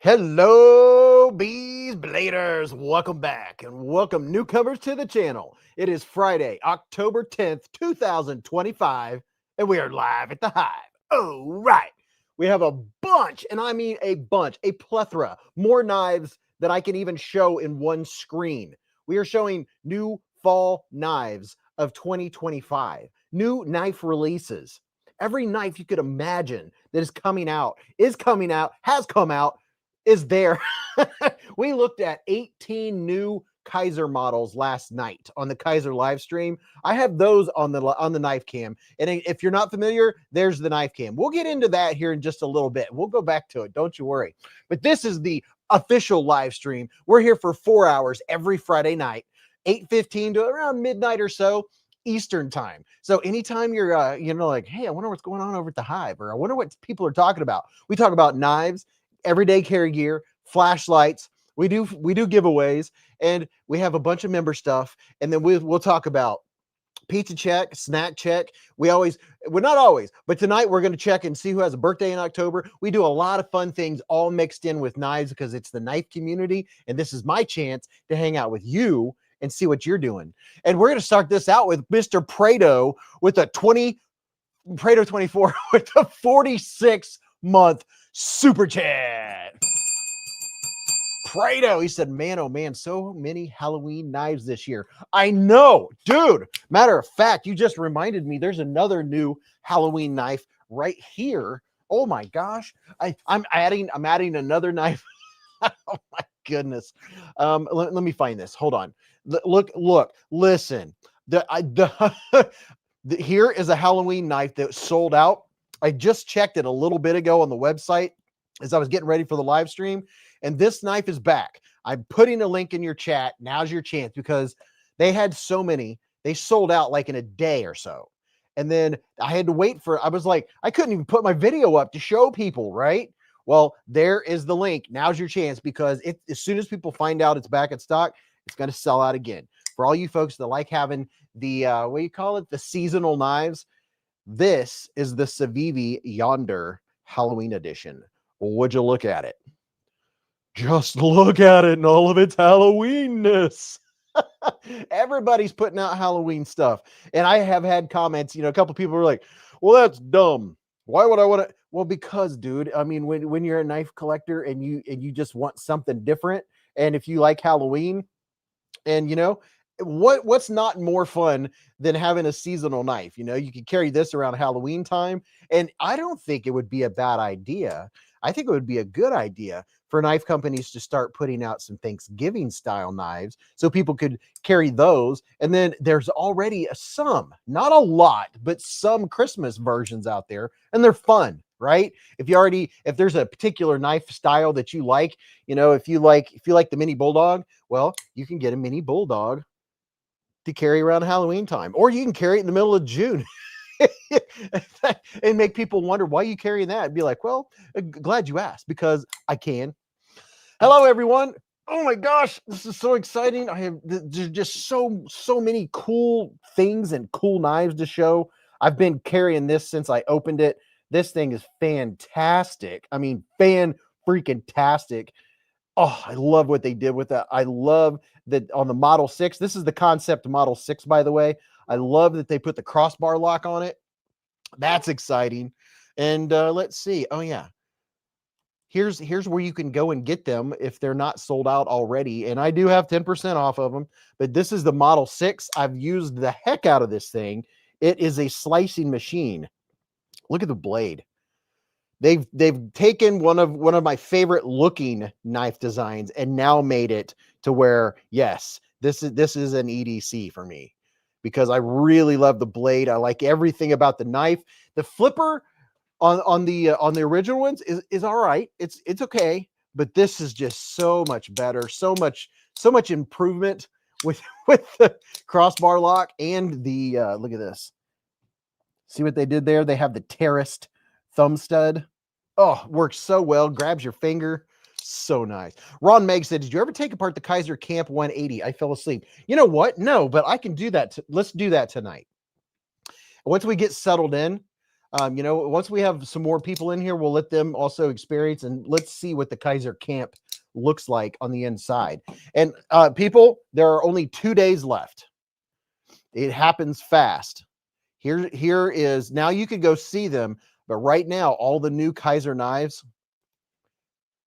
Hello, Beez Bladers. Welcome back and welcome newcomers to the channel. It is Friday, October 10th, 2025, and we are live at the Hive. Oh, right. We have a bunch, and I mean a bunch, a plethora, more knives than I can even show in one screen. We are showing new fall knives of 2025, new knife releases. Every knife you could imagine that is coming out, has come out, is there. We looked at 18 new Kaiser models last night on the Kaiser live stream. I have those on the knife cam. And if you're not familiar, there's the knife cam. We'll get into that here in just a little bit. We'll go back to it. Don't you worry. But this is the official live stream. We're here for 4 hours every Friday night, 8:15 to around midnight or so Eastern time. So anytime you're like, hey, I wonder what's going on over at the Hive, or I wonder what people are talking about. We talk about knives, everyday carry gear, flashlights. We do giveaways, and we have a bunch of member stuff. And then we'll talk about pizza check, snack check. Well, not always, but tonight we're going to check and see who has a birthday in October. We do a lot of fun things all mixed in with knives because it's the knife community, and this is my chance to hang out with you and see what you're doing. And we're going to start this out with Mr. Prado with a Prado 24 with a 46-month super chat. Prado, he said, man, oh man, so many Halloween knives this year. I know, dude. Matter of fact, you just reminded me there's another new Halloween knife right here. Oh my gosh. I'm adding another knife. Oh my goodness. Let me find this. Hold on. Look, listen. Here is a Halloween knife that sold out. I just checked it a little bit ago on the website as I was getting ready for the live stream, and this knife is back. I'm putting a link in your chat. Now's your chance because they had so many. They sold out like in a day or so. And then I had to wait I was like, I couldn't even put my video up to show people, right? Well, there is the link. Now's your chance because as soon as people find out it's back in stock, it's going to sell out again. For all you folks that like having the, what do you call it? The seasonal knives. This is the Civivi Yonder Halloween edition. Would you look at it? Just look at it and all of its Halloweenness. Everybody's putting out Halloween stuff. And I have had comments, a couple people were like, well, that's dumb. Why would I want to? Well, because, dude, I mean, when you're a knife collector and you just want something different, and if you like Halloween, and what's not more fun than having a seasonal knife? You can carry this around Halloween time, and I don't think it would be a bad idea. I think it would be a good idea for knife companies to start putting out some Thanksgiving style knives so people could carry those. And then there's already not a lot, but some Christmas versions out there, and they're fun, right? If there's a particular knife style that you like, if you like the mini bulldog, well, you can get a mini bulldog to carry around Halloween time, or you can carry it in the middle of June. And make people wonder why you carrying that, and be like, well, glad you asked, because I can. Hello everyone. Oh my gosh, this is so exciting. There's just so many cool things and cool knives to show. I've been carrying this since I opened it. This thing is fantastic. I mean, freaking tastic. Oh, I love what they did with that. I love that on the Model 6. This is the concept Model 6, by the way. I love that they put the crossbar lock on it. That's exciting. And let's see. Oh, yeah. Here's where you can go and get them if they're not sold out already. And I do have 10% off of them. But this is the Model 6. I've used the heck out of this thing. It is a slicing machine. Look at the blade. They've taken one of my favorite looking knife designs and now made it to where, yes, this is an EDC for me, because I really love the blade. I like everything about the knife. The flipper on the original ones is all right. It's okay, but this is just so much better. So much improvement with the crossbar lock and the look at this. See what they did there? They have the terraced thumb stud. Oh, works so well. Grabs your finger. So nice. Ron Meg said, did you ever take apart the Kaiser Camp 180? I fell asleep. You know what? No, but I can do that. Let's do that tonight. Once we get settled in, You know, once we have some more people in here, we'll let them also experience, and let's see what the Kaiser camp looks like on the inside. And people, there are only 2 days left. It happens fast. Here is, now you could go see them, but right now, all the new Kaiser knives,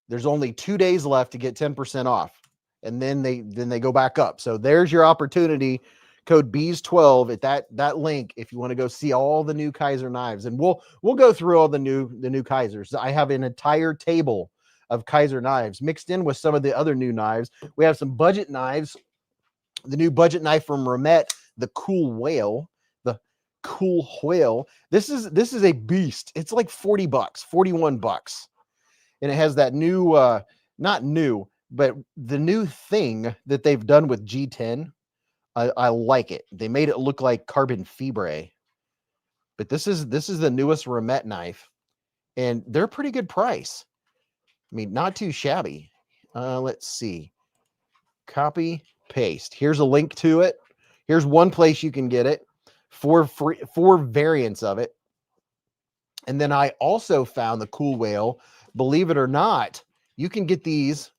there's only 2 days left to get 10% off. And then they go back up. So there's your opportunity. Code Beez12 at that link if you want to go see all the new Kaiser knives. And we'll go through all the new Kaisers. I have an entire table of Kaiser knives mixed in with some of the other new knives. We have some budget knives. The new budget knife from Remet, the Cool Whale. The Cool Whale. This is a beast. It's like $40, $41. And it has that new not new, but the new thing that they've done with G10. I like it. They made it look like carbon fibre. But this is the newest Remet knife, and they're a pretty good price. I mean, not too shabby. Let's see. Copy, paste. Here's a link to it. Here's one place you can get it. 4 variants of it. And then I also found the Cool Whale. Believe it or not, you can get these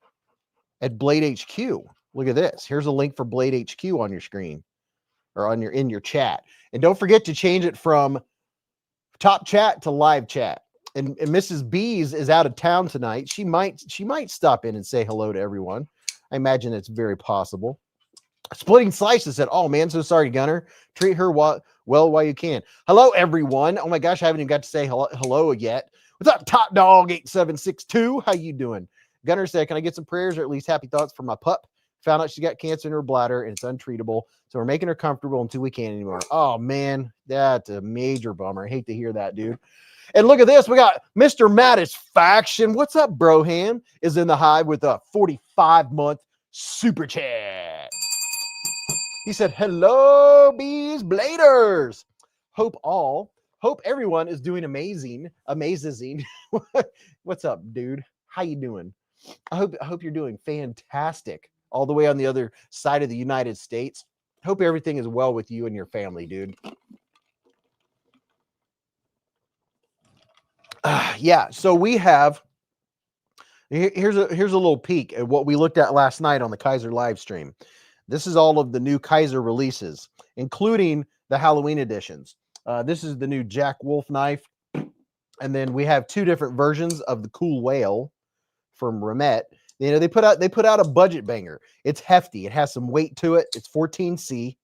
at Blade HQ. Look at this. Here's a link for Blade HQ on your screen or on in your chat. And don't forget to change it from top chat to live chat. And Mrs. Beez is out of town tonight. She might stop in and say hello to everyone. I imagine it's very possible. Splitting Slices said, "Oh man, so sorry, Gunner. Treat her well while you can." Hello, everyone. Oh my gosh, I haven't even got to say hello yet. What's up, Top Dog 8762? How you doing? Gunner said, "Can I get some prayers or at least happy thoughts for my pup? Found out she's got cancer in her bladder and it's untreatable. So we're making her comfortable until we can't anymore." Oh man, that's a major bummer. I hate to hear that, dude. And look at this. We got Mr. Mattisfaction. What's up, Broham? Is in the hive with a 45-month super chat. He said, "Hello, Beez Bladers. Hope everyone is doing amazing. What's up, dude? How you doing? I hope you're doing fantastic all the way on the other side of the United States. Hope everything is well with you and your family, dude." Yeah, so we have, here's a little peek at what we looked at last night on the Kaiser live stream. This is all of the new Kaiser releases, including the Halloween editions. This is the new Jack Wolf knife. And then we have 2 different versions of the Cool Whale from Remet. You know, they put out a budget banger. It's hefty. It has some weight to it. It's 14C.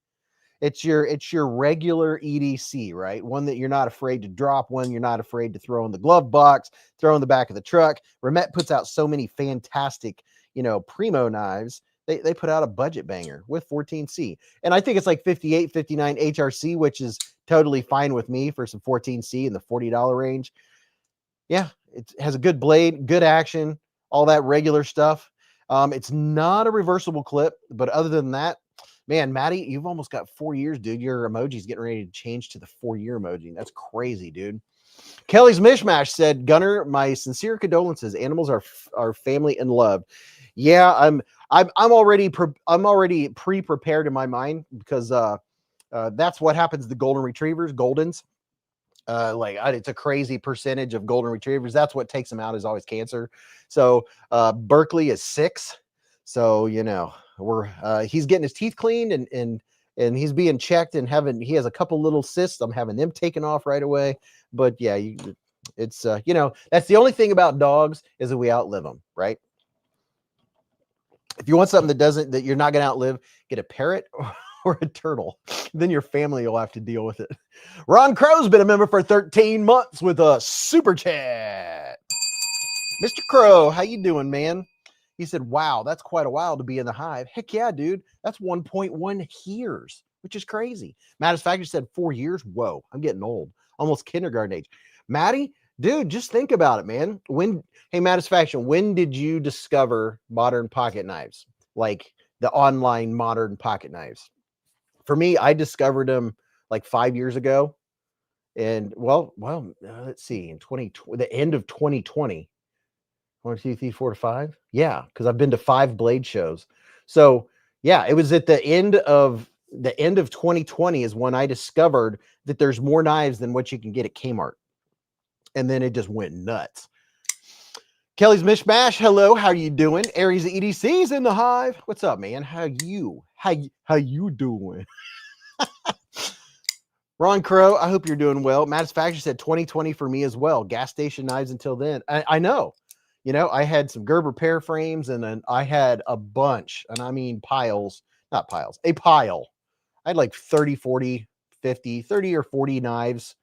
It's your regular EDC, right? One that you're not afraid to drop, one you're not afraid to throw in the glove box, throw in the back of the truck. Remet puts out so many fantastic, primo knives. They put out a budget banger with 14C. And I think it's like 58, 59 HRC, which is totally fine with me for some 14C in the $40 range. Yeah, it has a good blade, good action, all that regular stuff. It's not a reversible clip, but other than that, man, Maddie, you've almost got 4 years, dude. Your emoji's getting ready to change to the 4-year emoji. That's crazy, dude. Kelly's Mishmash said, "Gunner, my sincere condolences. Animals are family and love." Yeah, I'm already pre-prepared in my mind because that's what happens to golden retrievers, Goldens. It's a crazy percentage of golden retrievers. That's what takes them out, is always cancer. So Berkeley is 6. So he's getting his teeth cleaned and he's being checked and he has a couple little cysts. I'm having them taken off right away. But yeah, that's the only thing about dogs is that we outlive them, right? If you want something that you're not going to outlive, get a parrot or a turtle. Then your family will have to deal with it. Ron Crow's been a member for 13 months with a super chat. Mr. Crow, how you doing, man? He said, "Wow, that's quite a while to be in the hive." Heck yeah, dude. That's 1.1 years, which is crazy. Mattisfaction said 4 years. Whoa, I'm getting old. Almost kindergarten age. Maddie, dude, just think about it, man. Hey, Mattisfaction, when did you discover modern pocket knives? Like the online modern pocket knives? For me, I discovered them like 5 years ago. And let's see, in the end of 2020. 1, 2, 3, 4 to 5. Yeah, because I've been to 5 blade shows. So yeah, it was at the end of 2020 is when I discovered that there's more knives than what you can get at Kmart. and then it just went nuts. Kelly's Mishmash, hello, how you doing? Aries EDC's in the hive. What's up, man? How you doing? Ron Crow, I hope you're doing well. Mattisfaction said 2020 for me as well. Gas station knives until then. I know. You know, I had some Gerber pear frames, and then I had a bunch, and I mean piles, not piles, a pile. I had like 30, 40, 50, 30 or 40 knives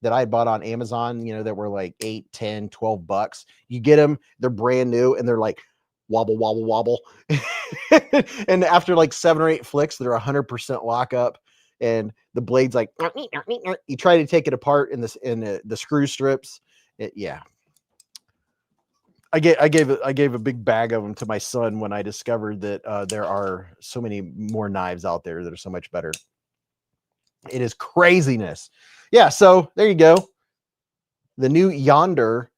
that I bought on Amazon, you know, that were like 8, 10, 12 bucks. You get them, they're brand new, and they're like wobble, wobble, wobble. And after like 7 or 8 flicks, they're 100% lockup. And the blade's like, you try to take it apart in the screw strips. Yeah. I gave a big bag of them to my son when I discovered that there are so many more knives out there that are so much better. It is craziness. Yeah, so there you go. The new Yonder,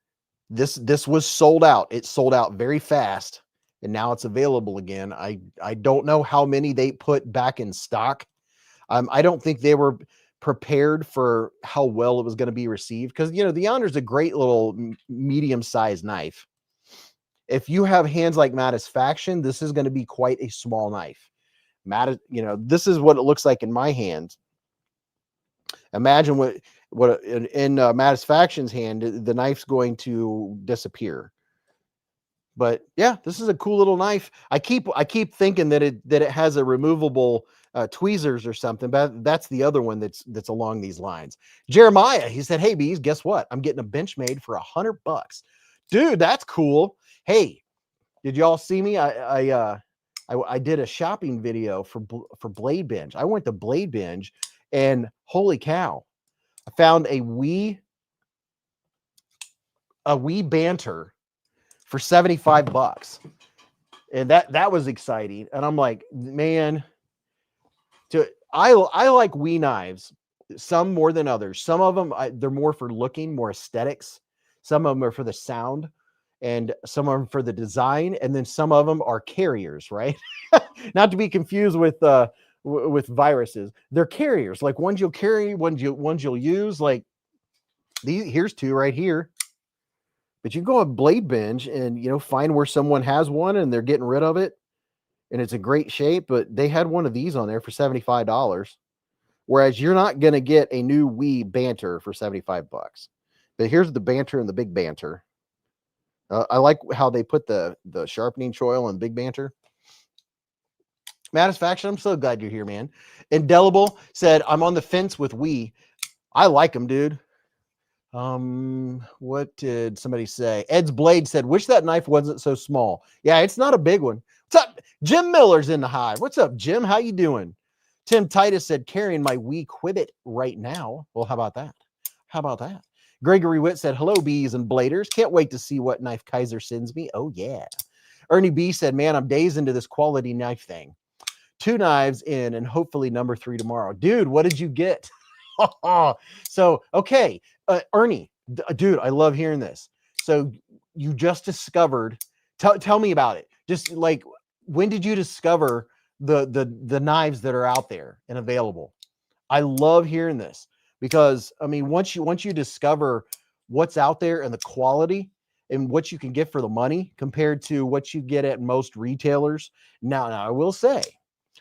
this was sold out. It sold out very fast, and now it's available again. I don't know how many they put back in stock. I don't think they were prepared for how well it was going to be received, because, you know, the Yonder's a great little medium-sized knife. If you have hands like Mattisfaction, this is going to be quite a small knife. You know, this is what it looks like in my hands. Imagine what in Mattisfaction's hand, the knife's going to disappear. But yeah, this is a cool little knife. I keep thinking that it has a removable tweezers or something, but that's the other one that's along these lines. Jeremiah, he said, "Hey Beez, guess what? I'm getting a bench made for $100, dude. That's cool. Hey, did y'all see me? I did a shopping video for Blade Binge. I went to Blade Binge, and holy cow, I found a wee banter for $75, and that was exciting. And I'm like, man, I like wee knives, some more than others. Some of them they're more for looking, more aesthetics. Some of them are for the sound, and some of them for the design, and then some of them are carriers, right? Not to be confused with viruses. They're carriers, like ones you'll carry, ones you'll use. Like these, here's 2 right here. But you can go on Blade Binge and, you know, find where someone has one and they're getting rid of it, and it's in great shape. But they had one of these on there for $75, whereas you're not going to get a new wee banter for $75. But here's the banter and the big banter. I like how they put the sharpening choil and big banter. Mattisfaction, I'm so glad you're here, man. Indelible said, I'm on the fence with wee. I like them, dude. What did somebody say? Ed's Blade said, wish that knife wasn't so small. Yeah, it's not a big one. What's up? Jim Miller's in the hive. What's up, Jim? How you doing? Tim Titus said, carrying my wee Quibbit right now. Well, how about that? How about that? Gregory Witt said, hello, bees and bladers. Can't wait to see what knife Kaiser sends me. Oh, yeah. Ernie B said, man, I'm days into this quality knife thing. 2 knives in, and hopefully number 3 tomorrow. Dude, what did you get? So, okay. Ernie, dude, I love hearing this. So you just discovered, tell me about it. Just like, when did you discover the knives that are out there and available? I love hearing this, because I mean, once you discover what's out there and the quality and what you can get for the money compared to what you get at most retailers. Now I will say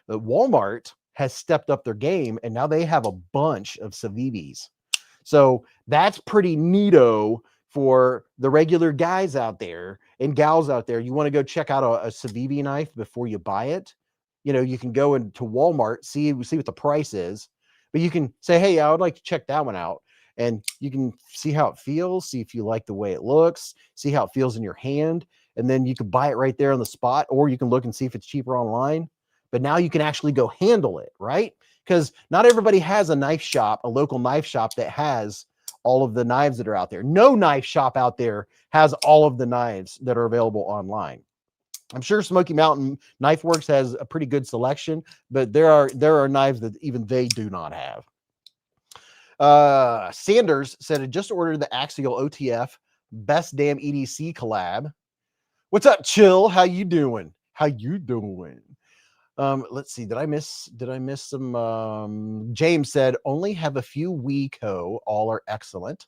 that Walmart has stepped up their game, and now they have a bunch of Civivis. So that's pretty neato for the regular guys out there and gals out there. You want to go check out a Civivi knife before you buy it. You know, you can go into Walmart, see what the price is, but you can say, hey, I would like to check that one out. And you can see how it feels, see if you like the way it looks, see how it feels in your hand. And then you can buy it right there on the spot, or you can look and see if it's cheaper online. But now you can actually go handle it, right? Because not everybody has a knife shop, a local knife shop that has all of the knives that are out there. No knife shop out there has all of the knives that are available online. I'm sure Smoky Mountain Knife Works has a pretty good selection, but there are knives that even they do not have. Sanders said, I just ordered the Axial OTF Best Damn EDC collab. What's up, Chill? How you doing? How you doing? Let's see. Did I miss some? James said, only have a few WeCo. All are excellent.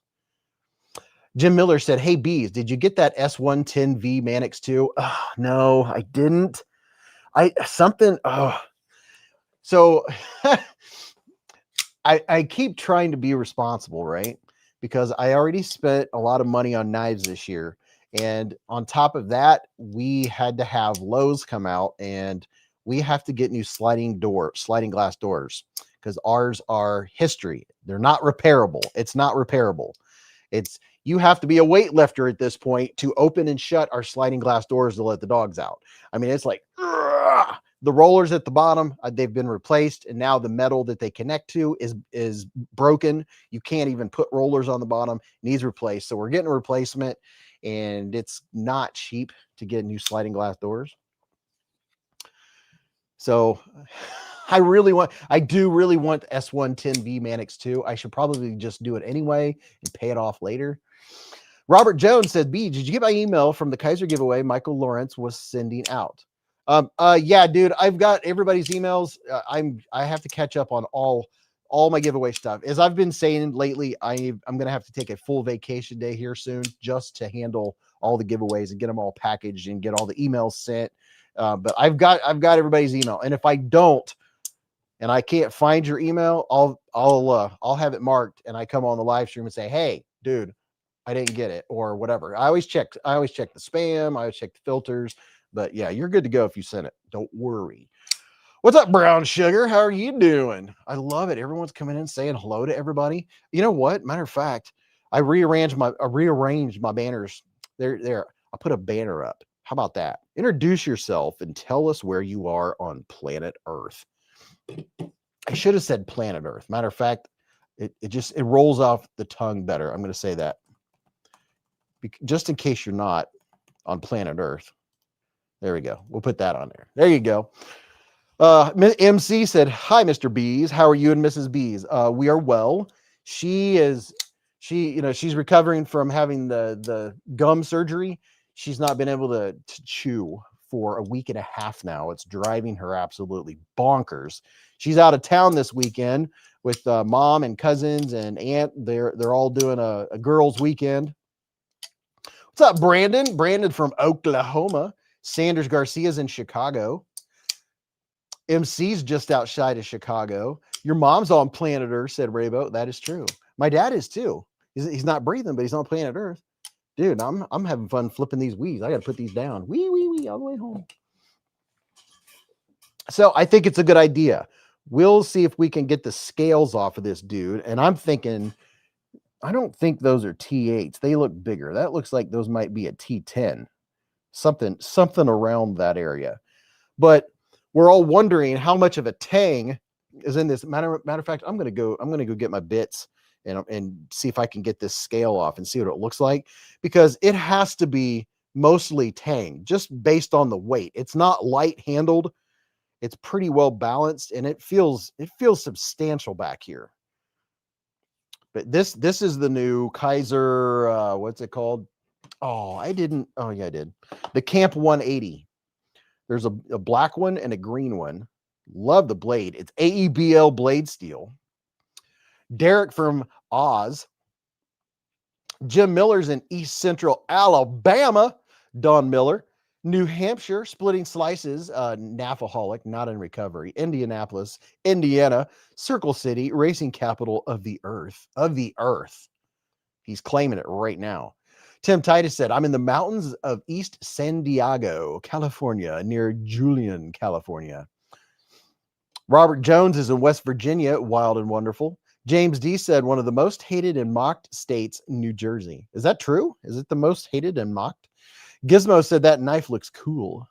Jim Miller said, hey, Beez, did you get that S110V Mannix 2? Oh, no, I didn't. So I keep trying to be responsible, right? Because I already spent a lot of money on knives this year. And on top of that, we had to have Lowe's come out, and we have to get new sliding glass doors, because ours are history. They're not repairable. It's not repairable. You have to be a weightlifter at this point to open and shut our sliding glass doors to let the dogs out. I mean, it's like, ugh! The rollers at the bottom, they've been replaced, and now the metal that they connect to is broken. You can't even put rollers on the bottom. It needs replaced. So we're getting a replacement, and it's not cheap to get new sliding glass doors. So I do really want S110V Mannix 2. I should probably just do it anyway and pay it off later. Robert Jones said, B, did you get my email from the Kaiser giveaway Michael Lawrence was sending out? Yeah, dude, I've got everybody's emails. I have to catch up on all my giveaway stuff. As I've been saying lately, I'm going to have to take a full vacation day here soon just to handle all the giveaways and get them all packaged and get all the emails sent. But I've got everybody's email. And if I don't, and I can't find your email, I'll have it marked, and I come on the live stream and say, hey, dude, I didn't get it, or whatever. I always check the spam. I always check the filters. But yeah, you're good to go if you sent it. Don't worry. What's up, Brown Sugar? How are you doing? I love it. Everyone's coming in saying hello to everybody. You know what? Matter of fact, I rearranged my banners. There. I'll put a banner up. How about that? Introduce yourself and tell us where you are on planet Earth. I should have said planet Earth. Matter of fact, it rolls off the tongue better. I'm going to say that. Just in case you're not on planet Earth. There we go. We'll put that on there. There you go. MC said, hi, Mr. Beez. How are you and Mrs. Beez? We are well. She's recovering from having the gum surgery. She's not been able to chew for a week and a half now. It's driving her absolutely bonkers. She's out of town this weekend with mom and cousins and aunt. They're all doing a girls' weekend. What's up, Brandon? Brandon from Oklahoma. Sanders Garcia's in Chicago. MC's just outside of Chicago. Your mom's on planet Earth, said Raybo. That is true. My dad is too. He's not breathing, but he's on planet Earth. Dude, I'm having fun flipping these weeds. I got to put these down. Wee, all the way home. So I think it's a good idea. We'll see if we can get the scales off of this dude. And I'm thinking, I don't think those are T8s. They look bigger. That looks like those might be a T10. Something around that area. But we're all wondering how much of a tang is in this. Matter of fact, I'm gonna go get my bits and see if I can get this scale off and see what it looks like, because it has to be mostly tang just based on the weight. It's not light handled. It's pretty well balanced, and it feels substantial back here. But this is the new Kaiser. What's it called? Oh, I didn't. Oh, yeah, I did. The Camp 180. There's a black one and a green one. Love the blade. It's AEBL blade steel. Derek from Oz. Jim Miller's in East Central Alabama. Don Miller. New Hampshire, splitting slices. Nafaholic, not in recovery. Indianapolis, Indiana. Circle City, racing capital of the earth. Of the earth. He's claiming it right now. Tim Titus said, I'm in the mountains of East San Diego, California, near Julian, California. Robert Jones is in West Virginia, wild and wonderful. James D said, one of the most hated and mocked states, New Jersey. Is that true? Is it the most hated and mocked? Gizmo said, that knife looks cool.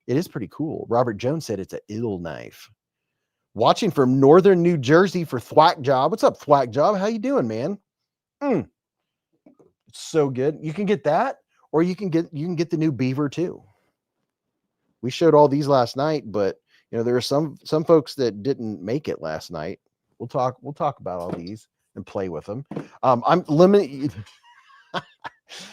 It is pretty cool. Robert Jones said, it's an ill knife. Watching from northern New Jersey for Thwack Job. What's up, Thwack Job? How you doing, man? So good. You can get that, or you can get the new Beaver too. We showed all these last night, but there are some folks that didn't make it last night. We'll talk about all these and play with them. I'm limited.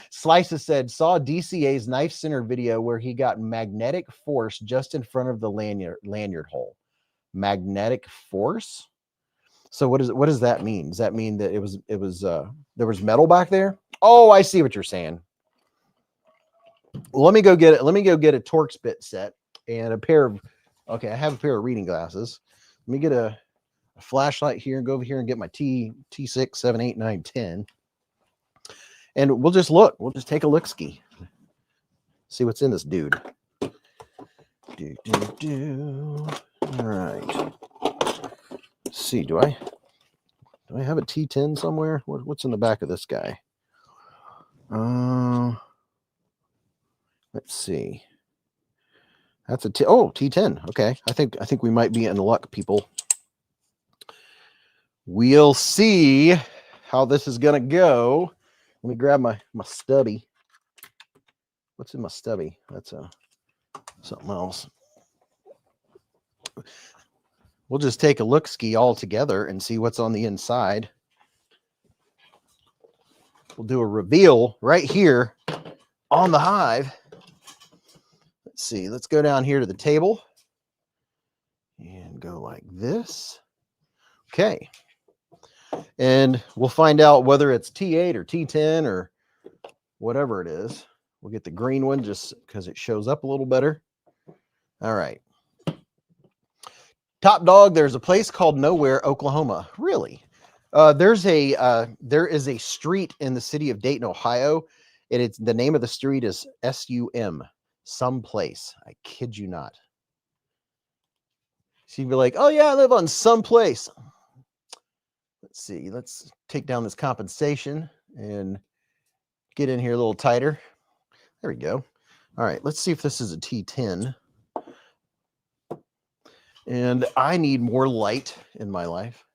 Slices said, saw DCA's Knife Center video where he got magnetic force just in front of the lanyard hole. Magnetic force. So what does that mean? Does that mean that it was there was metal back there? Oh, I see what you're saying. Let me go get it. Let me go get a Torx bit set and a pair of, okay, I have a pair of reading glasses. Let me get a flashlight here and go over here and get my T6, 7, 8, 9, 10. And we'll just look. We'll just take a look-ski. See what's in this dude. All right. Let's see, do I have a T10 somewhere? What's in the back of this guy? Let's see. That's a T10. Okay. I think we might be in luck, people. We'll see how this is gonna go. Let me grab my stubby. What's in my stubby? That's something else. We'll just take a look-ski all together and see what's on the inside. We'll do a reveal right here on the hive. Let's see. Let's go down here to the table and go like this. Okay. And we'll find out whether it's T8 or T10 or whatever it is. We'll get the green one just because it shows up a little better. All right. Top dog, there's a place called Nowhere, Oklahoma. Really? There is a street in the city of Dayton, Ohio, and it's the name of the street is SUM, someplace. I kid you not. So you'd be like, oh yeah, I live on someplace. Let's see. Let's take down this compensation and get in here a little tighter. There we go. All right, let's see if this is a T10. And I need more light in my life.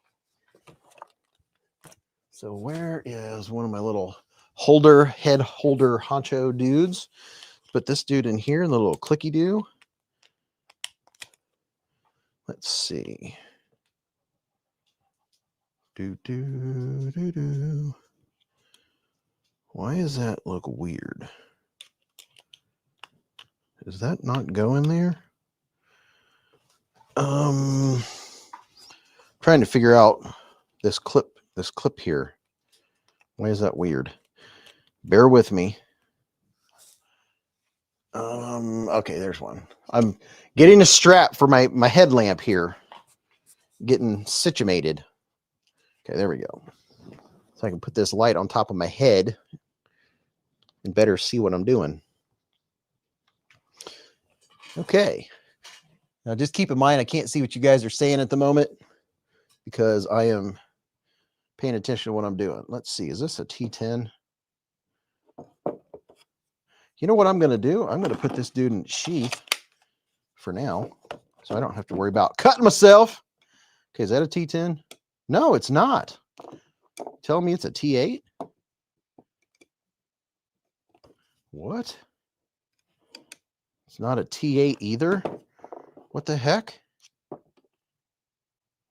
So where is one of my little head holder honcho dudes? Put this dude in here, the little clicky do. Let's see. Why does that look weird? Is that not going there? Trying to figure out this clip here. Why is that weird? Bear with me. Okay, there's one. I'm getting a strap for my headlamp here. Getting situated. Okay, there we go. So I can put this light on top of my head and better see what I'm doing. Okay. Now just keep in mind, I can't see what you guys are saying at the moment because I am paying attention to what I'm doing. Let's see. Is this a T10? You know what I'm going to do? I'm going to put this dude in sheath for now so I don't have to worry about cutting myself. Okay, is that a T10? No, it's not. Tell me it's a T8? What? It's not a T8 either? What the heck?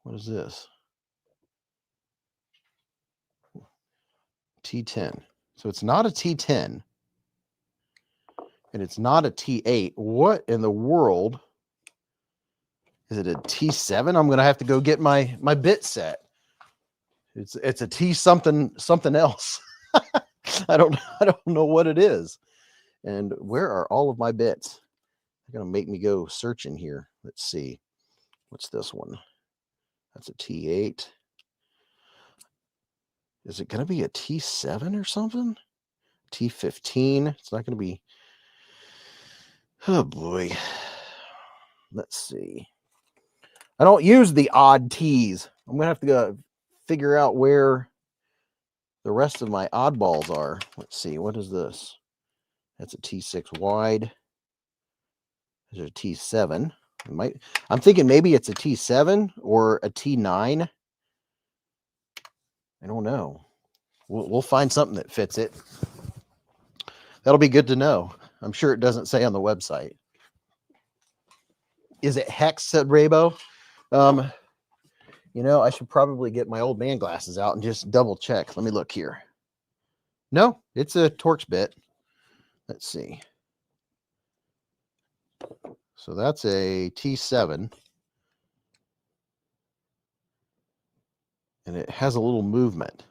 What is this? T10. So it's not a T10. And it's not a T8. What in the world? Is it a T7? I'm going to have to go get my bit set. It's a T something else. I don't know what it is. And where are all of my bits? They're going to make me go searching here. Let's see. What's this one? That's a T8. Is it going to be a T7 or something? T15. It's not going to be. Oh boy. Let's see. I don't use the odd T's. I'm going to have to go figure out where the rest of my oddballs are. Let's see. What is this? That's a T6 wide. There's a T7. I'm thinking maybe it's a T7 or a T9. I don't know. We'll find something that fits it. That'll be good to know. I'm sure it doesn't say on the website. Is it hex? Said Raybo. You know, I should probably get my old man glasses out and just double check. Let me look here. No, it's a Torx bit. Let's see. So that's a T7. And it has a little movement.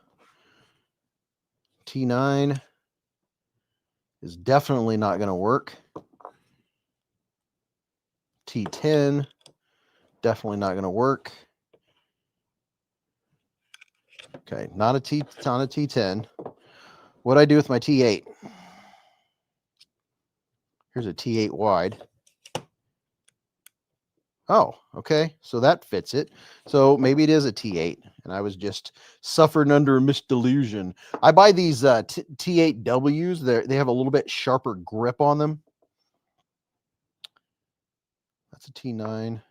T9 is definitely not going to work. T10, definitely not going to work. Okay, not a T10. What do I do with my T8? Here's a T8 wide. Oh, okay. So that fits it. So maybe it is a T8, and I was just suffering under a misdelusion. I buy these T8Ws. They have a little bit sharper grip on them. That's a T9,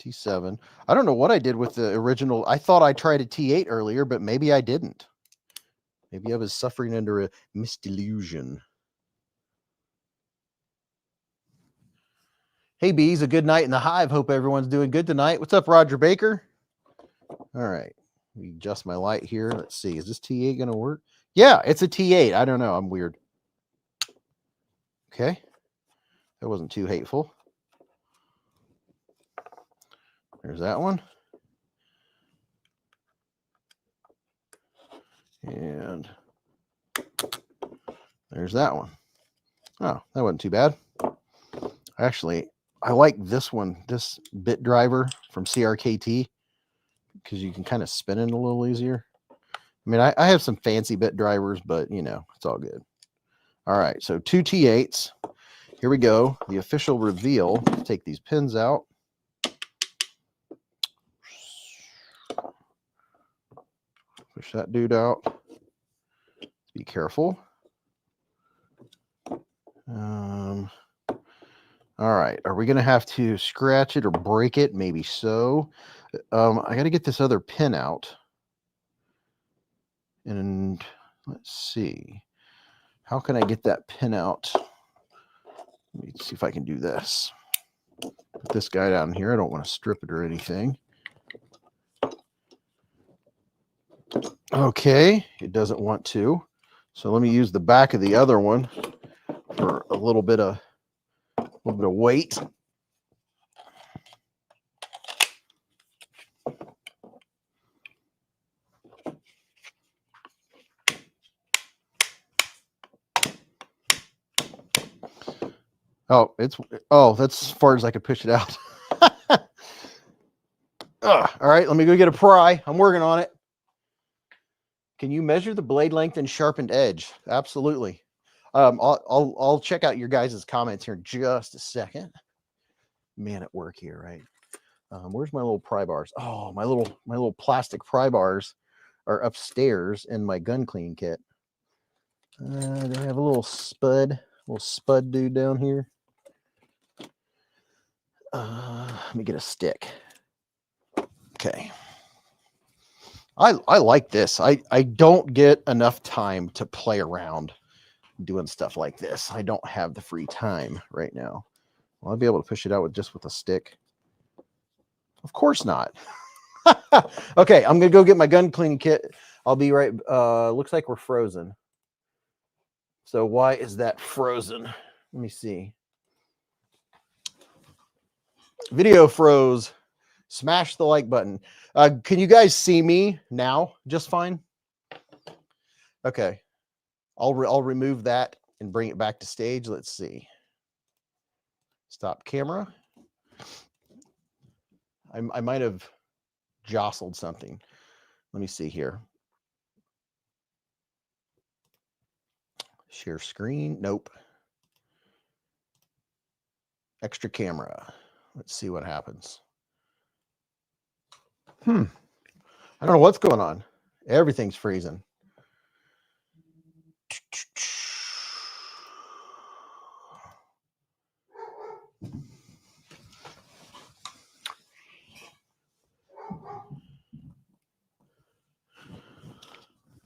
T7. I don't know what I did with the original. I thought I tried a T8 earlier, but maybe I didn't. Maybe I was suffering under a misdelusion. Hey, Beez, a good night in the hive. Hope everyone's doing good tonight. What's up, Roger Baker? All right. Let me adjust my light here. Let's see. Is this T8 going to work? Yeah, it's a T8. I don't know. I'm weird. Okay. That wasn't too hateful. There's that one. And there's that one. Oh, that wasn't too bad. Actually, I like this one, this bit driver from CRKT, because you can kind of spin it a little easier. I mean, I have some fancy bit drivers, but, you know, it's all good. All right, so 2 T8s. Here we go. The official reveal. Take these pins out. Push that dude out. Be careful. All right. Are we going to have to scratch it or break it? Maybe so. I got to get this other pin out. And let's see. How can I get that pin out? Let me see if I can do this. Put this guy down here. I don't want to strip it or anything. Okay. It doesn't want to. So let me use the back of the other one for a little bit of weight. Oh, that's as far as I could push it out. All right, let me go get a pry. I'm working on it. Can you measure the blade length and sharpened edge? Absolutely. I'll check out your guys' comments here in just a second. Man at work here, right? Where's my little pry bars? Oh, my little plastic pry bars are upstairs in my gun cleaning kit. They have a little spud dude down here. Let me get a stick. Okay. I like this. I don't get enough time to play around doing stuff like this. I don't have the free time right now. Will I be able to push it out with a stick? Of course not. Okay, I'm gonna go get my gun cleaning kit. I'll be right. Looks like we're frozen. So why is that frozen? Let me see. Video froze. Smash the like button. Can you guys see me now just fine? Okay. I'll remove that and bring it back to stage. Let's see. Stop camera. I might have jostled something. Let me see here. Share screen. Nope. Extra camera. Let's see what happens. I don't know what's going on. Everything's freezing.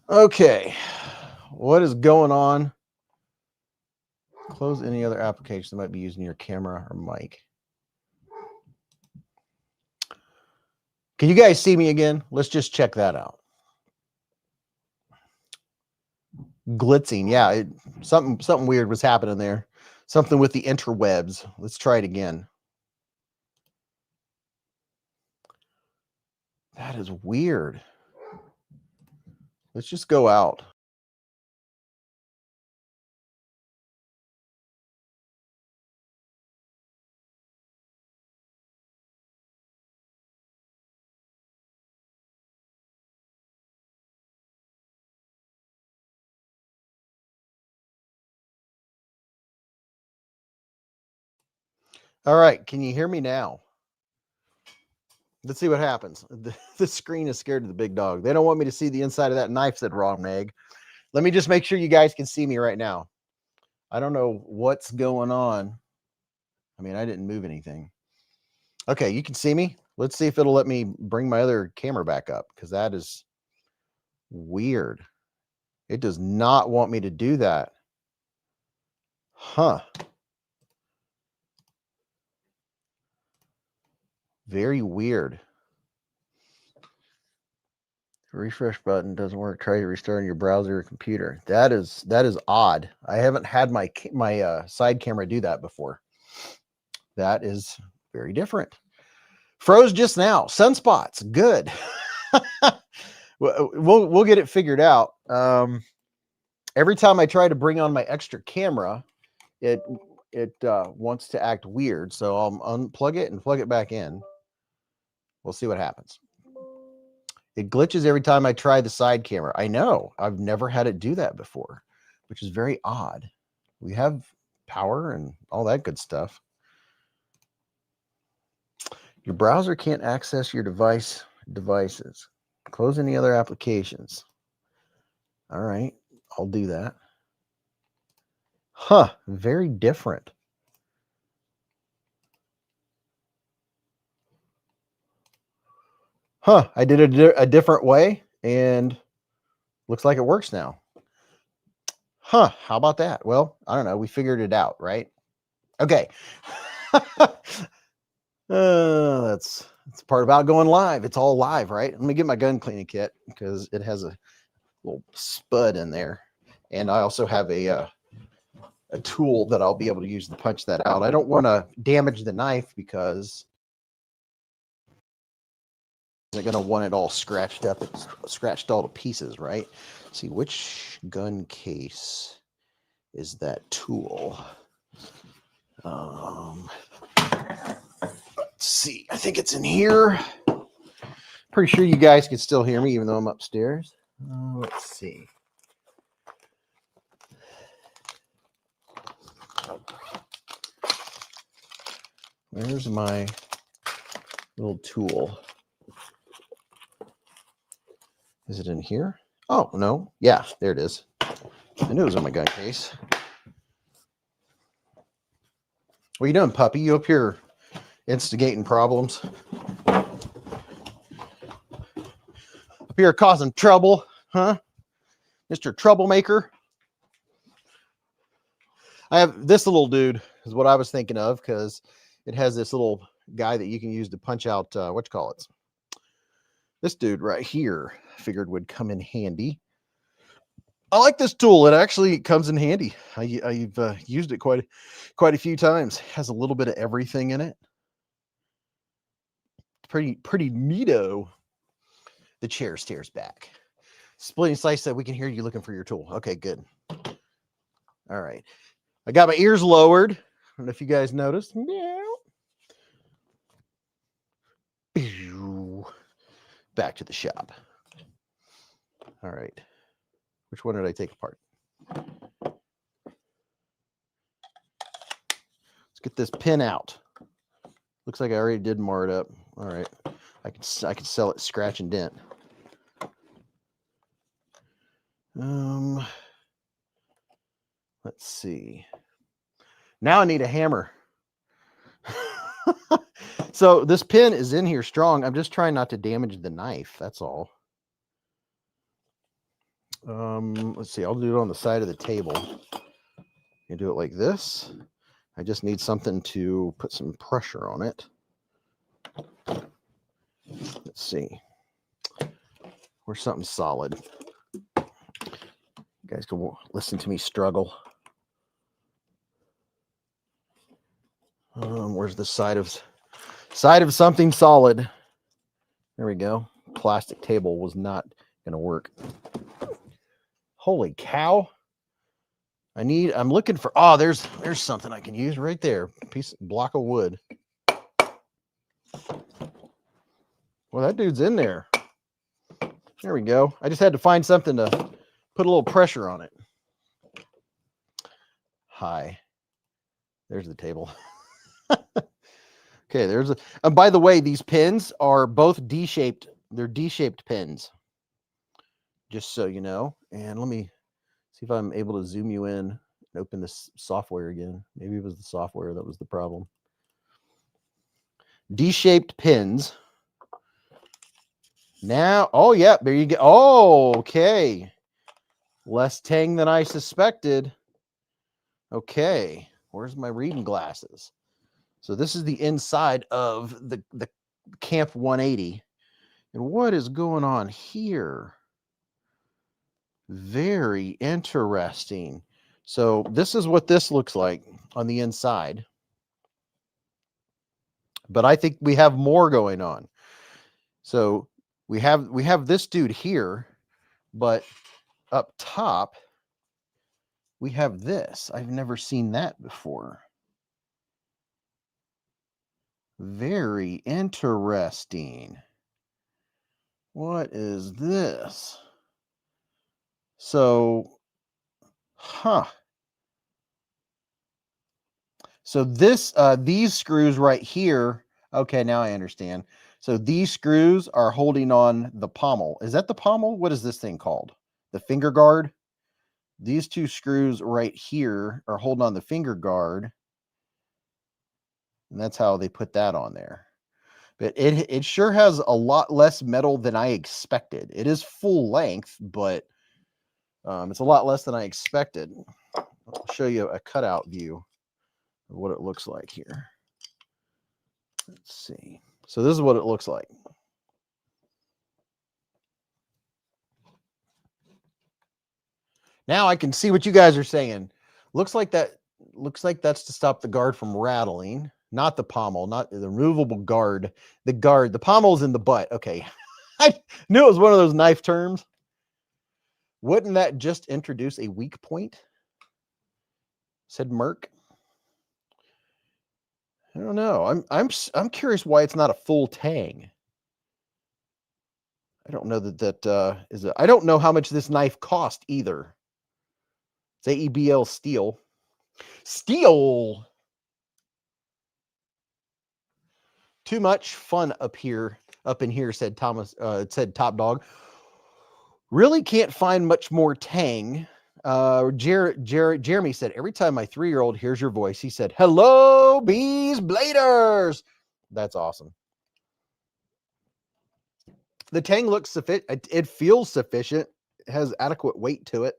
Okay. What is going on? Close any other application that might be using your camera or mic. Can you guys see me again? Let's just check that out. Glitzing. Yeah, something weird was happening there. Something with the interwebs. Let's try it again. That is weird. Let's just go out. All right, can you hear me now? Let's see what happens. The screen is scared of the big dog. They don't want me to see the inside of that knife, said Wrong Meg. Let me just make sure you guys can see me right now. I don't know what's going on. I mean, I didn't move anything. Okay, you can see me. Let's see if it'll let me bring my other camera back up, because that is weird. It does not want me to do that. Huh. Very weird. Refresh button doesn't work. Try restarting your browser or computer. That is odd. I haven't had my side camera do that before. That is very different. Froze just now. Sunspots. Good. We'll get it figured out. Every time I try to bring on my extra camera, it wants to act weird. So I'll unplug it and plug it back in. We'll see what happens. It glitches every time I try the side camera. I know. I've never had it do that before, which is very odd. We have power and all that good stuff. Your browser can't access your devices. Close any other applications. All right, I'll do that. Huh, very different. Huh, I did it a different way, and looks like it works now. Huh, how about that? Well, I don't know. We figured it out, right? Okay. That's the part about going live. It's all live, right? Let me get my gun cleaning kit, because it has a little spud in there. And I also have a tool that I'll be able to use to punch that out. I don't want to damage the knife, because they're going to want it all scratched up, scratched all to pieces, right? Let's see, which gun case is that tool? Let's see. I think it's in here. Pretty sure you guys can still hear me, even though I'm upstairs. Let's see. Where's my little tool? Is it in here? Oh, no. Yeah, there it is. I knew it was in my gun case. What are you doing, puppy? You up here instigating problems? Up here causing trouble, huh? Mr. Troublemaker? I have this little dude is what I was thinking of, because it has this little guy that you can use to punch out, this dude right here, I figured would come in handy. I like this tool. It actually comes in handy. I've used it quite a few times. It has a little bit of everything in it. Pretty neato. The chair stares back. Splitting Slice said, we can hear you looking for your tool. Okay, good. All right. I got my ears lowered. I don't know if you guys noticed. Back to the shop. All right. Which one did I take apart? Let's get this pin out. Looks like I already did mar it up. All right. I can sell it scratch and dent. Let's see. Now I need a hammer. So this pin is in here strong. I'm just trying not to damage the knife. That's all. Let's see. I'll do it on the side of the table. You do it like this. I just need something to put some pressure on it. Let's see. Where's something solid? You guys can listen to me struggle. Where's the side of something solid? There we go. Plastic table was not going to work. Holy cow. I'm looking for, oh, there's something I can use right there. Block of wood. Well, that dude's in there. There we go. I just had to find something to put a little pressure on it. Hi. There's the table. Okay, there's a, and by the way, these pins are both D-shaped. They're D-shaped pins, just so you know. And let me see if I'm able to zoom you in and open this software again. Maybe it was the software that was the problem. D-shaped pins. Now, oh yeah, there you go. Oh, okay. Less tang than I suspected. Okay, where's my reading glasses? So this is the inside of the Camp 180. And what is going on here? Very interesting. So this is what this looks like on the inside. But I think we have more going on. So we have this dude here, but up top we have this. I've never seen that before. Very interesting. What is this? So, So this, these screws right here. Okay, now I understand. So these screws are holding on the pommel. Is that the pommel? What is this thing called? The finger guard? These two screws right here are holding on the finger guard. And that's how they put that on there. But it sure has a lot less metal than I expected. It is full length, but it's a lot less than I expected. I'll show you a cutout view of what it looks like here. Let's see. So this is what it looks like. Now I can see what you guys are saying. Looks like that's to stop the guard from rattling, not the pommel, not the removable guard. The pommel's in the butt. Okay. I knew it was one of those knife terms. Wouldn't that just introduce a weak point? Said Merc. I don't know. I'm curious why it's not a full tang. I don't know that is a, I don't know how much this knife cost either. It's AEBL steel. Steel. Too much fun up in here, said Thomas. Said Top Dog. Really can't find much more tang. Jeremy said, every time my 3-year-old hears your voice, he said, hello, Beez Bladers. That's awesome. The tang looks sufficient. It feels sufficient. It has adequate weight to it.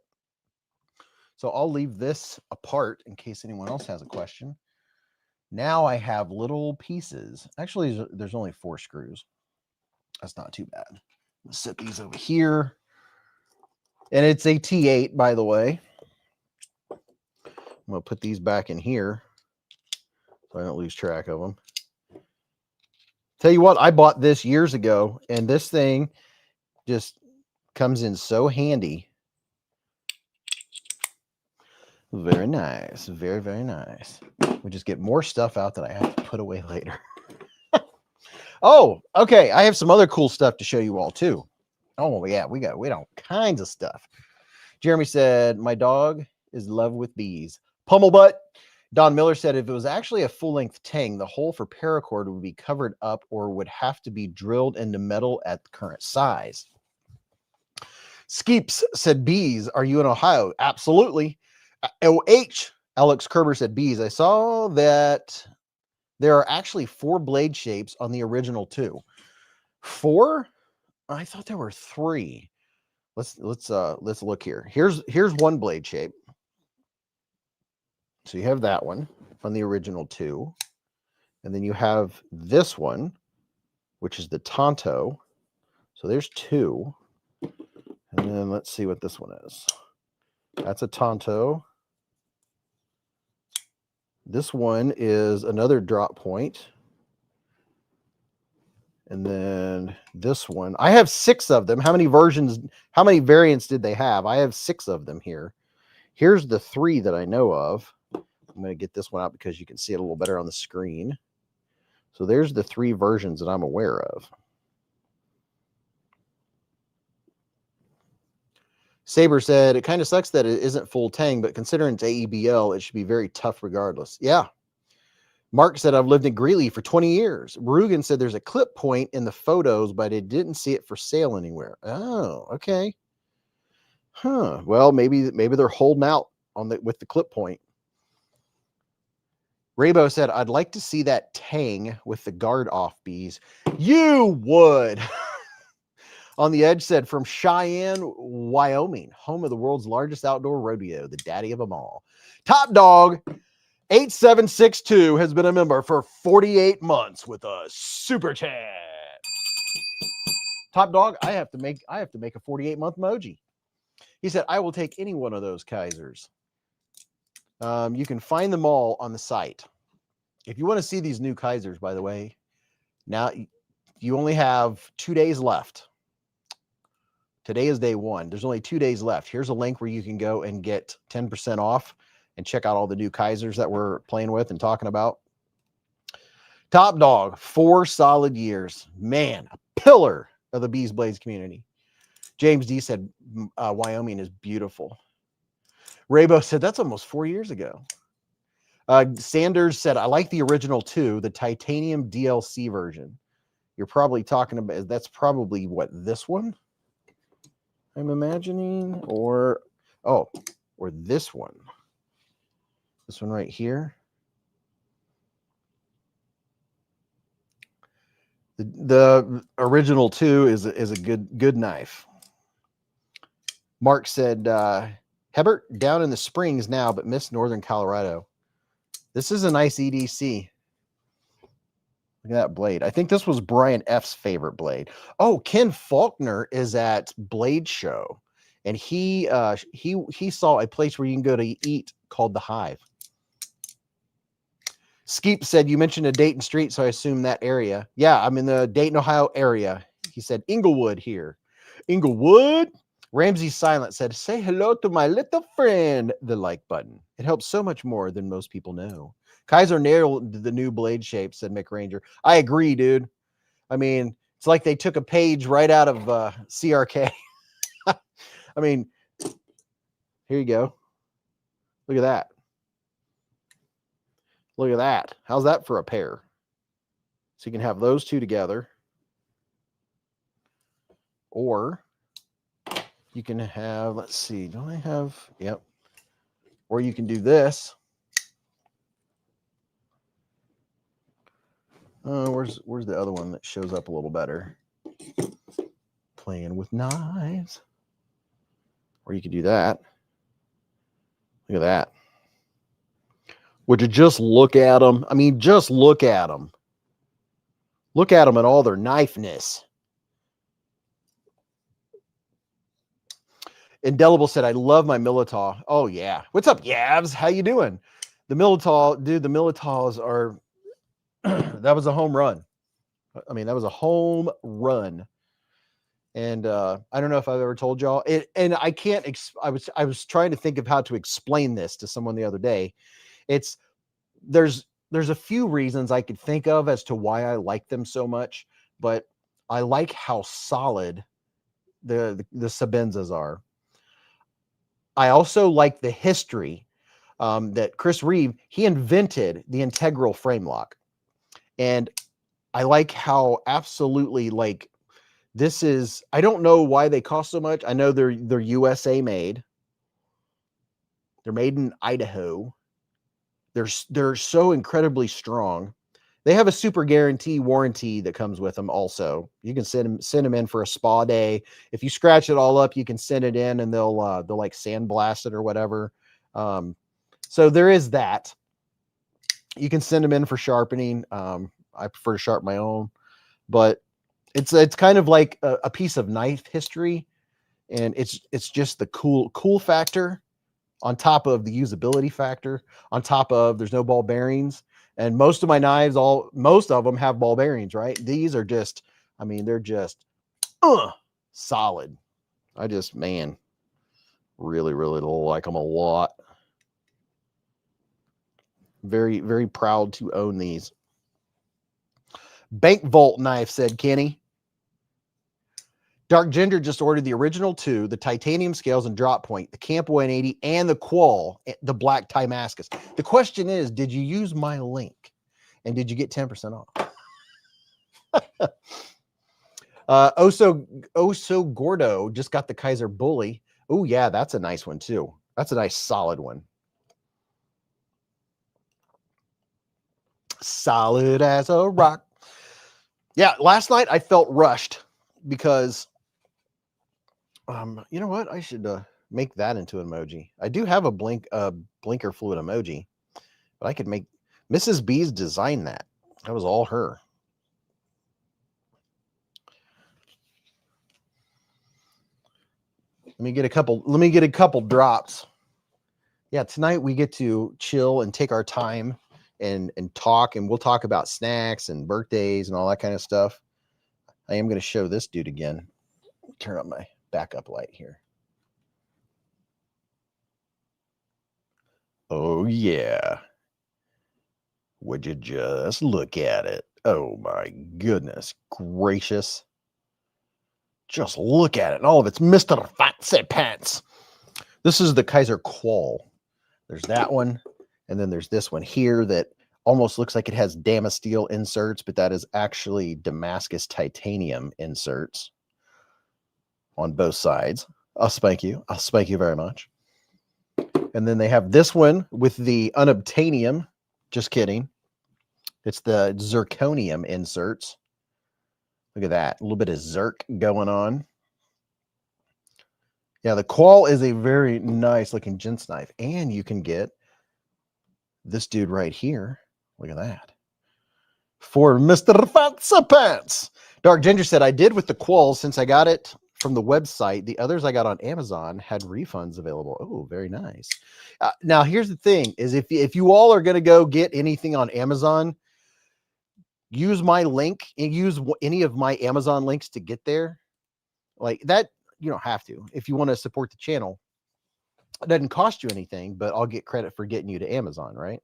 So I'll leave this apart in case anyone else has a question. Now I have little pieces. Actually, there's only 4 screws. That's not too bad. Let's set these over here. And it's a T8, by the way. I'm going to put these back in here so I don't lose track of them. Tell you what, I bought this years ago, and this thing just comes in so handy. Very nice. Very, very nice. We just get more stuff out that I have to put away later. Oh, okay. I have some other cool stuff to show you all, too. Oh, yeah. We got all kinds of stuff. Jeremy said, my dog is in love with bees. Pummel butt. Don Miller said, if it was actually a full-length tang, the hole for paracord would be covered up or would have to be drilled into metal at the current size. Skeeps said, bees, are you in Ohio? Absolutely. OH, Alex Kerber said, bees. I saw that there are actually 4 blade shapes on the original 2. 4? I thought there were 3. Let's look here. Here's one blade shape. So you have that one on the original 2. And then you have this one, which is the Tonto. So there's 2. And then let's see what this one is. That's a Tonto. This one is another drop point. And then this one, I have 6 of them. How many variants did they have? I have 6 of them here. Here's the 3 that I know of. I'm going to get this one out because you can see it a little better on the screen. So there's the 3 versions that I'm aware of. Saber said, it kind of sucks that it isn't full tang, but considering it's AEBL, it should be very tough regardless. Yeah. Mark said, I've lived in Greeley for 20 years. Rugen said there's a clip point in the photos, but it didn't see it for sale anywhere. Oh, okay. Huh. Well, maybe they're holding out on with the clip point. Raybo said, I'd like to see that tang with the guard off, Beez. You would. On the Edge said, from Cheyenne, Wyoming, home of the world's largest outdoor rodeo, the daddy of them all. Top Dog 8762 has been a member for 48 months with a super chat. Top Dog, I have to make a 48-month emoji. He said, I will take any one of those Kaisers. You can find them all on the site. If you want to see these new Kaisers, by the way, now you only have 2 days left. Today is day 1. There's only 2 days left. Here's a link where you can go and get 10% off and check out all the new Kaisers that we're playing with and talking about. Top Dog, 4 solid years. Man, a pillar of the beezblades community. James D said, Wyoming is beautiful. Raybo said, that's almost 4 years ago. Sanders said, I like the original too, the titanium DLC version. You're probably talking about, that's probably what, this one? I'm imagining, or this one. This one right here. The original too is a good knife. Mark said, Hebert down in the Springs now, but missed Northern Colorado. This is a nice EDC. Look at that blade. I think this was Brian F's favorite blade. Oh, Ken Faulkner is at Blade Show, and he saw a place where you can go to eat called The Hive. Skeep said, you mentioned a Dayton street, so I assume that area. Yeah, I'm in the Dayton, Ohio area. He said, Inglewood here. Inglewood? Ramsey Silent said, say hello to my little friend, the like button. It helps so much more than most people know. Kaiser nailed the new blade shape, said Mick Ranger. I agree, dude. I mean, it's like they took a page right out of CRK. I mean, here you go. Look at that. Look at that. How's that for a pair? So you can have those two together. Or you can have, let's see, don't I have, yep. Or you can do this. Where's the other one that shows up a little better? Playing with knives. Or you could do that. Look at that. Would you just look at them? I mean, just look at them. Look at them at all their knifeness. Indelible said, I love my Militaw. Oh, yeah. What's up, Yavs? How you doing? The Militaw, dude, the Militaws are... that was a home run. I mean, that was a home run. And I don't know if I've ever told y'all. And I can't... I was trying to think of how to explain this to someone the other day. There's a few reasons I could think of as to why I like them so much, but I like how solid the Sabenzas are. I also like the history that Chris Reeve, he invented the integral frame lock. And I like how absolutely, like, this is, I don't know why they cost so much. I know they're USA made. They're made in Idaho. They're so incredibly strong. They have a super guarantee warranty that comes with them also. You can send them in for a spa day. If you scratch it all up, you can send it in and they'll like sandblast it or whatever. So there is that. You can send them in for sharpening. I prefer to sharpen my own, but it's kind of like a piece of knife history, and it's just the cool factor on top of the usability factor, on top of there's no ball bearings. And most of my knives, most of them have ball bearings, right? These are just, I mean, they're just solid. I just, man, really, really like them a lot. Very, very proud to own these. Bank Vault knife, said Kenny. Dark Ginger just ordered the original two, the titanium scales and drop point, the Camp 180, and the Qual, the black Timascus. The question is, did you use my link? And did you get 10% off? Oso Gordo just got the Kaiser Bully. Oh, yeah, that's a nice one, too. That's a nice, solid one. Solid as a rock. Yeah, last night I felt rushed because, you know what? I should make that into an emoji. I do have a blinker fluid emoji, but I could make Mrs. Beez design that. That was all her. Let me get a couple drops. Yeah, tonight we get to chill and take our time and talk, and we'll talk about snacks and birthdays and all that kind of stuff. I am going to show this dude again. Turn up my backup light here. Oh, yeah. Would you just look at it? Oh, my goodness gracious. Just look at it. And all of it's Mr. Fancy Pants. This is the Kaiser Qual. There's that one. And then there's this one here that almost looks like it has Damasteel inserts, but that is actually Damascus titanium inserts on both sides. I'll spank you. I'll spank you very much. And then they have this one with the unobtainium. Just kidding. It's the zirconium inserts. Look at that. A little bit of zirc going on. Yeah, the Qual is a very nice looking gents knife. And you can get this dude right here. Look at that. For Mr. Fancy Pants. Dark Ginger said, I did with the Qual since I got it from the website. The others I got on Amazon had refunds available. Oh, very nice. Now, here's the thing is if you all are going to go get anything on Amazon, use my link and use any of my Amazon links to get there. Like that, you don't have to. If you want to support the channel, it doesn't cost you anything, but I'll get credit for getting you to Amazon, right?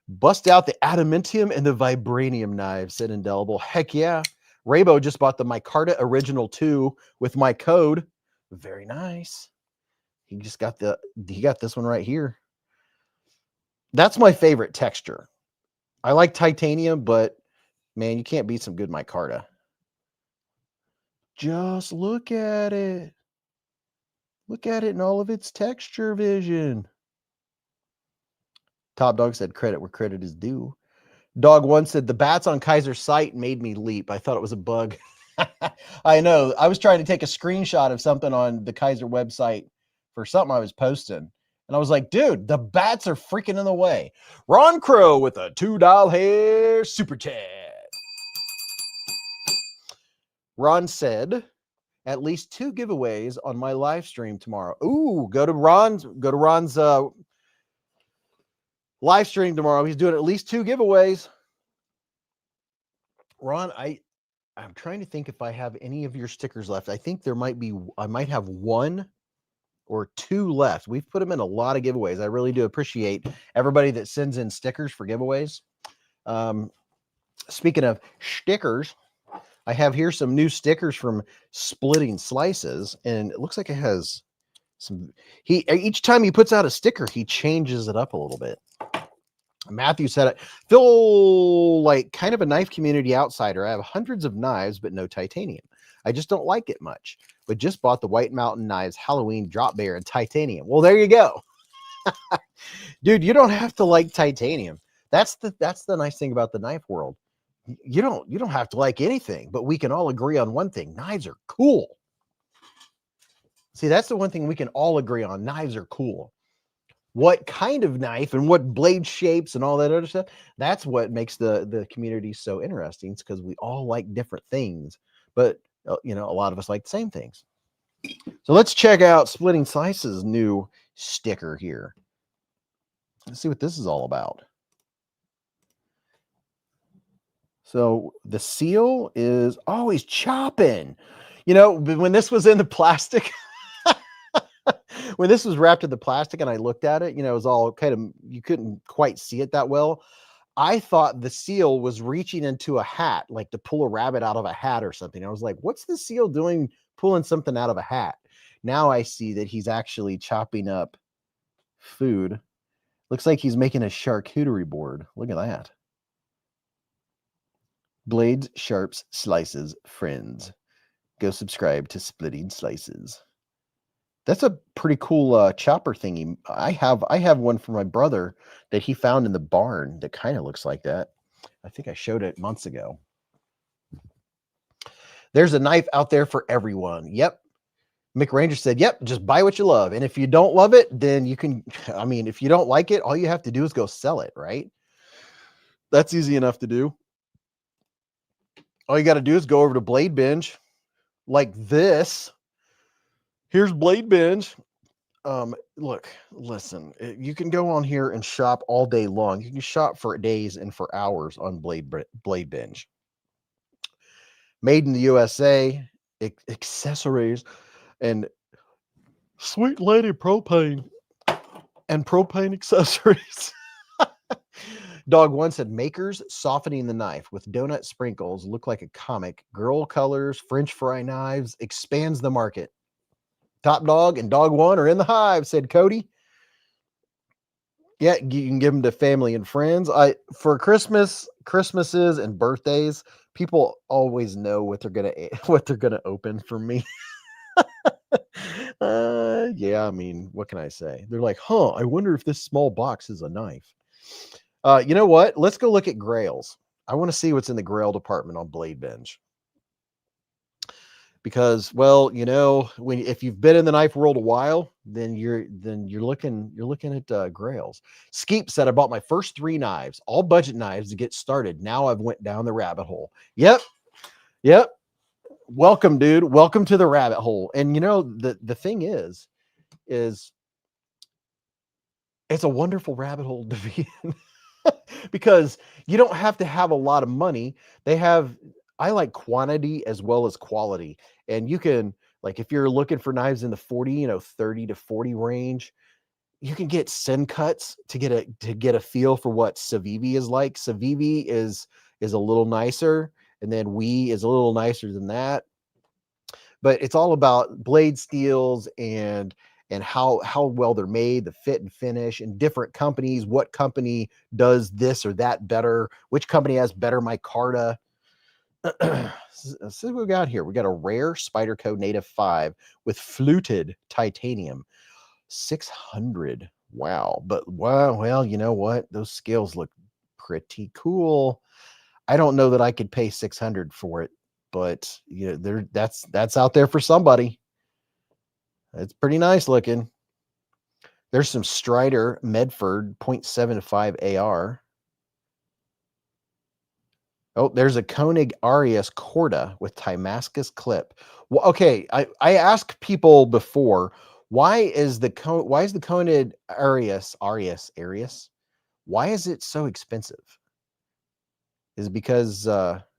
Bust out the adamantium and the vibranium knives, said Indelible. Heck yeah. Raybo just bought the Micarta Original 2 with my code. Very nice. He got this one right here. That's my favorite texture. I like titanium, but man, you can't beat some good micarta. Just look at it. Look at it in all of its texture vision. Top Dog said credit where credit is due. Dog One said the bats on Kaiser's site made me leap. I thought it was a bug. I know. I was trying to take a screenshot of something on the Kaiser website for something I was posting. And I was like, dude, the bats are freaking in the way. Ron Crow with a $2 hair super chat. Ron said, at least 2 giveaways on my live stream tomorrow. Ooh, go to Ron's live stream tomorrow. He's doing at least 2 giveaways. Ron, I'm trying to think if I have any of your stickers left. I think I might have 1 or 2 left. We've put them in a lot of giveaways. I really do appreciate everybody that sends in stickers for giveaways. Speaking of stickers, I have here some new stickers from Splitting Slices, and it looks like it has some. Each time he puts out a sticker, he changes it up a little bit. Matthew said it. Feel like kind of a knife community outsider. I have hundreds of knives, but no titanium. I just don't like it much. But just bought the White Mountain Knives Halloween Drop Bear in titanium. Well, there you go. Dude, you don't have to like titanium. That's the nice thing about the knife world. You don't have to like anything, but we can all agree on one thing. Knives are cool. See, that's the one thing we can all agree on. Knives are cool. What kind of knife and what blade shapes and all that other stuff, that's what makes the community so interesting. It's because we all like different things, but you know, a lot of us like the same things. So let's check out Splitting Slice's new sticker here. Let's see what this is all about. So the seal is always chopping. You know, when this was in the plastic, when this was wrapped in the plastic and I looked at it, you know, it was all kind of, you couldn't quite see it that well. I thought the seal was reaching into a hat, like to pull a rabbit out of a hat or something. I was like, what's the seal doing pulling something out of a hat? Now I see that he's actually chopping up food. Looks like he's making a charcuterie board. Look at that. Blades, sharps, slices, friends. Go subscribe to Splitting Slices. That's a pretty cool chopper thingy. I have one for my brother that he found in the barn that kind of looks like that. I think I showed it months ago. There's a knife out there for everyone. Yep. Mick Ranger said, yep, just buy what you love. And if you don't love it, then you can, I mean, if you don't like it, all you have to do is go sell it, right? That's easy enough to do. All you got to do is go over to Blade Binge like this. Here's Blade Binge. Look, listen, you can go on here and shop all day long. You can shop for days and for hours on Blade Binge. Made in the USA, accessories, and sweet lady propane and propane accessories. Dog One said, makers softening the knife with donut sprinkles, look like a comic. Girl colors, French fry knives, expands the market. Top Dog and Dog One are in the hive, said Cody. Yeah, you can give them to family and friends. For Christmases and birthdays, people always know what they're gonna open for me. Yeah, I mean, what can I say? They're like, huh, I wonder if this small box is a knife. You know what? Let's go look at grails. I want to see what's in the grail department on Blade Binge. Because, well, you know, if you've been in the knife world a while, then you're looking at grails. Skeep said, I bought my first 3 knives, all budget knives to get started. Now I've went down the rabbit hole. Yep. Welcome, dude. Welcome to the rabbit hole. And you know, the thing is it's a wonderful rabbit hole to be in. Because you don't have to have a lot of money. I like quantity as well as quality. And you can, like, if you're looking for knives in the 40, 30 to 40 range, you can get Sin cuts to get a feel for what Civivi is like. Civivi is a little nicer, and then We is a little nicer than that. But it's all about blade steels and how well they're made, the fit and finish, and different companies. What company does this or that better? Which company has better micarta? See what we got here. We got a rare Spyderco Native 5 with fluted titanium, 600. Wow. But wow, well, you know what? Those scales look pretty cool. I don't know that I could pay 600 for it, but you know, that's out there for somebody. It's pretty nice looking. There's some Strider Medford 0.75 AR. Oh, there's a Koenig Arius Corda with Damascus clip. Well, okay, I asked people before, why is the Koenig Arius, why is it so expensive? Is it because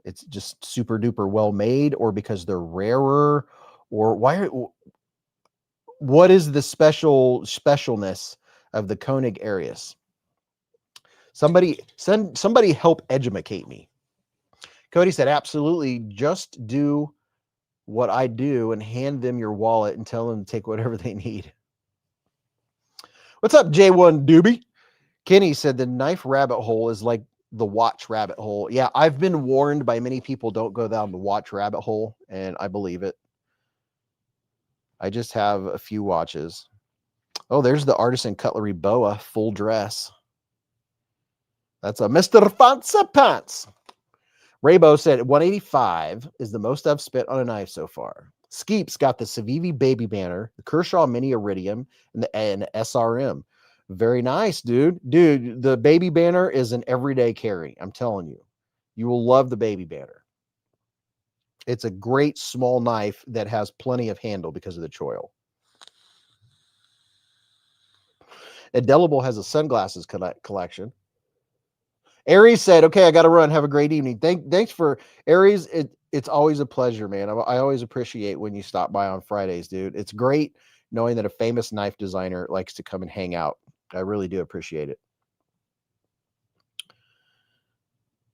it's just super duper well made, or because they're rarer, or what is the specialness of the Koenig Arius? Somebody help educate me. Cody said, absolutely, just do what I do and hand them your wallet and tell them to take whatever they need. What's up, J1 Doobie? Kenny said the knife rabbit hole is like the watch rabbit hole. Yeah, I've been warned by many people, don't go down the watch rabbit hole, and I believe it. I just have a few watches. Oh, there's the Artisan Cutlery Boa full dress. That's a Mr. Fancy Pants. Raybo said 185 is the most I've spent on a knife so far. Skeep's got the Civivi Baby Banner, the Kershaw Mini Iridium, and the SRM. Very nice, dude. Dude, the Baby Banner is an everyday carry. I'm telling you. You will love the Baby Banner. It's a great small knife that has plenty of handle because of the choil. Indelible has a sunglasses collection. Aries said, okay, I got to run. Have a great evening. Thanks for Aries. It's always a pleasure, man. I always appreciate when you stop by on Fridays, dude. It's great knowing that a famous knife designer likes to come and hang out. I really do appreciate it.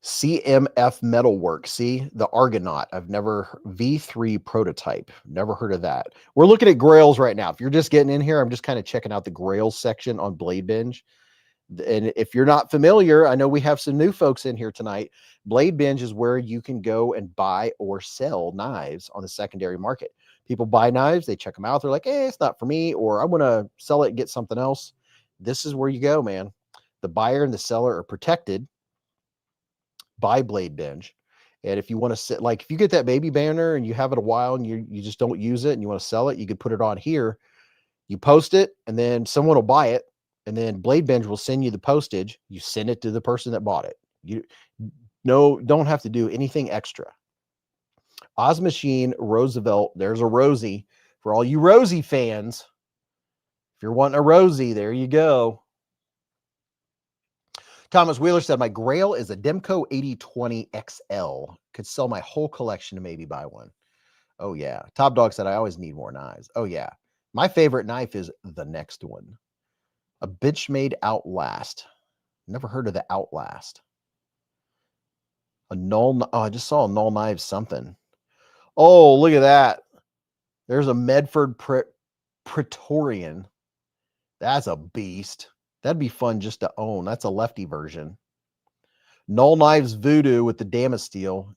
CMF Metalwork. See, the Argonaut. V3 prototype. Never heard of that. We're looking at grails right now. If you're just getting in here, I'm just kind of checking out the grails section on Blade Binge. And if you're not familiar, I know we have some new folks in here tonight. Blade Binge is where you can go and buy or sell knives on the secondary market. People buy knives, they check them out. They're like, hey, it's not for me, or I want to sell it and get something else. This is where you go, man. The buyer and the seller are protected by Blade Binge. And if you want to sit, like if you get that baby banner and you have it a while and you just don't use it and you want to sell it, you could put it on here. You post it and then someone will buy it. And then Blade Binge will send you the postage. You send it to the person that bought it. You don't have to do anything extra. Oz Machine, Roosevelt. There's a Rosie for all you Rosie fans. If you're wanting a Rosie, there you go. Thomas Wheeler said, my Grail is a Demco 8020 XL. Could sell my whole collection to maybe buy one. Oh, yeah. Top Dog said, I always need more knives. Oh, yeah. My favorite knife is the next one. A Benchmade Outlast. Never heard of the Outlast. A Null. Oh, I just saw a Null Knives something. Oh, look at that. There's a Medford Praetorian. That's a beast. That'd be fun just to own. That's a lefty version. Null Knives Voodoo with the Damasteel.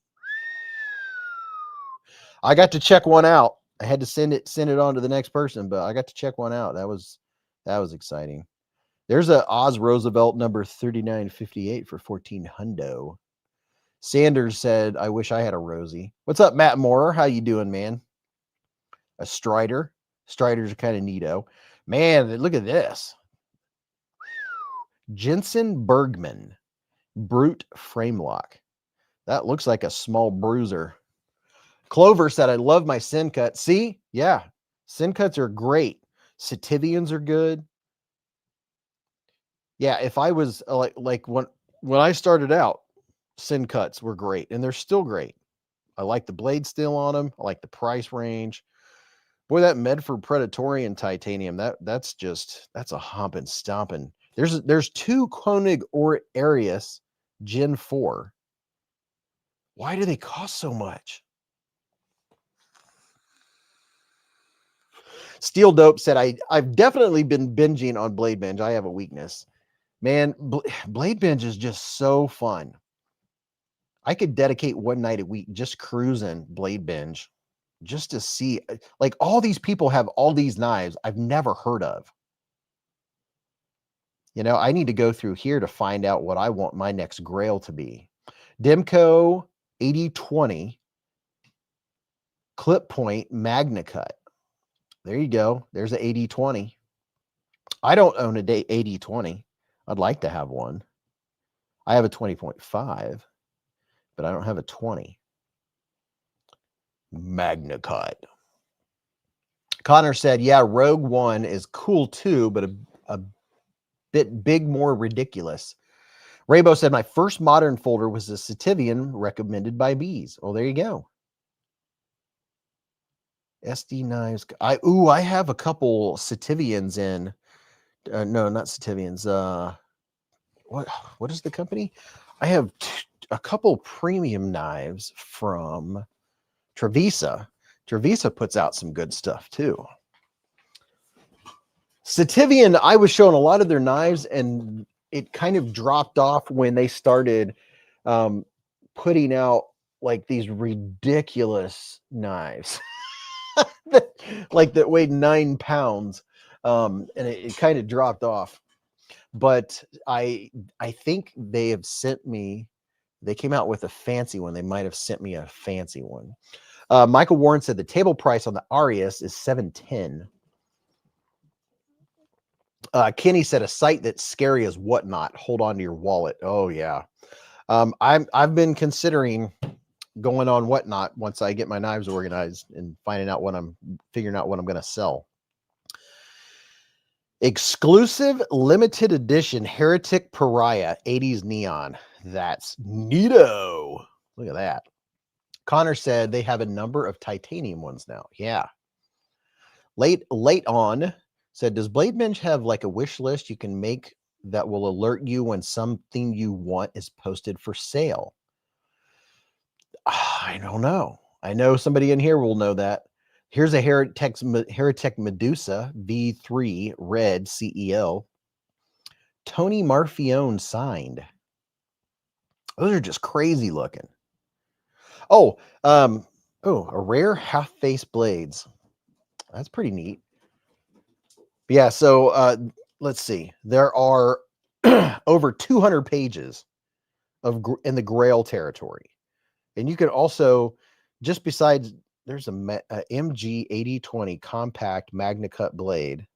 I got to check one out. I had to send it on to the next person, but I got to check one out. That was exciting. There's a Oz Roosevelt number 3958 for 14 hundo. Sanders said, I wish I had a Rosie. What's up, Matt Moore? How you doing, man? A Strider. Striders are kind of neato. Man, look at this. Jensen Bergman. Brute frame lock. That looks like a small bruiser. Clover said, I love my sin cut. See? Yeah. Sin cuts are great. Sativians are good. Yeah, if I was like when I started out, sin cuts were great, and they're still great. I like the blade steel on them. I like the price range. Boy, that Medford Praetorian titanium, that's a humping stomping. There's two Koenig or Arius Gen 4. Why do they cost so much? Steel Dope said, I've definitely been binging on Blade Binge. I have a weakness. Man, Blade Binge is just so fun. I could dedicate one night a week just cruising Blade Binge just to see, like, all these people have all these knives I've never heard of. You know, I need to go through here to find out what I want my next Grail to be. Demco 8020 Clip Point Magna Cut. There you go. There's an 8020. I don't own a 8020. I'd like to have one. I have a 20.5, but I don't have a 20. Magna Cut. Connor said, yeah, Rogue One is cool too, but a bit big, more ridiculous. Rainbow said, my first modern folder was a Sativian recommended by Beez. Oh, there you go. SD knives. I have a couple Sativians in. No, not Sativians. What is the company? I have a couple premium knives from Trevisa. Trevisa puts out some good stuff too. Sativian, I was showing a lot of their knives, and it kind of dropped off when they started putting out like these ridiculous knives. Like that weighed 9 pounds, and it kind of dropped off. But I think they have sent me. They came out with a fancy one. They might have sent me a fancy one. Michael Warren said the table price on the Arius is $710. Kenny said a site that's scary as Whatnot. Hold on to your wallet. Oh yeah, I've been considering going on Whatnot once I get my knives organized and figuring out what I'm going to sell. Exclusive limited edition Heretic Pariah 80s neon. That's neato. Look at that. Connor said they have a number of titanium ones now. Yeah. Late on said, does Blade Binge have like a wish list you can make that will alert you when something you want is posted for sale? I don't know. I know somebody in here will know that. Here's a Heretic Medusa V3 red CEL. Tony Marfione signed. Those are just crazy looking. Oh, a rare half-face blades. That's pretty neat. Yeah, so let's see. There are over 200 pages of in the Grail territory. And you can also, just besides, there's a MG 8020 compact Magna Cut blade.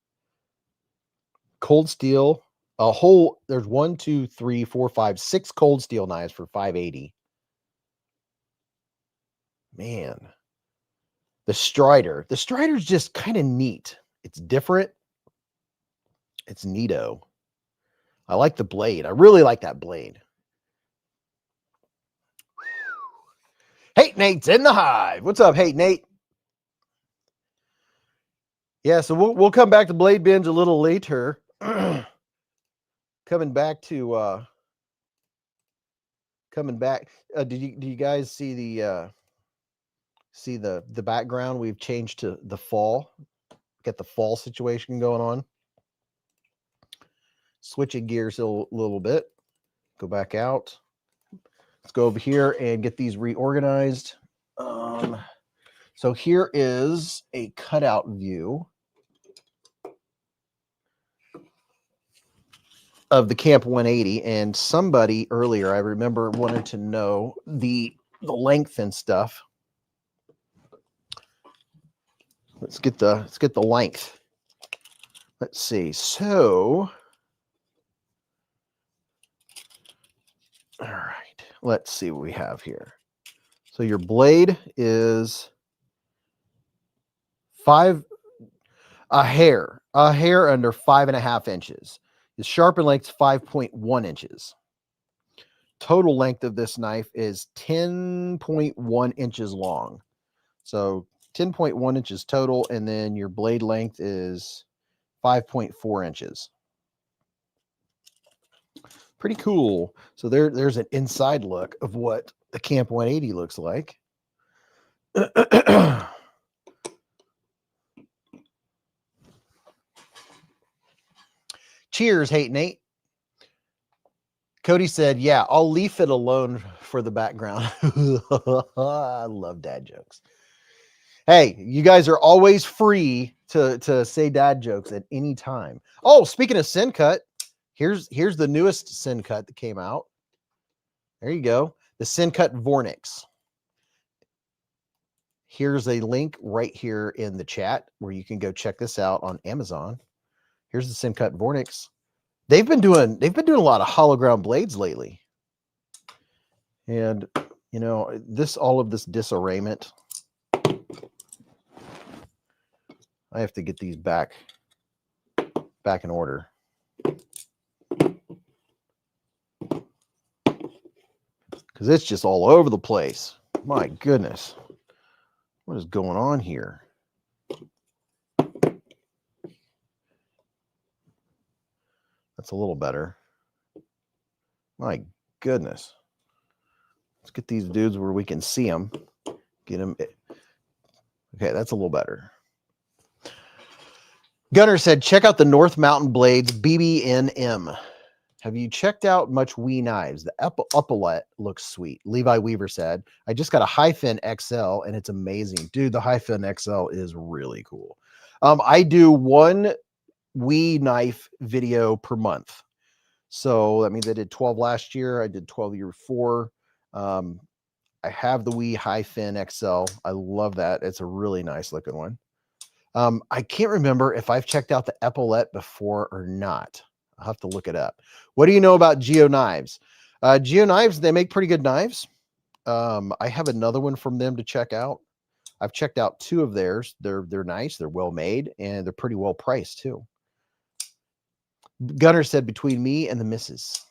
Cold steel, there's 1, 2, 3, 4, 5, 6 cold steel knives for $580. Man. The Strider. The Strider's just kind of neat. It's different. It's neato. I like the blade. I really like that blade. Hey, Nate's in the hive. What's up, hey, Nate? Yeah, so we'll come back to Blade Binge a little later. Coming back. Do you guys see the background? We've changed to the fall. Get the fall situation going on. Switching gears a little bit. Go back out. Let's go over here and get these reorganized. So here is a cutout view of the Camp 180, and somebody earlier, I remember, wanted to know the length and stuff. Let's get the length. Let's see. So, all right. Let's see what we have here. So your blade is a hair under 5.5 inches. The sharpen length is 5.1 inches. Total length of this knife is 10.1 inches long. So 10.1 inches total, and then your blade length is 5.4 inches. Pretty cool. So there's an inside look of what the Camp 180 looks like. Cheers, Hate Nate. Cody said, yeah, I'll leave it alone for the background. I love dad jokes. Hey, you guys are always free to say dad jokes at any time. Oh, speaking of Sin Cut, here's the newest Sin Cut that came out. There you go. The Sin Cut Vornix. Here's a link right here in the chat where you can go check this out on Amazon. Here's the Sin Cut Vornix. They've been doing a lot of hollow ground blades lately. And you know, all of this disarrayment. I have to get these back in order. Because it's just all over the place. My goodness. What is going on here? That's a little better. My goodness. Let's get these dudes where we can see them. Get them. Okay, that's a little better. Gunner said, check out the North Mountain Blades BBNM. Have you checked out much Wee knives? The Epaulet looks sweet. Levi Weaver said, I just got a Hi-Fin XL and it's amazing. Dude, the Hi-Fin XL is really cool. I do one Wee knife video per month. So that means I did 12 last year. I did 12 the year before. I have the Wee Hi-Fin XL. I love that. It's a really nice looking one. I can't remember if I've checked out the Epaulet before or not. I'll have to look it up. What do you know about Geo Knives? Geo Knives, they make pretty good knives. I have another one from them to check out. I've checked out 2 of theirs. They're nice. They're well made and they're pretty well priced too. Gunner said, between me and the missus.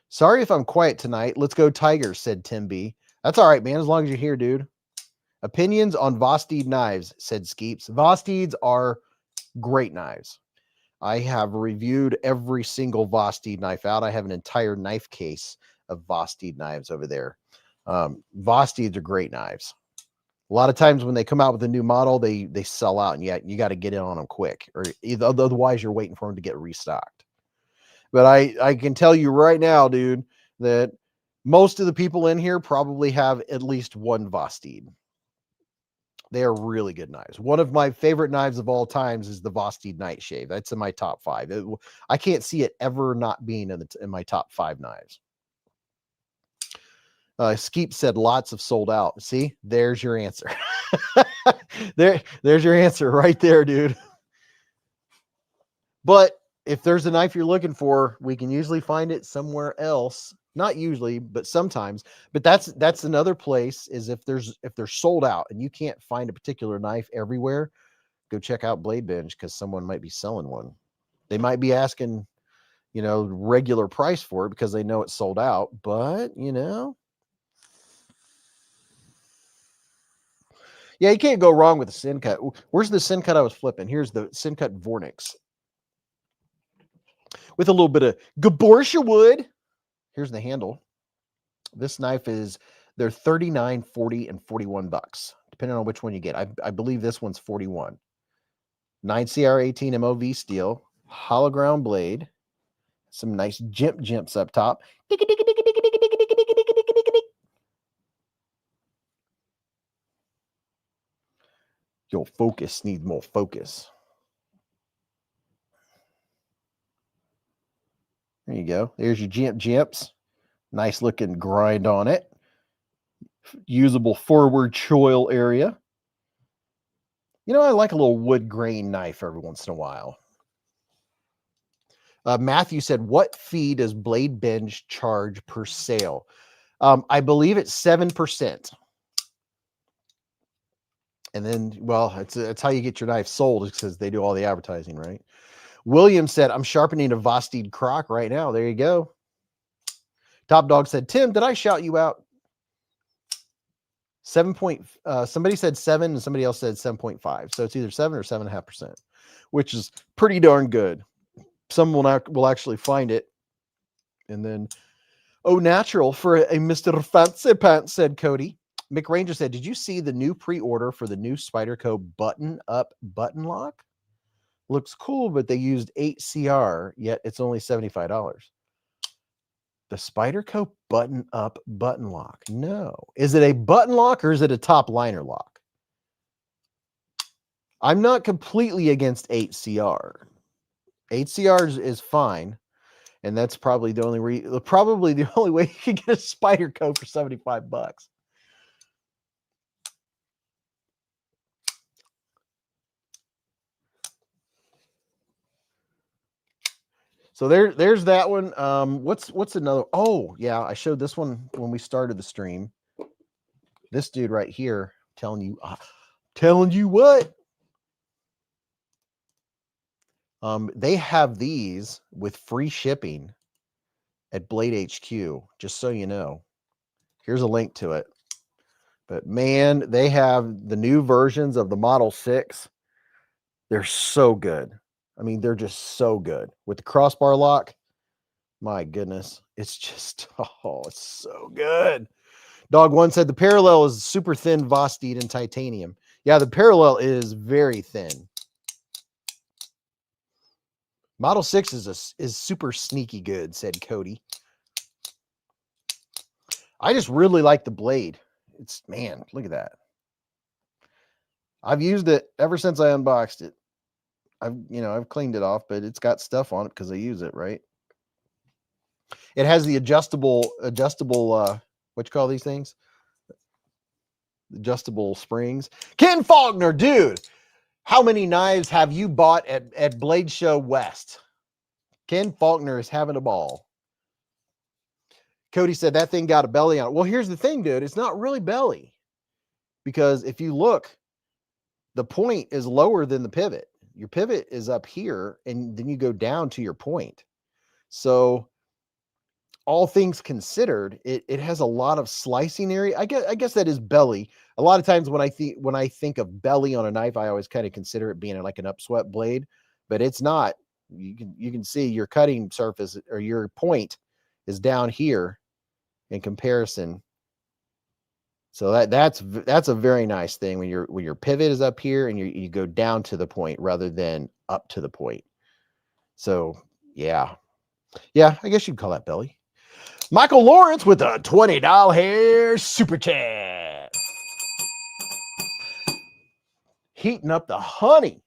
Sorry if I'm quiet tonight. Let's go Tigers, said Tim B. That's all right, man, as long as you're here, dude. Opinions on Vosteed knives, said Skeeps. Vosteeds are great knives. I have reviewed every single Vosteed knife out. I have an entire knife case of Vosteed knives over there. Vosteeds are great knives. A lot of times when they come out with a new model, they sell out, and yet you got to get in on them quick, or otherwise you're waiting for them to get restocked. But I can tell you right now, dude, that most of the people in here probably have at least one Vosteed. They are really good knives. One of my favorite knives of all times is the Vosteed Nightshave. That's in my top 5. I can't see it ever not being in my top 5 knives. Skeep said lots of sold out. See, there's your answer. There's your answer right there, dude. But if there's a knife you're looking for, we can usually find it somewhere else. Not usually, but sometimes. But that's another place, is if they're sold out and you can't find a particular knife everywhere, go check out Blade Binge, because someone might be selling one. They might be asking, regular price for it because they know it's sold out, but yeah, you can't go wrong with the Sin Cut. Where's the Sin Cut I was flipping? Here's the Sin Cut Vornix with a little bit of Gaborsha wood. Here's the handle. This knife they're $39, $40, and $41, depending on which one you get. I believe this one's 41. 9CR18 MOV steel, hollow ground blade, some nice jimps up top. Your focus needs more focus. There you go. There's your jimps. Nice looking grind on it. Usable forward choil area. I like a little wood grain knife every once in a while. Matthew said, what fee does Blade Binge charge per sale? I believe it's 7%. And then, well, it's how you get your knife sold, because they do all the advertising, right? William said, I'm sharpening a Vosteed crock right now. There you go. Top Dog said, Tim, did I shout you out? 7 point, somebody said 7 and somebody else said 7.5. So it's either 7 or 7.5%, which is pretty darn good. Someone will actually find it. And then, natural for a Mr. Fancy Pants, said Cody. Mick Ranger said, did you see the new pre-order for the new Spyderco button-up button lock? Looks cool, but they used 8CR, yet it's only $75. The Spyderco button-up button lock. No. Is it a button lock or is it a top liner lock? I'm not completely against 8CR. 8CR is fine, and that's probably the only way you can get a Spyderco for $75. So there's that one. What's another? Oh, yeah, I showed this one when we started the stream. This dude right here, telling you what. They have these with free shipping at Blade HQ, just so you know. Here's a link to it. But man, they have the new versions of the Model 6. They're so good. I mean, they're just so good. With the crossbar lock, my goodness, it's just, it's so good. Dog One said the parallel is super thin Vosteed and titanium. Yeah, the parallel is very thin. Model 6 is super sneaky good, said Cody. I just really like the blade. Man, look at that. I've used it ever since I unboxed it. I've cleaned it off, but it's got stuff on it because I use it, right? It has the adjustable, what you call these things? Adjustable springs. Ken Faulkner, dude, how many knives have you bought at Blade Show West? Ken Faulkner is having a ball. Cody said that thing got a belly on it. Well, here's the thing, dude. It's not really belly, because if you look, the point is lower than the pivot. Your pivot is up here, and then you go down to your point. So all things considered, it has a lot of slicing area. I guess that is belly. A lot of times when I think of belly on a knife, I always kind of consider it being like an upswept blade, but it's not. You can see your cutting surface, or your point, is down here in comparison. So that's a very nice thing when your pivot is up here and you go down to the point rather than up to the point. So yeah, Yeah, I guess you'd call that belly. Michael Lawrence with a $20 super chat. Heating up the honey.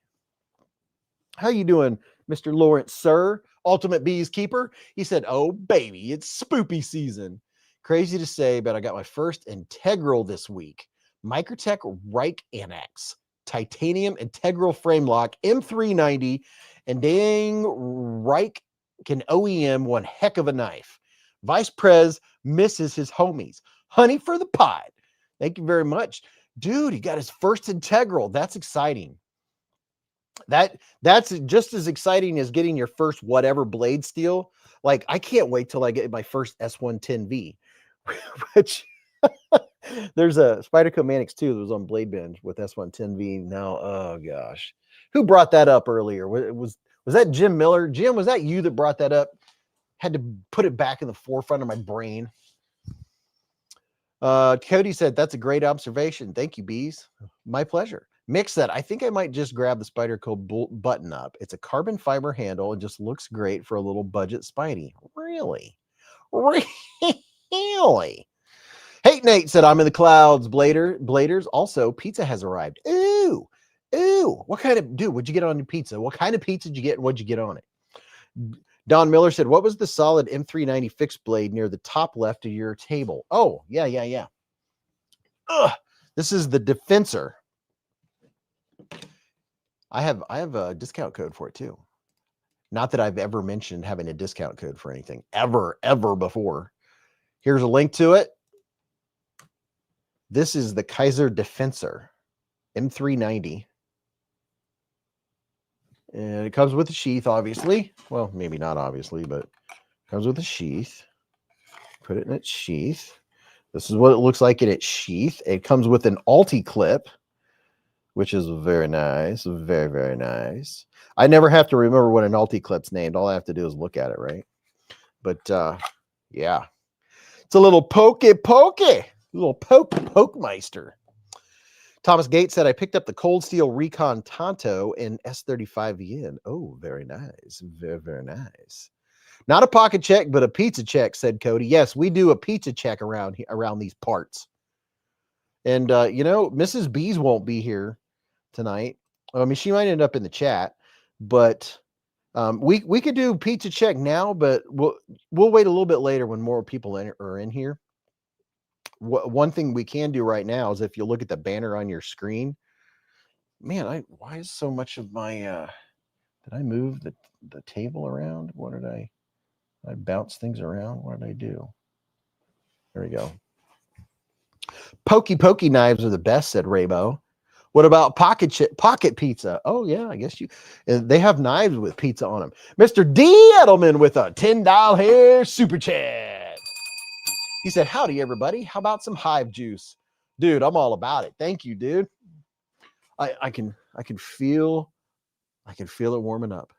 How you doing, Mr. Lawrence, sir? Ultimate Bees Keeper. He said, oh, baby, it's spoopy season. Crazy to say, but I got my first integral this week. Microtech Reich Annex. Titanium integral frame lock, M390, and dang Reich can OEM one heck of a knife. Vice Prez misses his homies. Honey for the pot. Thank you very much. Dude, he got his first integral. That's exciting. That's just as exciting as getting your first whatever blade steel. Like, I can't wait till I get my first S110V, which there's a Spyderco Manix 2 that was on Blade Binge with S110V. Now, oh gosh, who brought that up earlier? Was that Jim Miller? Jim, was that you that brought that up? Had to put it back in the forefront of my brain. Cody said, that's a great observation. Thank you, Beez. My pleasure. Mick said, I think I might just grab the Spyderco button up. It's a carbon fiber handle and just looks great for a little budget Spidey. Really? Really? Hey, Nate said, I'm in the clouds. Bladers. Also, pizza has arrived. Ooh. What kind of, dude, what'd you get on your pizza? What kind of pizza did you get and what'd you get on it? Don Miller said, what was the solid M390 fixed blade near the top left of your table? Oh, yeah. Ugh, this is the Defensor. I have a discount code for it too. Not that I've ever mentioned having a discount code for anything ever before. Here's a link to it. This is the Kaiser Defensor M390. And it comes with a sheath, obviously. Well, maybe not obviously, but it comes with a sheath. Put it in its sheath. This is what it looks like in its sheath. It comes with an Alti clip, which is very nice. Very, very nice. I never have to remember what an Alti clip's named. All I have to do is look at it, right? But yeah. It's a little pokey. Little pokemeister. Thomas Gates said, I picked up the Cold Steel Recon Tonto in S35 yen. Oh, very nice. Very, very nice. Not a pocket check, but a pizza check, said Cody. Yes, we do a pizza check around these parts. And, Mrs. Beez won't be here tonight. I mean, she might end up in the chat, but we could do pizza check now, but we'll wait a little bit later when more people are in here. One thing we can do right now is if you look at the banner on your screen, man, why is so much of my, did I move the table around? What did I bounce things around? What did I do? There we go. Pokey knives are the best, said Raybo. What about pocket pizza? Oh yeah, I guess they have knives with pizza on them. Mr. D Edelman with a $10 super chat. He said, howdy, everybody. How about some hive juice? Dude, I'm all about it. Thank you, dude. I can feel it warming up.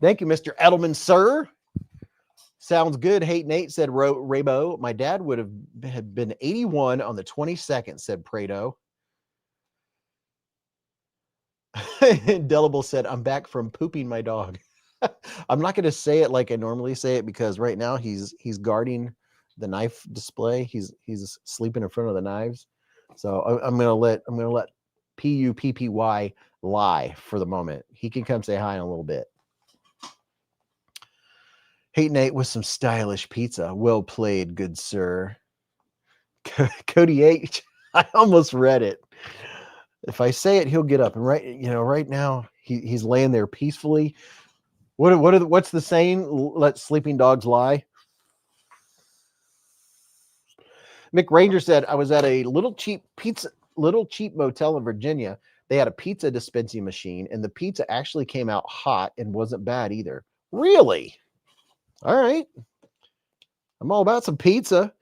Thank you, Mr. Edelman, sir. Sounds good. Hate Nate, said Raybo. My dad would have been 81 on the 22nd, said Prado. Indelible said, I'm back from pooping my dog. I'm not going to say it like I normally say it because right now he's guarding the knife display. He's sleeping in front of the knives. So I'm going to let PUPPY lie for the moment. He can come say hi in a little bit. Hate Nate with some stylish pizza. Well played, good sir. Cody H. I almost read it. If I say it, he'll get up. And right now he's laying there peacefully. What's the saying? Let sleeping dogs lie. Mick Ranger said, I was at a little cheap motel in Virginia. They had a pizza dispensing machine, and the pizza actually came out hot and wasn't bad either. Really? All right. I'm all about some pizza.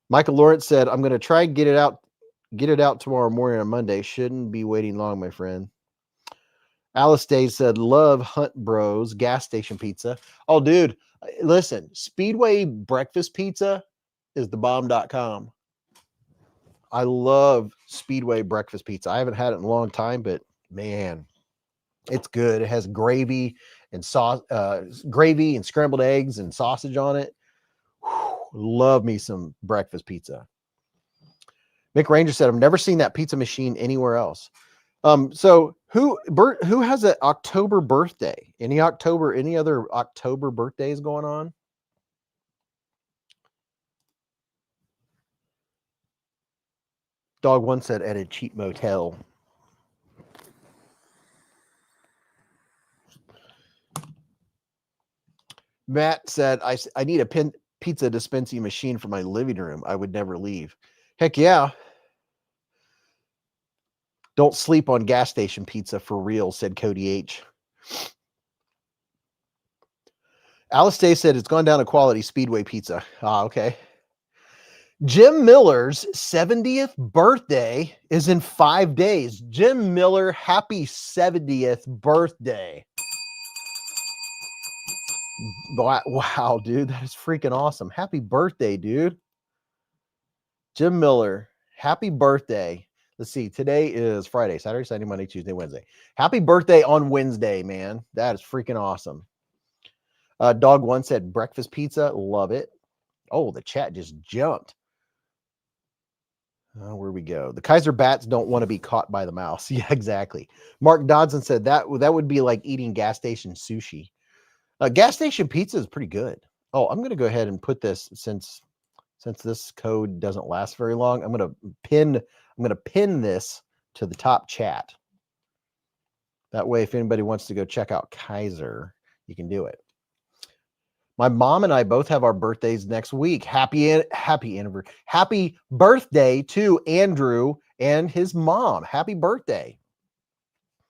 Michael Lawrence said, I'm going to try and get it out tomorrow morning on Monday. Shouldn't be waiting long, my friend. Alice Day said, love Hunt Bros gas station pizza. Oh, dude, listen, Speedway breakfast pizza is the bomb.com. I love Speedway breakfast pizza. I haven't had it in a long time, but man, it's good. It has gravy and sauce, gravy and scrambled eggs and sausage on it. Whew, love me some breakfast pizza. Mick Ranger said, I've never seen that pizza machine anywhere else. So who has an October birthday? Any other October birthdays going on? Dog One said at a cheap motel. Matt said, I need a pizza dispensing machine for my living room. I would never leave. Heck yeah. Don't sleep on gas station pizza for real, said Cody H. Alice Day said it's gone down to quality Speedway pizza. Ah, okay. Jim Miller's 70th birthday is in 5 days. Jim Miller, happy 70th birthday. Wow, dude, that is freaking awesome. Happy birthday, dude. Jim Miller, happy birthday. Let's see, today is Friday, Saturday, Sunday, Monday, Tuesday, Wednesday. Happy birthday on Wednesday, man. That is freaking awesome. Dog One said breakfast pizza. Love it. Oh, the chat just jumped. Where we go. The Kaiser bats don't want to be caught by the mouse. Yeah, exactly. Mark Dodson said that would be like eating gas station sushi. Gas station pizza is pretty good. Oh, I'm going to go ahead and put this since this code doesn't last very long. I'm going to pin this to the top chat. That way, if anybody wants to go check out Kaiser, you can do it. My mom and I both have our birthdays next week. Happy anniversary. Happy birthday to Andrew and his mom. Happy birthday.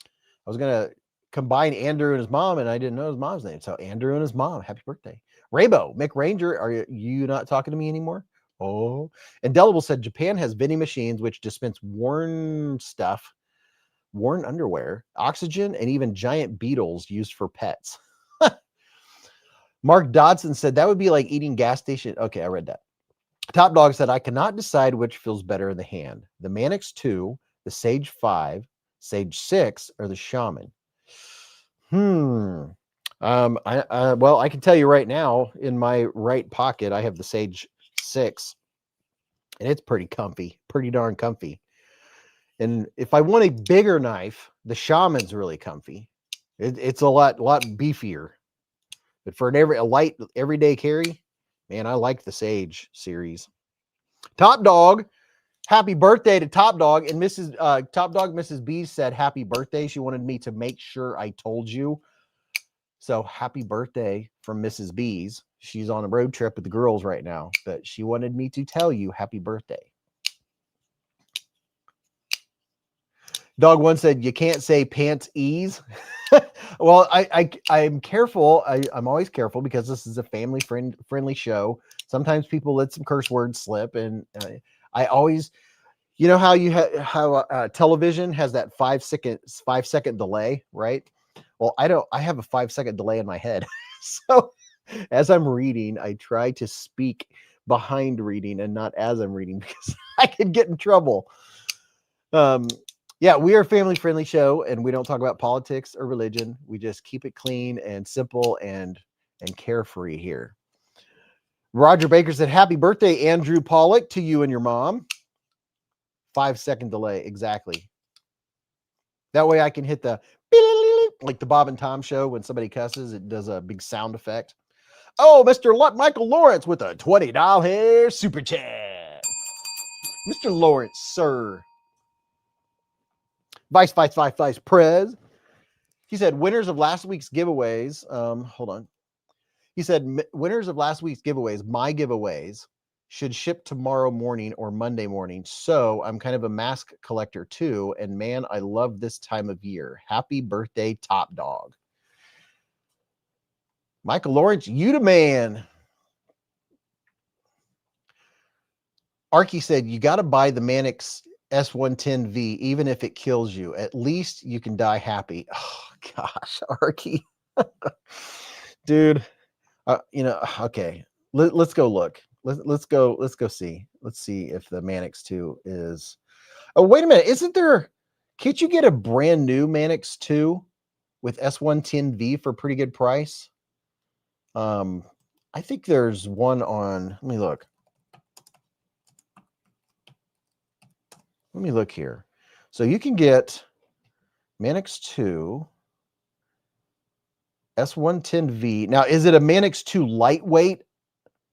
I was going to combine Andrew and his mom, and I didn't know his mom's name. So Andrew and his mom, happy birthday. Raybo, Mick Ranger, are you not talking to me anymore? Oh. Indelible said Japan has vending machines which dispense worn stuff, worn underwear, oxygen, and even giant beetles used for pets. Mark Dodson said that would be like eating gas station. Okay, I read that. Top Dog said, I cannot decide which feels better in the hand. The Mannix 2, the Sage 5, Sage 6, or the Shaman. Well, I can tell you right now, in my right pocket, I have the Sage 6, and it's pretty comfy, pretty darn comfy. And if I want a bigger knife, the Shaman's really comfy. It's a lot beefier. But for a light everyday carry, man, I like the Sage series. Top Dog, happy birthday to Top Dog. And Mrs. Beez said happy birthday. She wanted me to make sure I told you. So happy birthday from Mrs. Beez. She's on a road trip with the girls right now, but she wanted me to tell you happy birthday. Dog One said, you can't say pants ease. Well, I'm careful. I'm always careful because this is a family friendly show. Sometimes people let some curse words slip, and I always, you know how television has that 5 second delay, right? Well, I have a 5 second delay in my head. So as I'm reading, I try to speak behind reading and not as I'm reading because I could get in trouble. Yeah, we are a family-friendly show, and we don't talk about politics or religion. We just keep it clean and simple and carefree here. Roger Baker said, happy birthday, Andrew Pollock, to you and your mom. 5 second delay, exactly. That way I can hit the like the Bob and Tom show when somebody cusses, it does a big sound effect. Oh, Mr. Michael Lawrence with a $20 super chat. Mr. Lawrence, sir. Vice Prez. He said, winners of last week's giveaways. Hold on. He said, winners of last week's giveaways, my giveaways, should ship tomorrow morning or Monday morning. So I'm kind of a mask collector too. And man, I love this time of year. Happy birthday, Top Dog. Michael Lawrence, you the man. Arky said, you got to buy the Mannix S110V, even if it kills you. At least you can die happy. Oh, gosh, Arky. Dude, okay. Let's go look. Let's go see. Let's see if the Mannix 2 is... Oh, wait a minute. Can't you get a brand new Mannix 2 with S110V for a pretty good price. I think there's one on, let me look. Let me look here. So you can get Mannix 2 S110V. Now, is it a Mannix 2 lightweight?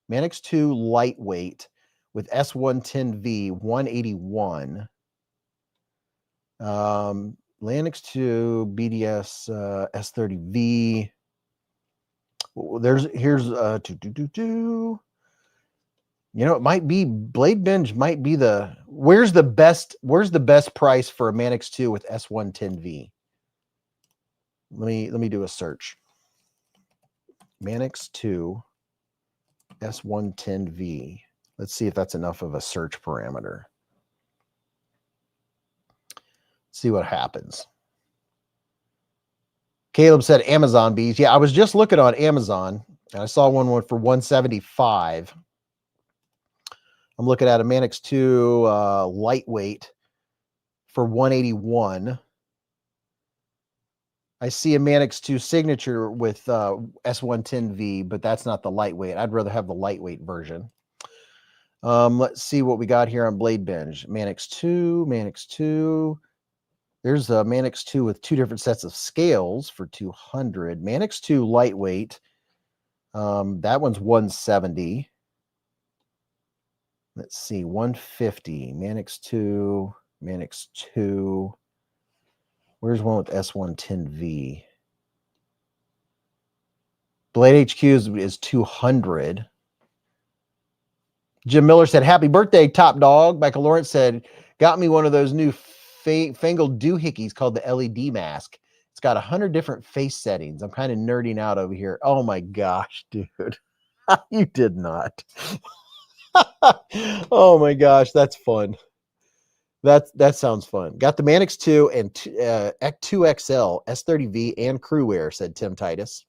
Mannix 2 lightweight with S110V 181. Mannix 2 BDS S30V. Here's you know, it might be Blade Binge might be the where's the best price for a Mannix 2 with S110V? Let me do a search. Mannix 2 S110V. Let's see if that's enough of a search parameter. See what happens. Caleb said Amazon Beez. Yeah, I was just looking on Amazon and I saw one for 175. I'm looking at a Mannix 2 lightweight for 181. I see a Mannix 2 signature with S110V, but that's not the lightweight. I'd rather have the lightweight version. Let's see what we got here on Blade Binge. Mannix 2, Mannix 2. There's a Mannix 2 with 2 different sets of scales for 200. Mannix 2 lightweight. That one's 170. Let's see, 150. Mannix 2, Mannix 2. Where's one with S110V? Blade HQ is 200. Jim Miller said, happy birthday, top dog. Michael Lawrence said, got me one of those new fangled doohickeys called the LED mask. It's got 100 different face settings. I'm kind of nerding out over here. Oh my gosh, dude. You did not. Oh my gosh, that's fun. That sounds fun. Got the Mannix 2 and 2XL, S30V, and Crewwear, said Tim Titus.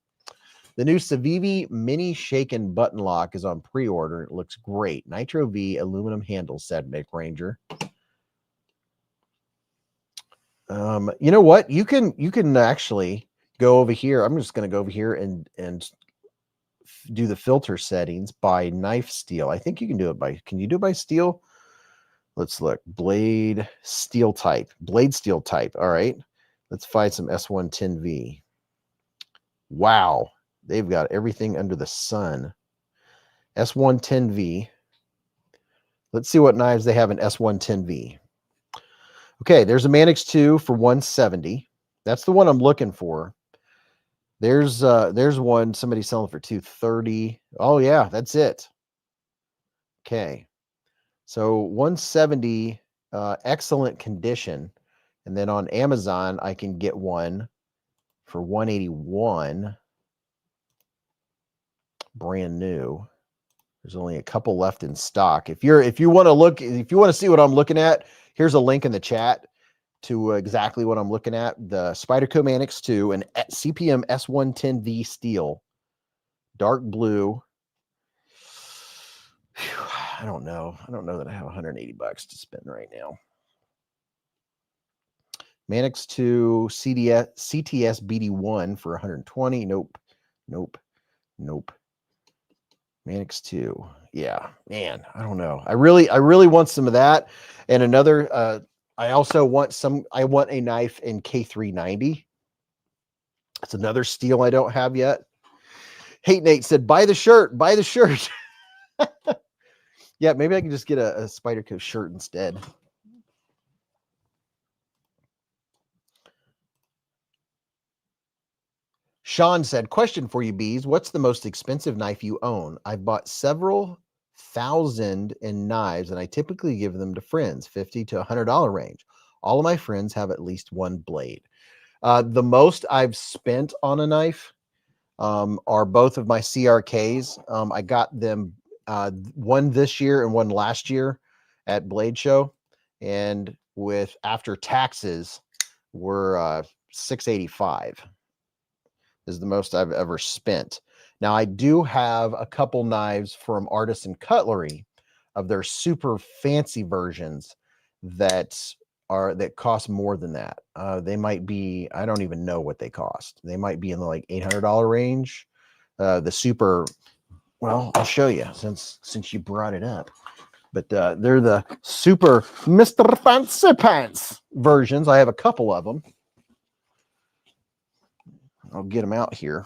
The new Civivi Mini Shaken Button Lock is on pre-order. It looks great. Nitro V aluminum handles, said Mick Ranger. You know what? You can actually go over here. I'm just going to go over here and do the filter settings by knife steel. I think you can do it by, can you do it by steel? Let's look. Blade steel type. Blade steel type. All right. Let's find some S110V. Wow. They've got everything under the sun. S110V. Let's see what knives they have in S110V. Okay, there's a Mannix 2 for 170. That's the one I'm looking for. There's one somebody selling for 230. Oh yeah, that's it. Okay. So 170, excellent condition. And then on Amazon, I can get one for 181. Brand new. There's only a couple left in stock. If you want to see what I'm looking at, here's a link in the chat to exactly what I'm looking at. The Spyderco Mannix 2 and CPM S110V steel. Dark blue. Whew, I don't know that I have 180 bucks to spend right now. Mannix 2 CTS BD1 for 120. Nope. Mannix 2. Yeah, man, I don't know. I really want some of that. And another, I also want I want a knife in K390. It's another steel I don't have yet. Hate Nate said, buy the shirt. Yeah, maybe I can just get a Spyderco shirt instead. Sean said, question for you, Beez. What's the most expensive knife you own? I've bought several thousand in knives, and I typically give them to friends, $50 to $100 range. All of my friends have at least one blade. The most I've spent on a knife are both of my CRKs. I got them one this year and one last year at Blade Show, and with after taxes were $685 is the most I've ever spent. Now I do have a couple knives from Artisan Cutlery of their super fancy versions that that cost more than that. They might be, I don't even know what they cost. They might be in the like $800 range. The super, well, I'll show you since you brought it up. But they're the super Mr. Fancy Pants versions. I have a couple of them. I'll get them out here.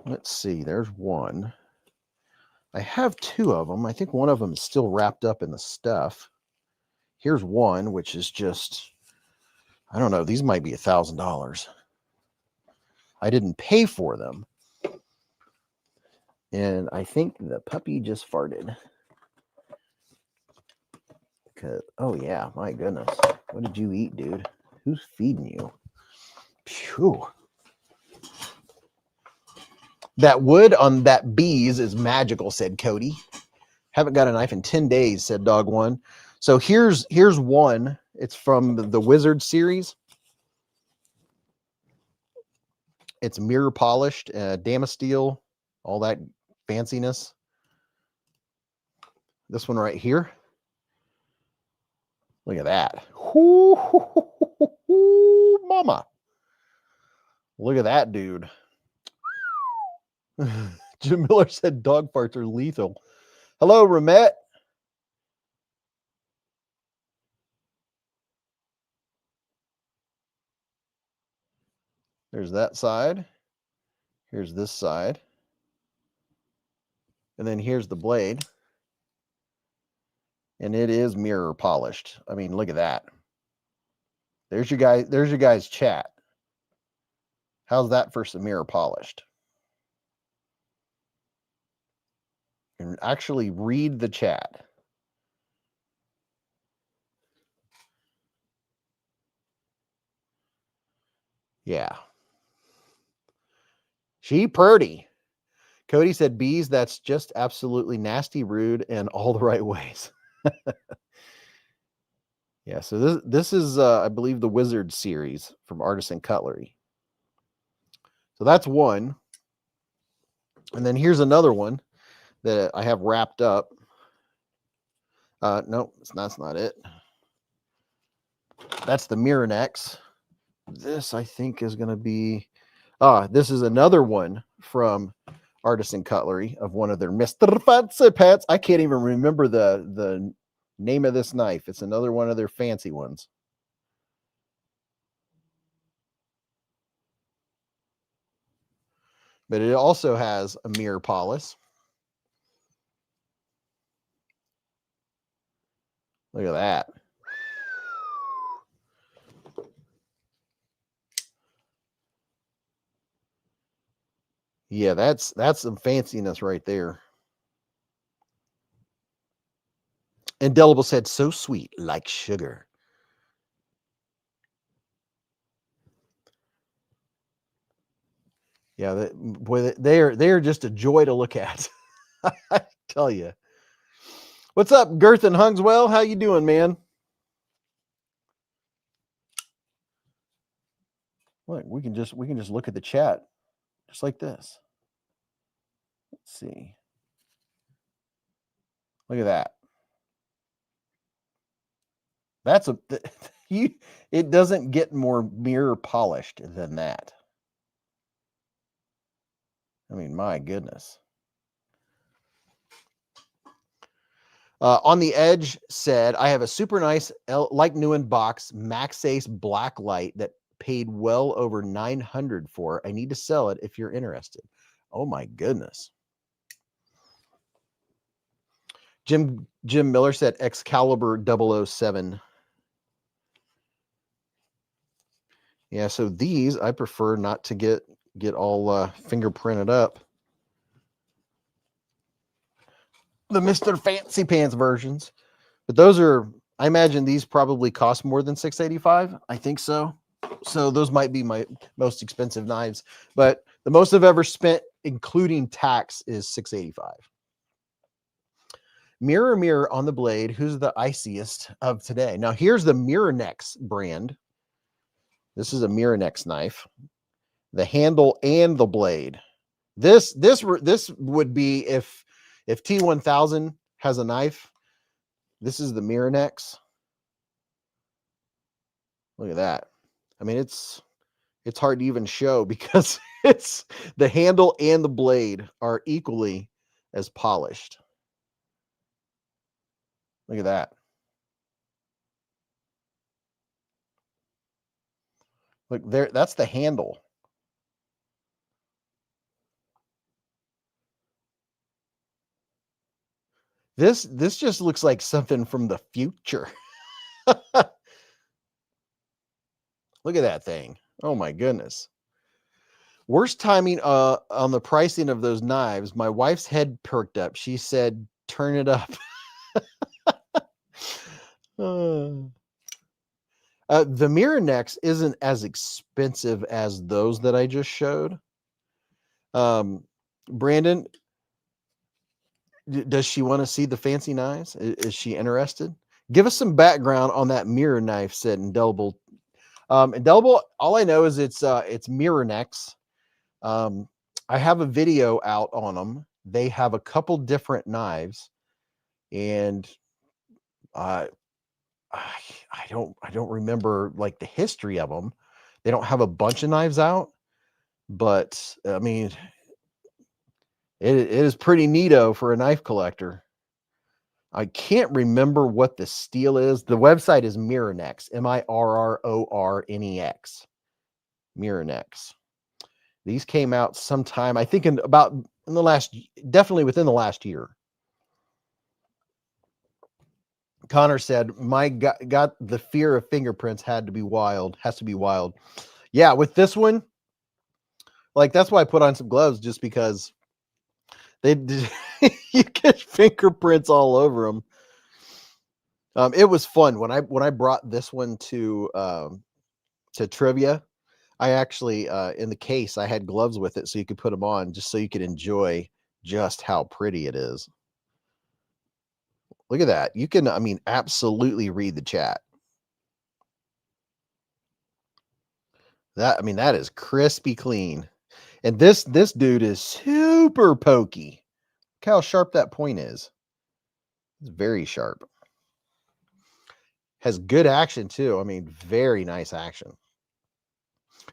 Let's see. There's one. I have two of them. I think one of them is still wrapped up in the stuff. Here's one, which is just, I don't know. These might be $1,000. I didn't pay for them. And I think the puppy just farted. Oh, yeah. My goodness. What did you eat, dude? Who's feeding you? Phew. That wood on that Beez is magical, said Cody. Haven't got a knife in 10 days, said Dog One. So here's one. It's from the Wizard series. It's mirror polished, damasteel, all that fanciness. This one right here. Look at that. Ooh, mama. Look at that, dude. Jim Miller said dog farts are lethal. Hello, Ramette. There's that side. Here's this side. And then here's the blade. And it is mirror polished. I mean, look at that. There's your guys' chat. How's that for some mirror polished? And actually read the chat. Yeah. She purty. Cody said, Beez, that's just absolutely nasty, rude, and all the right ways. Yeah, so this is, I believe, the Wizard series from Artisan Cutlery. So that's one. And then here's another one that I have wrapped up. No, that's not it. That's the Miranex. This, I think, is going to be... this is another one from Artisan Cutlery of one of their Mr. Fancy Pants. I can't even remember the name of this knife. It's another one of their fancy ones. But it also has a mirror polish. Look at that. Yeah, that's some fanciness right there. Indelible said, so sweet, like sugar. Yeah, boy, they are just a joy to look at. I tell you. What's up, Girth and Hungswell? How you doing, man? Look, we can just look at the chat just like this. Let's see. Look at that. That's it doesn't get more mirror polished than that. I mean, my goodness. On the Edge said, I have a super nice, like new in box, Max Ace black light that paid well over $900 for. I need to sell it if you're interested. Oh my goodness. Jim Miller said Excalibur 007. Yeah, so these I prefer not to get all fingerprinted up. The Mr. Fancy Pants versions. But those are, I imagine these probably cost more than $685. I think so. So those might be my most expensive knives. But the most I've ever spent, including tax, is $685. Mirror, mirror on the blade, who's the iciest of today? Now here's the Miranex brand. This is a Miranex knife. The handle and the blade. This would be if T1000 has a knife, This is the Miranex. Look at that. I mean, it's hard to even show because it's the handle and the blade are equally as polished. Look at that. Look there, that's the handle. This just looks like something from the future. Look at that thing. Oh my goodness. Worst timing on the pricing of those knives. My wife's head perked up. She said, turn it up. The Miranex isn't as expensive as those that I just showed. Brandon, does she want to see the fancy knives? Is she interested? Give us some background on that mirror knife, said Indelible. Indelible, all I know is it's Miranex. I have a video out on them. They have a couple different knives, and I don't remember like the history of them. They don't have a bunch of knives out, but I mean, it is pretty neato for a knife collector. I can't remember what the steel is. The website is Miranex, Mirrornex. Miranex. These came out sometime, I think, definitely within the last year. Connor said, my got the fear of fingerprints has to be wild. Yeah, with this one, like that's why I put on some gloves, just because they you get fingerprints all over them. It was fun when I brought this one to trivia. I actually in the case I had gloves with it so you could put them on, just so you could enjoy just how pretty it is. Look at that. You can, I mean, absolutely read the chat. That is crispy clean. And this dude is super pokey. Look how sharp that point is. It's very sharp. Has good action too. I mean, very nice action.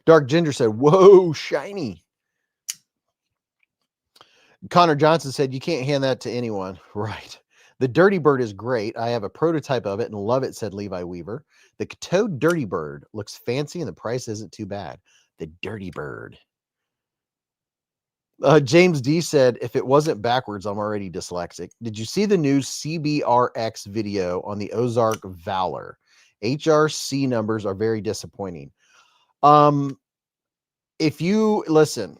Dark Ginger said, whoa, shiny. Connor Johnson said, you can't hand that to anyone. Right. The Dirty Bird is great. I have a prototype of it and love it, said Levi Weaver. The Toad Dirty Bird looks fancy and the price isn't too bad. The Dirty Bird. James D said, if it wasn't backwards, I'm already dyslexic. Did you see the new CBRX video on the Ozark Valor? HRC numbers are very disappointing. If you listen,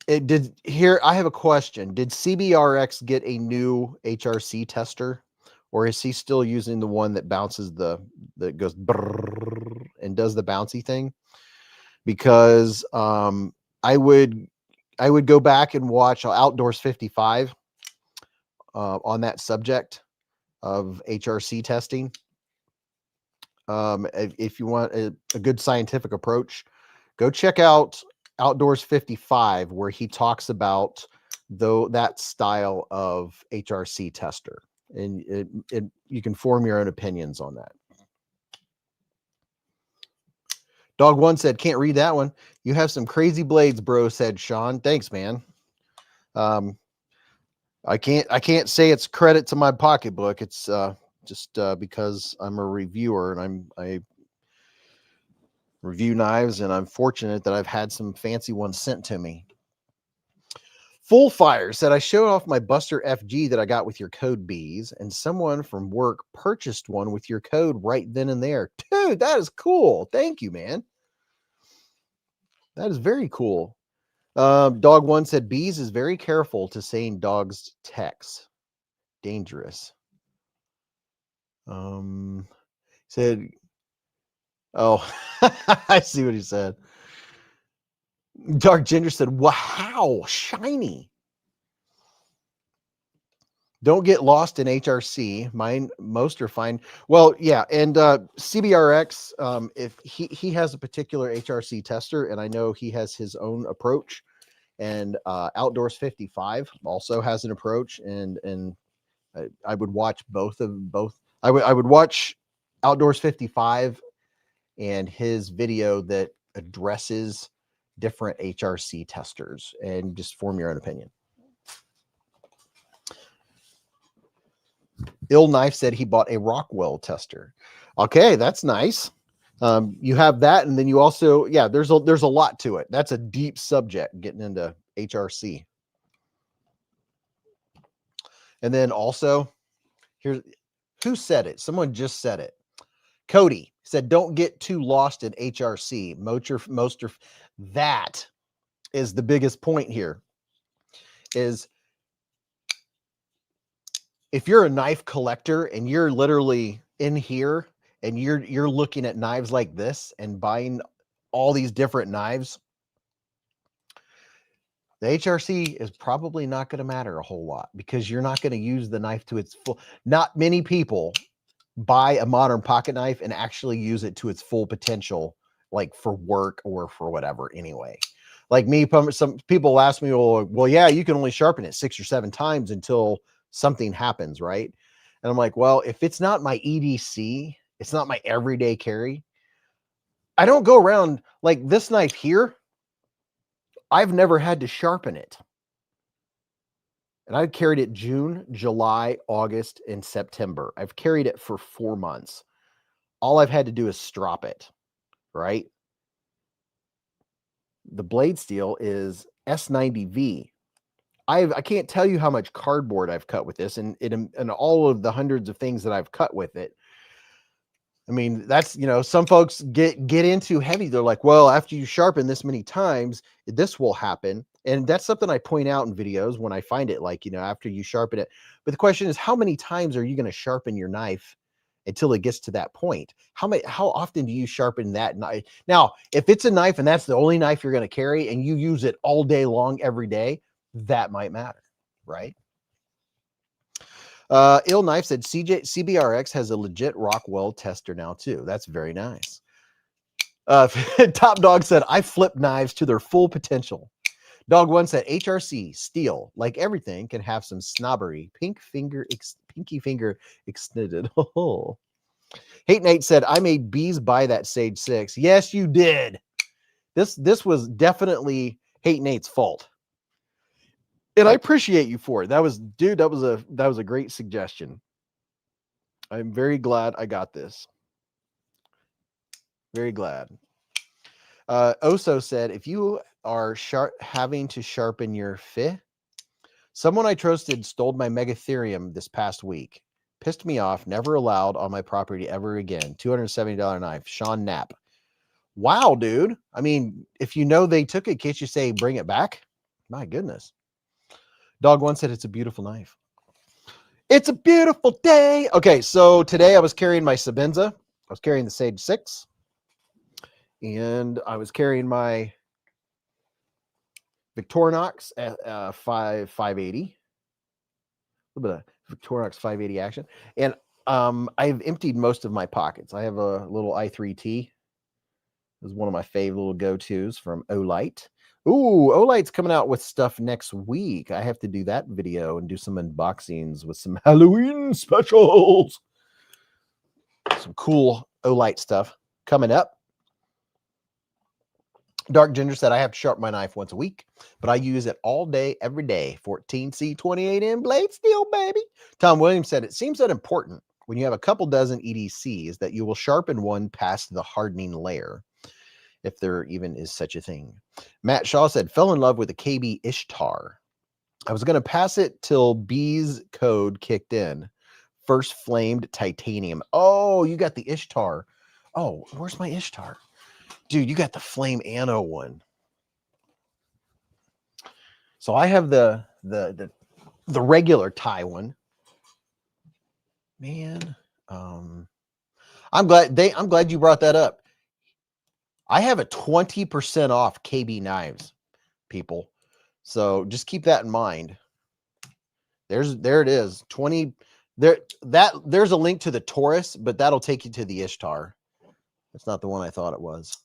I have a question. Did CBRX get a new HRC tester, or is he still using the one that bounces that goes brrr and does the bouncy thing? Because I would go back and watch Outdoors 55 on that subject of HRC testing. If you want a good scientific approach, go check out Outdoors 55, where he talks about that style of HRC tester, and you can form your own opinions on that. Dog One said, can't read that one. You have some crazy blades, bro, said Sean. Thanks, man. I can't say it's credit to my pocketbook. It's just because I'm a reviewer and I review knives, and I'm fortunate that I've had some fancy ones sent to me. Full Fire said, I showed off my Buster FG that I got with your code Beez, and someone from work purchased one with your code right then and there. Dude, that is cool. Thank you, man. That is very cool. Dog One said, Beez is very careful to saying dog's text. Dangerous. Said, oh, I see what he said. Dark Ginger said, wow, shiny. Don't get lost in HRC. Most are fine. Well, yeah, and CBRX, if he has a particular HRC tester, and I know he has his own approach, And Outdoors 55 also has an approach, and I would watch both. I would watch Outdoors 55 and his video that addresses different HRC testers, and just form your own opinion. Ill Knife said he bought a Rockwell tester. Okay, that's nice. You have that, and then you also, yeah, there's a lot to it. That's a deep subject, getting into HRC. And then also, here's who said it. Someone just said it. Cody said, "Don't get too lost in HRC." Moster. That is the biggest point here. Is if you're a knife collector and you're literally in here and you're looking at knives like this and buying all these different knives, the HRC is probably not going to matter a whole lot, because you're not going to use the knife to its full. Not many people buy a modern pocket knife and actually use it to its full potential, like for work or for whatever anyway. Like me, some people ask me, well, yeah, you can only sharpen it 6 or 7 times until something happens, right? And I'm like, well, if it's not my EDC, it's not my everyday carry. I don't go around like this knife here. I've never had to sharpen it. And I've carried it June, July, August, and September. I've carried it for 4 months. All I've had to do is strop it, right? The blade steel is S90V. I can't tell you how much cardboard I've cut with this, and all of the hundreds of things that I've cut with it. I mean, that's, you know, some folks get into heavy. They're like, well, after you sharpen this many times, this will happen. And that's something I point out in videos when I find it, like, you know, after you sharpen it. But the question is, how many times are you going to sharpen your knife until it gets to that point? How often do you sharpen that knife? Now, if it's a knife and that's the only knife you're going to carry and you use it all day long, every day, that might matter, right? Ill Knife said CBRX has a legit Rockwell tester now too. That's very nice. Top Dog said, I flip knives to their full potential. Dog One said, HRC steel, like everything, can have some snobbery. Pinky finger extended. Oh. Hate Nate said, I made Beez buy that Sage 6. Yes, you did. This was definitely Hate Nate's fault. And I appreciate you for it. That was a great suggestion. I'm very glad I got this. Very glad. Oso said, if you are having to sharpen your fifth, someone I trusted stole my Megatherium this past week. Pissed me off. Never allowed on my property ever again. $270 knife. Sean Knapp. Wow, dude. I mean, if you know they took it, can't you say bring it back? My goodness. Dog One said, it's a beautiful knife. It's a beautiful day. Okay, so today I was carrying my Sabenza. I was carrying the Sage 6. And I was carrying my Victorinox at 580. A little bit of Victorinox 580 action. And I've emptied most of my pockets. I have a little i3T. This is one of my favorite little go-tos from Olight. Ooh, Olight's coming out with stuff next week. I have to do that video and do some unboxings with some Halloween specials. Some cool Olight stuff coming up. Dark Ginger said, I have to sharpen my knife once a week, but I use it all day, every day. 14C 28M blade steel, baby. Tom Williams said, it seems that important when you have a couple dozen EDCs that you will sharpen one past the hardening layer, if there even is such a thing. Matt Shaw said, fell in love with the KB Ishtar. I was going to pass it till Beez code kicked in. First flamed titanium. Oh, you got the Ishtar. Oh, where's my Ishtar? Dude, you got the Flame Anno one. So I have the regular Thai one. Man, I'm glad you brought that up. I have a 20% off KB knives, people. So just keep that in mind. There it is. 20 there. There's a link to the Taurus, but that'll take you to the Ishtar. That's not the one I thought it was.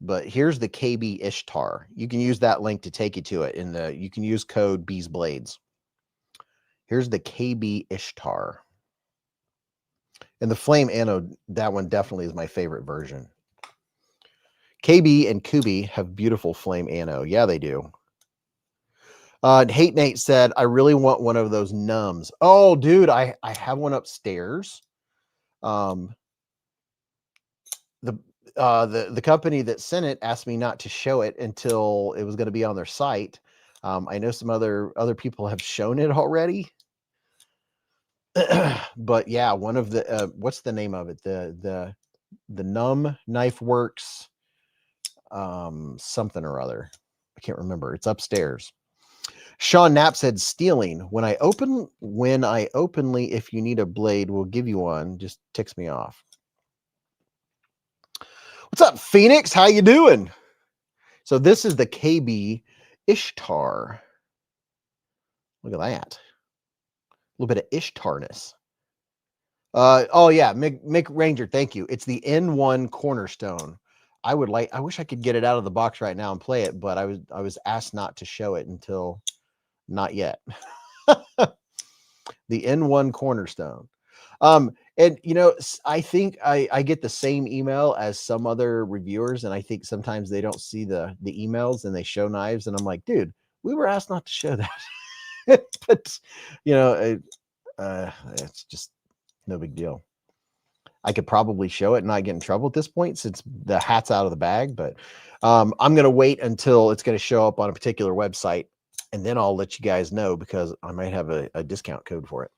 But here's the KB Ishtar. You can use that link to take you to it. You can use code beezblades. Here's the KB Ishtar. And the flame anode, that one definitely is my favorite version. KB and Kubi have beautiful flame anode. Yeah, they do. Hate Nate said, I really want one of those numbs. Oh, dude, I have one upstairs. The company that sent it asked me not to show it until it was going to be on their site. I know some other people have shown it already. But yeah, one of the what's the name of it? The Numb Knife Works something or other. I can't remember. It's upstairs. Sean Knapp said, stealing. When I openly, if you need a blade, we'll give you one. Just ticks me off. What's up, Phoenix? How you doing? So this is the KB Ishtar. Look at that. A little bit of Ishtarness. Oh yeah, Mick Ranger, thank you. It's the N1 Cornerstone. I wish I could get it out of the box right now and play it, but I was asked not to show it until not yet. The N1 Cornerstone. And you know, I think I get the same email as some other reviewers, and I think sometimes they don't see the emails and they show knives, and I'm like, dude, we were asked not to show that. But you know, it's just no big deal. I could probably show it and not get in trouble at this point since the hat's out of the bag, but I'm going to wait until it's going to show up on a particular website, and then I'll let you guys know because I might have a discount code for it.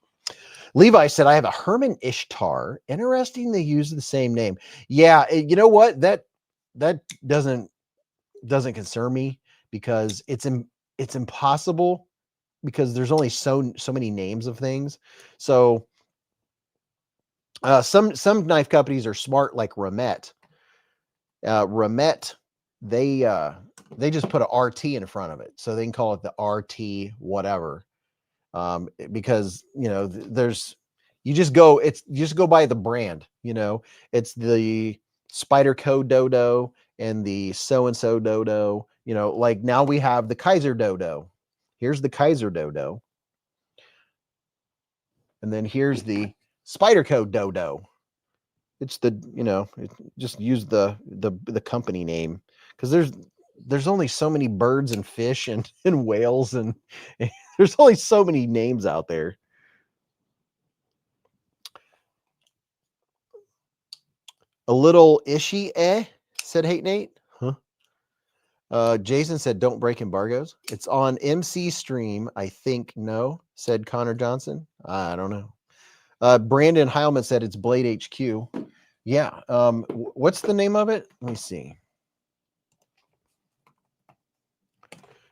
Levi said, I have a Herman Ishtar. Interesting they use the same name. Yeah, you know what? That doesn't concern me because it's impossible because there's only so many names of things. So some knife companies are smart, like Ramet. Ramet, they just put a RT in front of it, so they can call it the RT whatever. Because you know, you just go by the brand. You know, it's the Spyderco Dodo and the so and so Dodo. You know, like now we have the Kaiser Dodo. Here's the Kaiser Dodo, and then here's the Spyderco Dodo. It's the, you know, just use the company name because there's only so many birds and fish and whales and there's only so many names out there. A little ishy, said Hate Nate. Huh? Jason said, don't break embargoes. It's on MC Stream, I think. No, said Connor Johnson. I don't know. Brandon Heilman said it's Blade HQ. Yeah. What's the name of it? Let me see.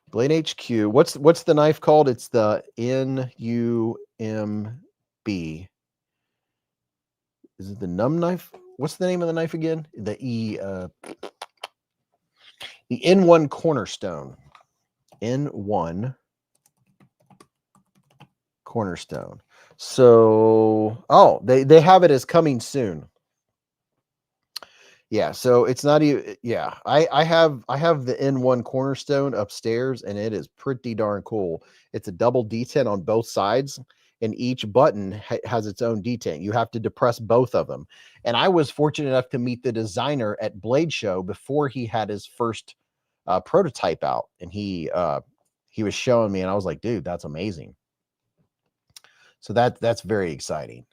Blade HQ. What's the knife called? It's the NUMB. Is it the Numb knife? What's the name of the knife again? The N1 Cornerstone. N1 Cornerstone. So, oh, they have it as coming soon. Yeah, so it's not even, yeah, I have the N1 Cornerstone upstairs, and it is pretty darn cool. It's a double detent on both sides, and each button has its own detent. You have to depress both of them. And I was fortunate enough to meet the designer at Blade Show before he had his first prototype out, and he was showing me, and I was like, dude, that's amazing. So that's very exciting.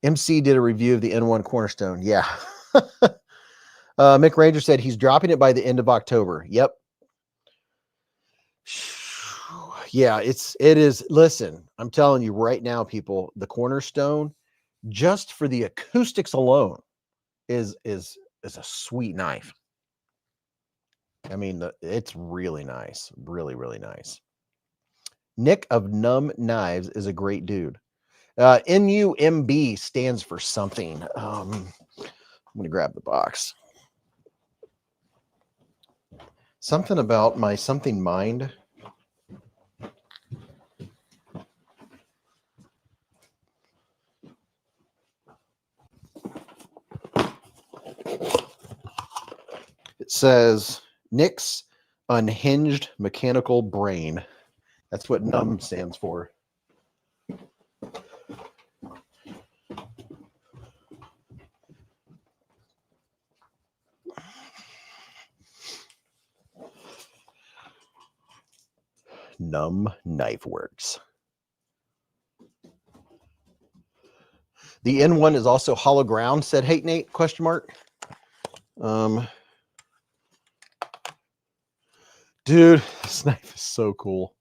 MC did a review of the N1 Cornerstone. Yeah. Mick Ranger said he's dropping it by the end of October. Yep. Yeah, it is. Listen, I'm telling you right now, people, the Cornerstone, just for the acoustics alone, is a sweet knife. I mean, it's really nice. Really, really nice. Nick of Numb Knives is a great dude. NUMB stands for something. I'm going to grab the box. Something about my something mind. says Nick's unhinged mechanical brain. That's what NUM stands for. NUM Knife Works. The N1 is also hollow ground, said Hate Nate, question mark. Dude, this knife is so cool.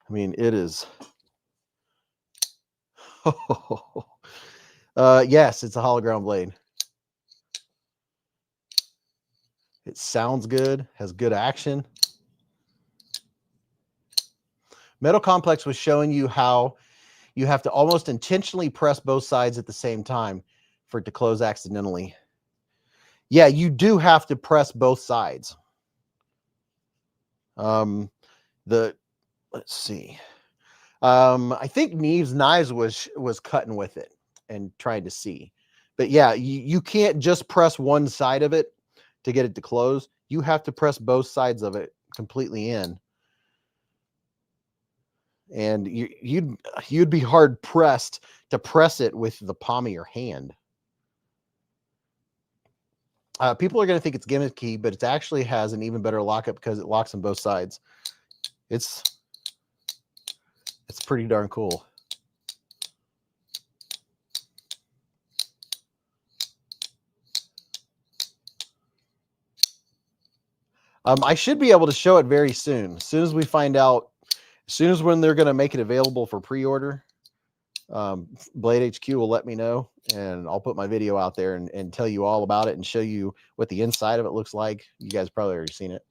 I mean, it is. Yes, it's a hollow ground blade. It sounds good, has good action. Metal Complex was showing you how you have to almost intentionally press both sides at the same time for it to close accidentally. Yeah, you do have to press both sides. Let's see. I think Neve's Knives was cutting with it and trying to see. But yeah, you can't just press one side of it to get it to close. You have to press both sides of it completely in. And you'd be hard pressed to press it with the palm of your hand. People are going to think it's gimmicky, but it actually has an even better lockup because it locks on both sides. It's pretty darn cool. I should be able to show it very soon. As soon as we find out, as soon as when they're going to make it available for pre-order, Blade HQ will let me know, and I'll put my video out there and tell you all about it and show you what the inside of it looks like. You guys probably already seen it.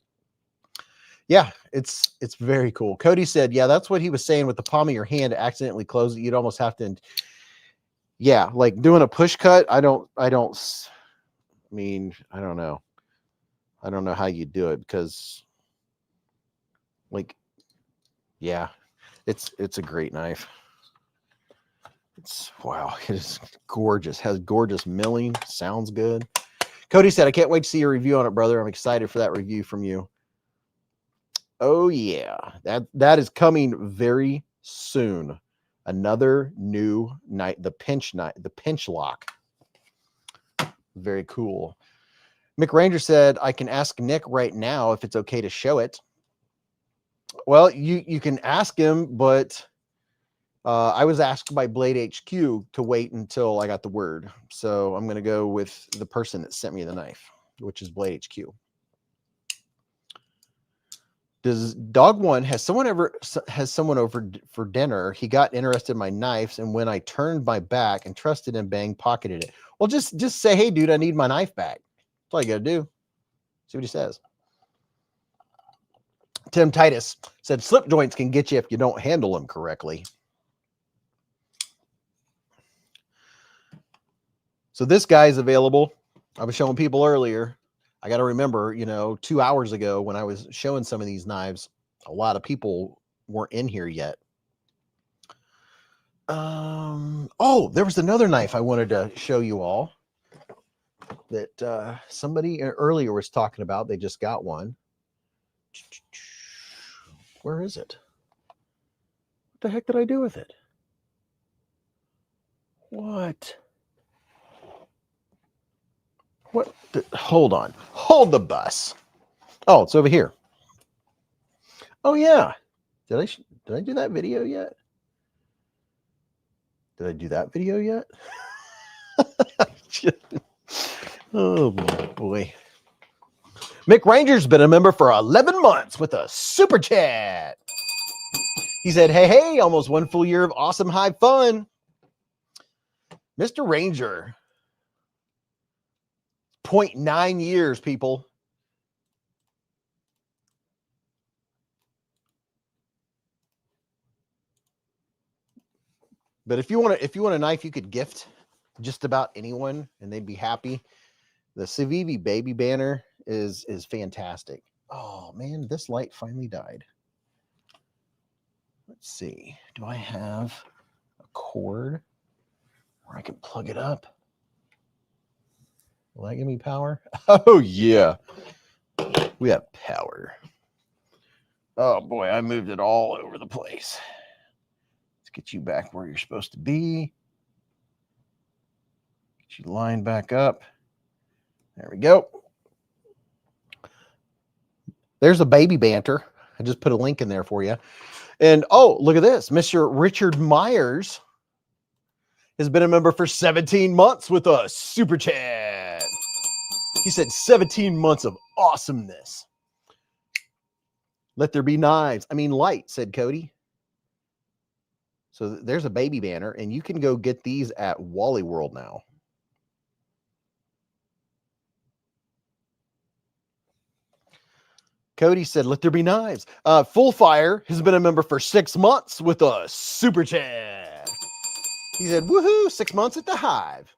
Yeah, it's very cool. Cody said, yeah, that's what he was saying with the palm of your hand to accidentally close it. You'd almost have to, yeah, like doing a push cut. I don't know. I don't know how you do it because, like, yeah, it's a great knife. It's wow, it is gorgeous. Has gorgeous milling. Sounds good. Cody said, I can't wait to see your review on it, brother. I'm excited for that review from you. Oh yeah, that is coming very soon. Another new knife, the pinch lock. Very cool. Mick Ranger said, I can ask Nick right now if it's okay to show it. Well, you can ask him, but I was asked by Blade HQ to wait until I got the word. So I'm going to go with the person that sent me the knife, which is Blade HQ. Does Dog One, has someone over for dinner? He got interested in my knives, and when I turned my back and trusted him, bang, pocketed it. Well, just say, hey, dude, I need my knife back. That's all you got to do. See what he says. Tim Titus said, slip joints can get you if you don't handle them correctly. So this guy is available. I was showing people earlier. I got to remember, 2 hours ago when I was showing some of these knives, a lot of people weren't in here yet. Oh, there was another knife I wanted to show you all that somebody earlier was talking about. They just got one. Where is it? What the heck did I do with it? What? Hold on. Hold the bus. Oh, it's over here. Oh yeah. Did I do that video yet? Did I do that video yet? Oh boy. Mick Ranger's been a member for 11 months with a super chat. He said, hey, almost 1 full year of awesome high fun. Mr. Ranger. 0.9 years, people. But if you want a knife you could gift just about anyone and they'd be happy, the Civivi baby banner is fantastic. Oh man, this light finally died. Let's see. Do I have a cord where I can plug it up? Will that give me power? Oh, yeah. We have power. Oh, boy, I moved it all over the place. Let's get you back where you're supposed to be. Get you lined back up. There we go. There's a baby banter. I just put a link in there for you. And, oh, look at this. Mr. Richard Myers has been a member for 17 months with us. Super chat. He said 17 months of awesomeness. Let there be knives. I mean, light, said Cody. So there's a baby banner, and you can go get these at Wally World now. Cody said, let there be knives. Full Fire has been a member for 6 months with us. Super chat. He said, woohoo, 6 months at the Hive.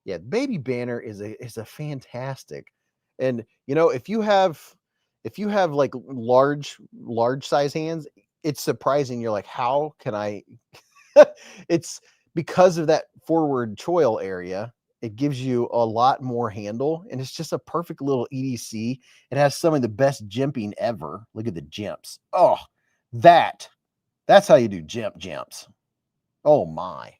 Yeah, baby banner is a fantastic. And you know, if you have like large size hands, it's surprising. You're like, how can I? It's because of that forward choil area. It gives you a lot more handle, and it's just a perfect little EDC. It has some of the best jimping ever. Look at the jimps. Oh, that's how you do jimps. Oh my.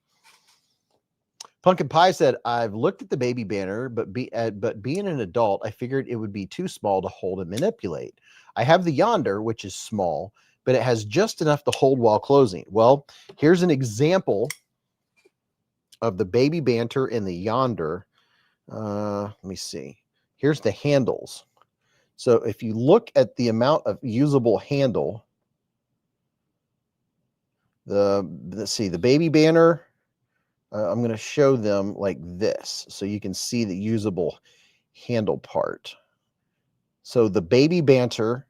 Pumpkin Pie said, I've looked at the baby banner, but being an adult, I figured it would be too small to hold and manipulate. I have the Yonder, which is small, but it has just enough to hold while closing. Well, here's an example of the baby banter and the Yonder. Let me see. Here's the handles. So if you look at the amount of usable handle, let's see, the baby banner, I'm going to show them like this so you can see the usable handle part. So the baby banter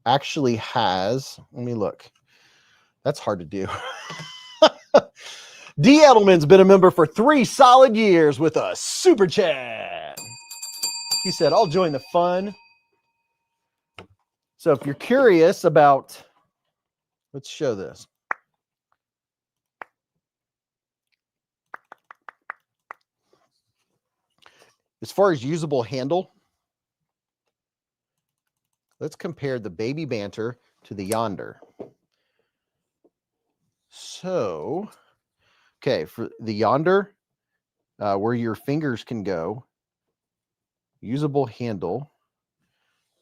actually has, let me look. That's hard to do. D. Edelman's been a member for 3 solid years with us. Super chat. He said, I'll join the fun. So if you're curious about, let's show this. As far as usable handle, let's compare the baby banter to the Yonder. So, okay, for the Yonder, where your fingers can go, usable handle.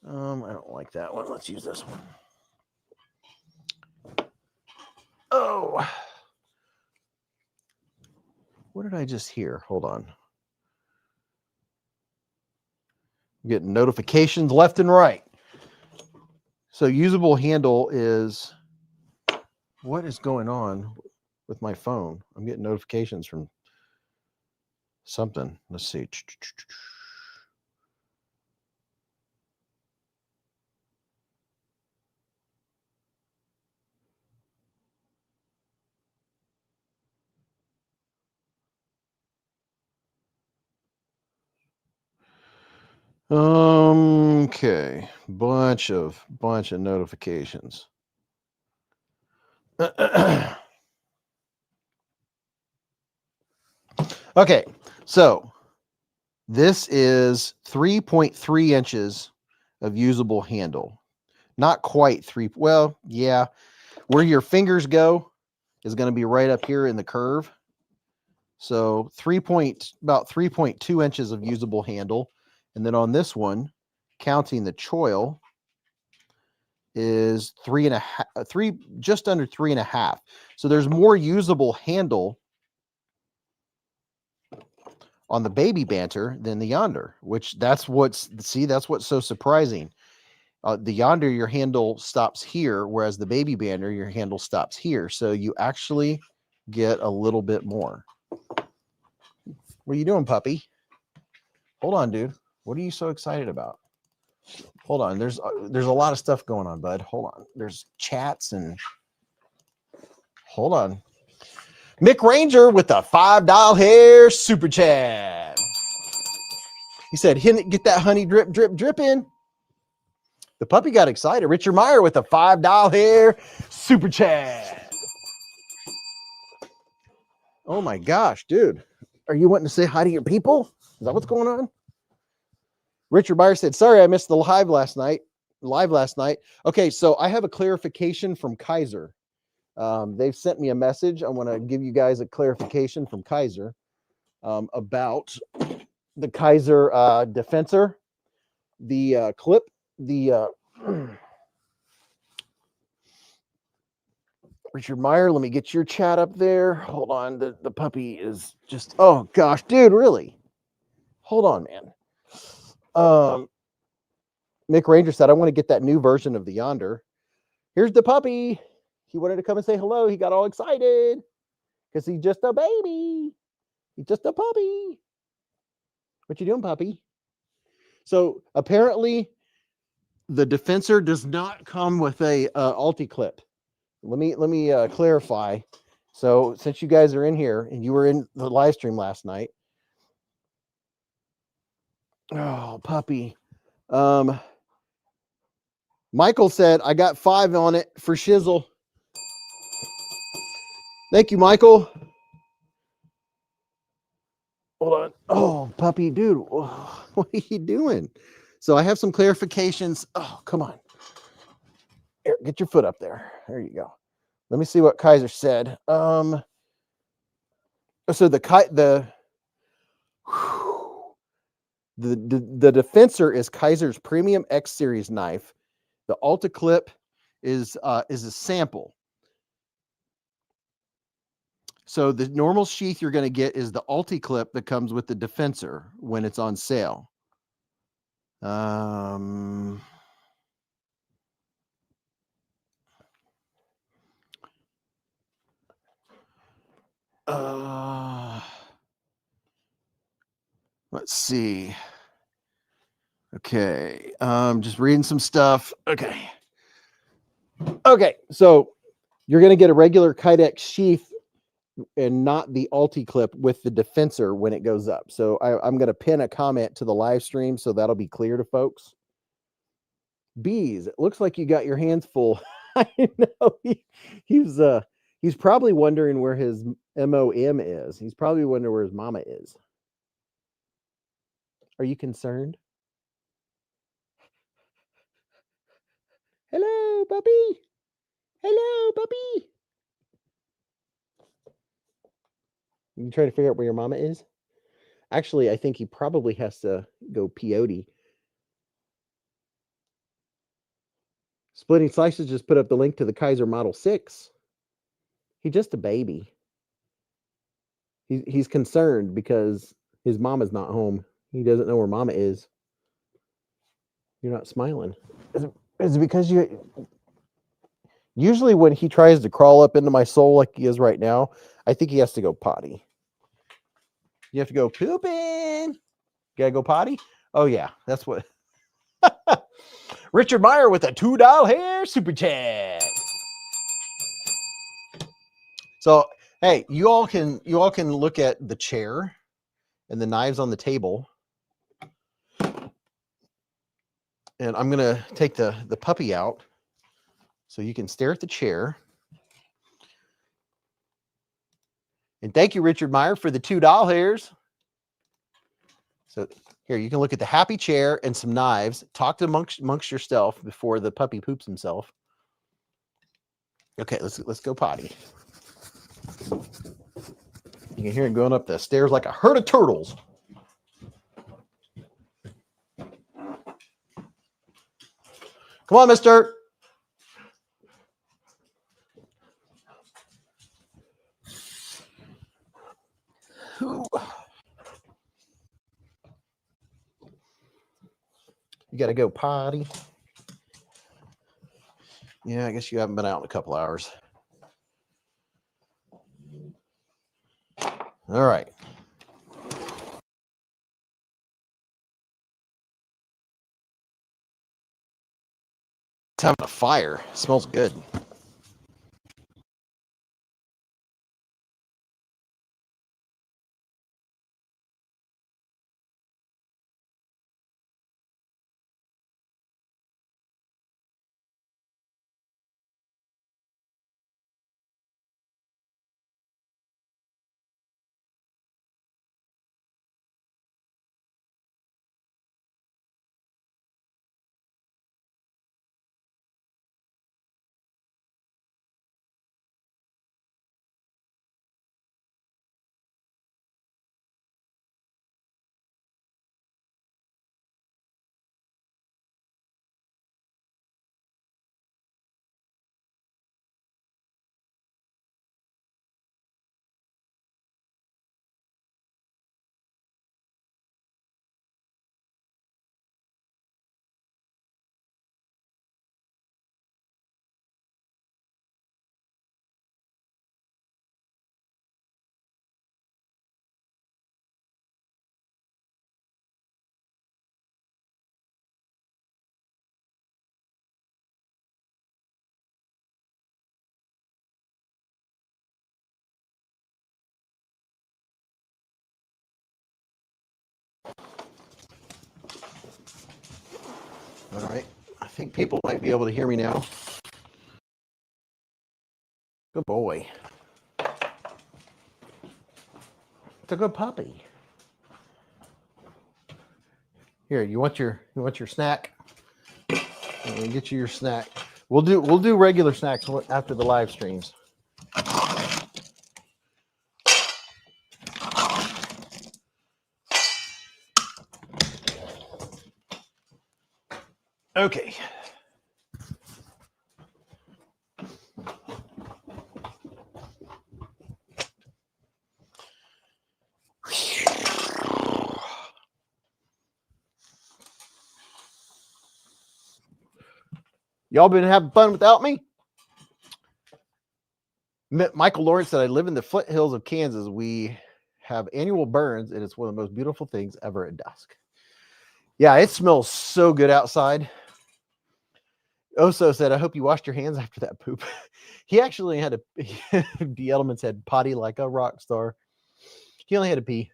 I don't like that one. Let's use this one. Oh, what did I just hear? Hold on. I'm getting notifications left and right. So usable handle is, what is going on with my phone? I'm getting notifications from something. Let's see. Okay, bunch of notifications. Okay, so this is 3.3 inches of usable handle. Not quite 3. Well, yeah, where your fingers go is going to be right up here in the curve. So about 3.2 inches of usable handle. And then on this one, counting the choil, is 3.5, just under 3.5. So there's more usable handle on the baby banter than the Yonder, which that's what's so surprising. The Yonder, your handle stops here, whereas the baby banter, your handle stops here. So you actually get a little bit more. What are you doing, puppy? Hold on, dude. What are you so excited about? Hold on. There's a lot of stuff going on, bud. Hold on. There's chats and hold on. Mick Ranger with the $5 hair super chat. He said, get that honey drip, drip, drip in. The puppy got excited. Richard Meyer with a $5 hair super chat. Oh my gosh, dude. Are you wanting to say hi to your people? Is that what's going on? Richard Meyer said, sorry, I missed the live last night. Okay, so I have a clarification from Kaiser. They've sent me a message. I want to give you guys a clarification from Kaiser about the Kaiser Defensor, the clip, the Richard Meyer, let me get your chat up there. Hold on. The puppy is just, oh gosh, dude, really? Hold on, man. Mick Ranger said, I want to get that new version of the Yonder. Here's the puppy. He wanted to come and say hello. He got all excited because he's just a baby. He's just a puppy. What you doing, puppy? So apparently the Defensor does not come with a Alti clip. Let me clarify. So since you guys are in here and you were in the live stream last night, oh puppy, Michael said I got 5 on it for shizzle. Thank you, Michael. Hold on. Oh puppy, dude, what are you doing? So I have some clarifications. Oh, come on. Here, get your foot up there. There you go. Let me see what Kaiser said. So the Defensor is Kaiser's premium X series knife. The Alta clip is a sample. So the normal sheath you're going to get is the Alti clip that comes with the Defensor when it's on sale. Let's see. Okay. Just reading some stuff. Okay. So you're going to get a regular Kydex sheath and not the Alti clip with the Defensor when it goes up. So I'm going to pin a comment to the live stream so that'll be clear to folks. Beez, it looks like you got your hands full. I know he's probably wondering where his MOM is. He's probably wondering where his mama is. Are you concerned? Hello, puppy. Hello, puppy. You trying to figure out where your mama is? Actually, I think he probably has to go peyote. Splitting Slices just put up the link to the Kaiser Model 6. He's just a baby. He's concerned because his mama's not home. He doesn't know where mama is. You're not smiling. Is it because you... Usually when he tries to crawl up into my soul like he is right now, I think he has to go potty. You have to go pooping. Gotta go potty? Oh, yeah. That's what... Richard Meyer with a $2 hair super chat. So, hey, you all can look at the chair and the knives on the table. And I'm going to take the puppy out so you can stare at the chair. And thank you, Richard Meyer, for the $2 hairs. So here, you can look at the happy chair and some knives. Talk to amongst yourself before the puppy poops himself. Okay, let's go potty. You can hear him going up the stairs like a herd of turtles. Come on, mister. You got to go potty. Yeah, I guess you haven't been out in a couple hours. All right. It's having a fire. It smells good. All right. I think people might be able to hear me now. Good boy. It's a good puppy. Here, you want your snack? Let me get you your snack. We'll do regular snacks after the live streams. Okay. Y'all been having fun without me? Michael Lawrence said, I live in the foothills of Kansas. We have annual burns, and it's one of the most beautiful things ever at dusk. Yeah, it smells so good outside. Oso said, I hope you washed your hands after that poop. He actually had the Edelman said, potty like a rock star. He only had to pee.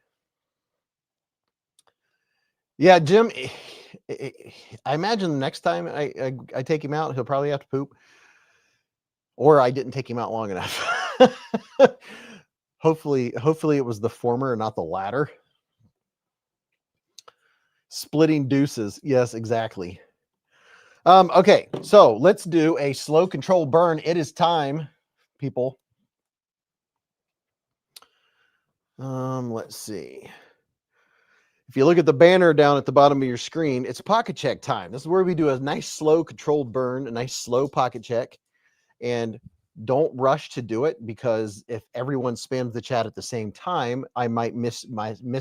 Yeah, Jim, I imagine the next time I take him out, he'll probably have to poop. Or I didn't take him out long enough. Hopefully it was the former and not the latter. Splitting deuces. Yes, exactly. Okay, so let's do a slow control burn. It is time, people. Let's see. If you look at the banner down at the bottom of your screen, it's pocket check time. This is where we do a nice slow controlled burn, a nice slow pocket check. And don't rush to do it, because if everyone spams the chat at the same time, I might miss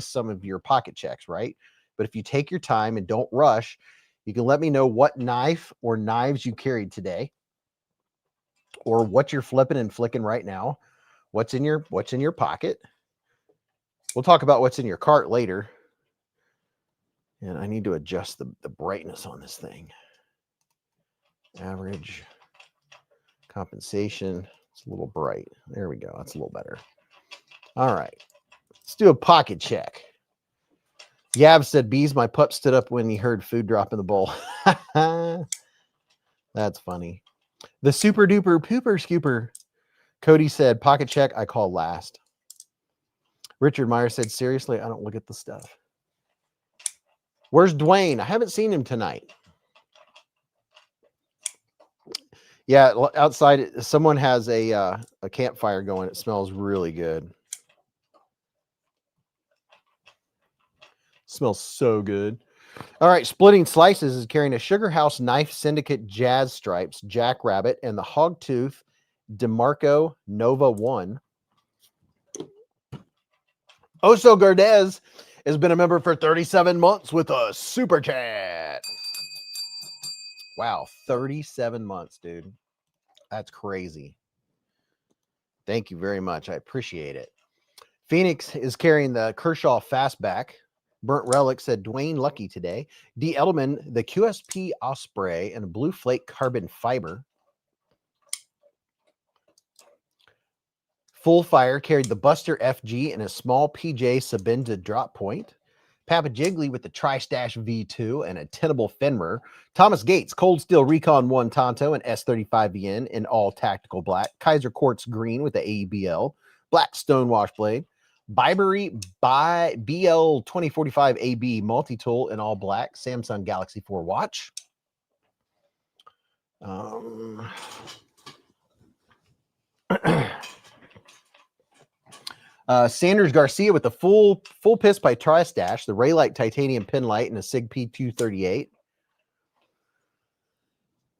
some of your pocket checks, right? But if you take your time and don't rush, you can let me know what knife or knives you carried today, or what you're flipping and flicking right now. What's in your pocket. We'll talk about what's in your cart later. And I need to adjust the brightness on this thing. Average. Compensation. It's a little bright. There we go. That's a little better. All right. Let's do a pocket check. Yab said, Beez, my pup stood up when he heard food drop in the bowl. That's funny. The super duper pooper scooper. Cody said, pocket check, I call last. Richard Meyer said, seriously, I don't look at the stuff. Where's Dwayne? I haven't seen him tonight. Yeah, outside, someone has a campfire going. It smells really good. Smells so good. All right, Splitting Slices is carrying a Sugar House Knife Syndicate Jazz Stripes, Jackrabbit, and the Hogtooth DeMarco Nova 1. Oso Gardez has been a member for 37 months with a super chat. Wow, 37 months, dude. That's crazy. Thank you very much. I appreciate it. Phoenix is carrying the Kershaw Fastback. Burnt Relic said Dwayne Lucky today. D. Edelman, the QSP Osprey and a Blue Flake Carbon Fiber. Full Fire carried the Buster FG and a small PJ Sabinda drop point. Papa Jiggly with the Tri-Stash V2 and a tenable Fenrir. Thomas Gates, Cold Steel Recon 1 Tonto and S35VN in all tactical black. Kaiser Quartz Green with the AEBL. Black Stonewash Blade. Bibery BL 2045 AB multi-tool in all black. Samsung Galaxy 4 watch. Sanders Garcia with the full piss by Tri-Stash, the Raylight Titanium Pin Light and a SIG P238.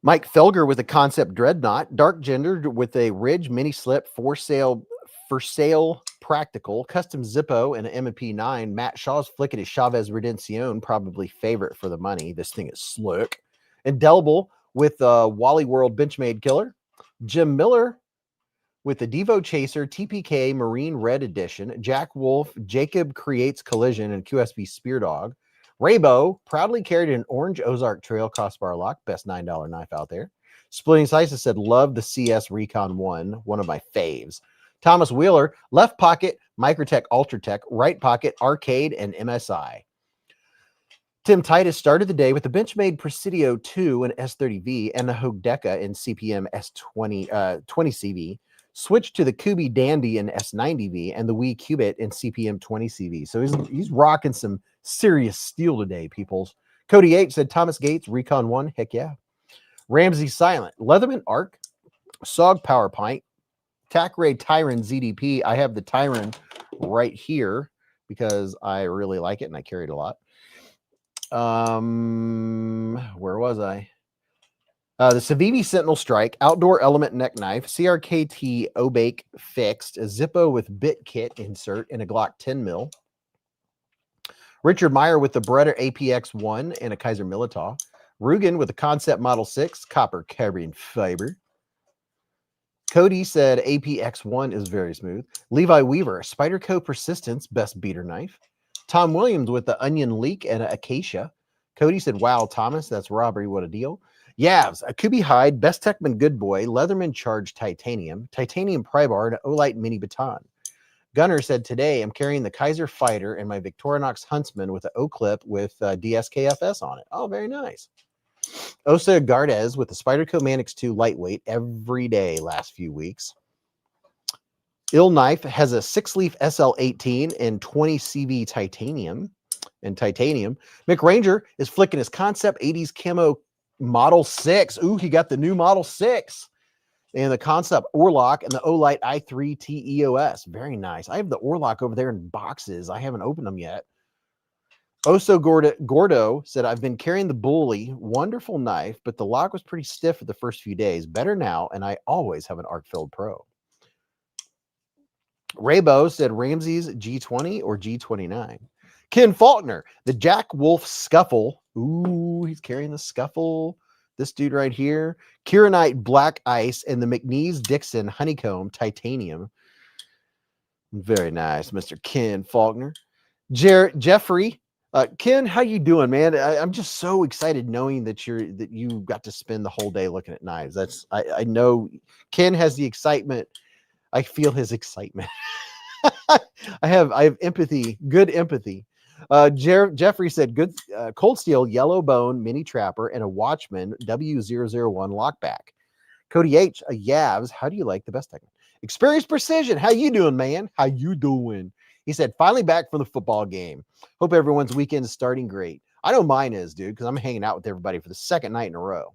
Mike Felger with a Concept Dreadnought. Dark Gender with a Ridge Mini Slip for sale practical. Custom Zippo and an M&P 9. Matt Shaw's Flickety Chavez Redencion, probably favorite for the money. This thing is slick. Indelible with Wally World Benchmade Killer. Jim Miller with the Devo Chaser TPK Marine Red Edition. Jack Wolf, Jacob Creates Collision, and QSB Spear Dog. Raybo proudly carried an orange Ozark Trail crossbar lock, best $9 knife out there. Splitting Slices said, love the CS Recon 1, one of my faves. Thomas Wheeler, left pocket, Microtech Ultratech, right pocket, Arcade, and MSI. Tim Titus started the day with the Benchmade Presidio 2 in S30V and the Hodeca in CPM S20 20CV. Switched to the Kubi Dandy in S90V and the Wii Cubit in CPM 20CV. So he's rocking some serious steel today, peoples. Cody H said Thomas Gates, Recon 1, heck yeah. Ramsey Silent, Leatherman Arc, Sog Power Pint, Tacray Tyron ZDP. I have the Tyron right here because I really like it and I carry it a lot. Where was I? The Civivi Sentinel Strike, Outdoor Element Neck Knife, CRKT Obake Fixed, a Zippo with bit kit insert, and a Glock 10 mil. Richard Meyer with the Beretta APX1 and a Kaiser Militaw. Rugen with the Concept Model 6, copper carbon fiber. Cody said APX1 is very smooth. Levi Weaver, Spyderco Persistence, best beater knife. Tom Williams with the Onion Leak and an Acacia. Cody said, wow, Thomas, that's robbery, what a deal. Yavs, a Kubi Hide, Best Techman Good Boy, Leatherman Charged Titanium, Titanium Prybar, and Olight Mini Baton. Gunner said, today I'm carrying the Kaiser Fighter and my Victorinox Huntsman with an O-clip with DSKFS on it. Oh, very nice. Osa Gardez with the Spyderco Manix 2 lightweight every day last few weeks. Ill Knife has a 6-leaf SL18 and 20 CV titanium. Mick Ranger is flicking his Concept 80s camo Model 6. Ooh, he got the new Model 6. And the Concept Orlock and the Olight i3 TEOS. Very nice. I have the Orlock over there in boxes. I haven't opened them yet. Oso Gordo said, I've been carrying the Bully. Wonderful knife, but the lock was pretty stiff for the first few days. Better now, and I always have an Arc-filled Pro. Raybo said, Ramsey's G20 or G29. Ken Faulkner, the Jack Wolf Scuffle. Ooh, he's carrying the Scuffle. This dude right here. Kieranite Black Ice and the McNeese Dixon Honeycomb Titanium. Very nice, Mr. Ken Faulkner. Jeffrey. Ken, how you doing, man? I'm just so excited knowing that you got to spend the whole day looking at knives. I know Ken has the excitement. I feel his excitement. I have empathy, good empathy. Jeffrey said, good Cold Steel Yellow Bone Mini Trapper and a Watchman W001 lockback. Cody H, a Yavs, how do you like the Best Techman? Experience Precision, how you doing, man? How you doing? He said, finally back from the football game. Hope everyone's weekend is starting great. I know mine is, dude, because I'm hanging out with everybody for the second night in a row.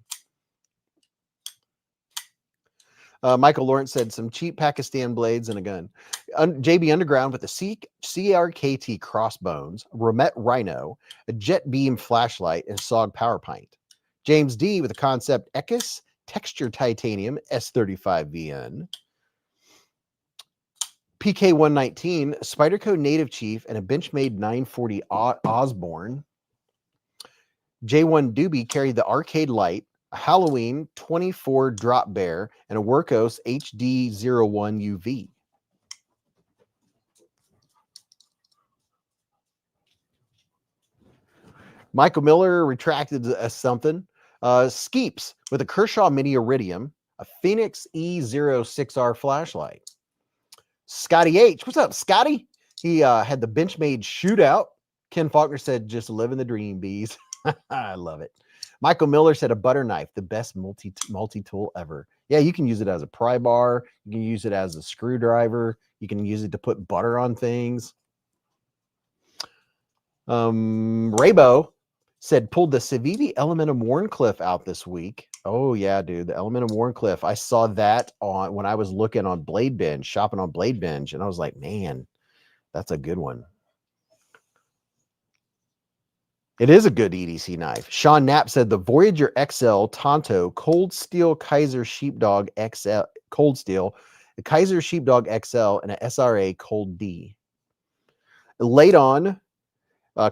Michael Lawrence said, some cheap Pakistan blades and a gun. JB Underground with the CRKT Crossbones, Romet Rhino, a Jet Beam flashlight, and Sog Power Pint. James D with the Concept Ekis Texture Titanium S35VN. PK119, Spyderco Native Chief, and a Benchmade 940 Osborne. J1 Doobie carried the Arcade Light, a Halloween 24 Drop Bear, and a Workos HD01 UV. Michael Miller retracted something. Skeeps with a Kershaw Mini Iridium, a Phoenix E06R flashlight. Scotty H. What's up, Scotty? He had the Benchmade Shootout. Ken Faulkner said, just living the dream, Beez. I love it. Michael Miller said a butter knife, the best multi-tool ever. Yeah, you can use it as a pry bar. You can use it as a screwdriver. You can use it to put butter on things. Raybo said, pulled the Civivi Elementum Warncliffe out this week. Oh, yeah, dude, the Elementum Warncliffe. I saw that when I was looking on Blade Binge, shopping on Blade Binge, and I was like, man, that's a good one. It is a good EDC knife. Sean Knapp said the Voyager XL Tonto Cold Steel Kaiser Sheepdog XL Cold Steel, the Kaiser Sheepdog XL, and an SRA Cold D. Late on,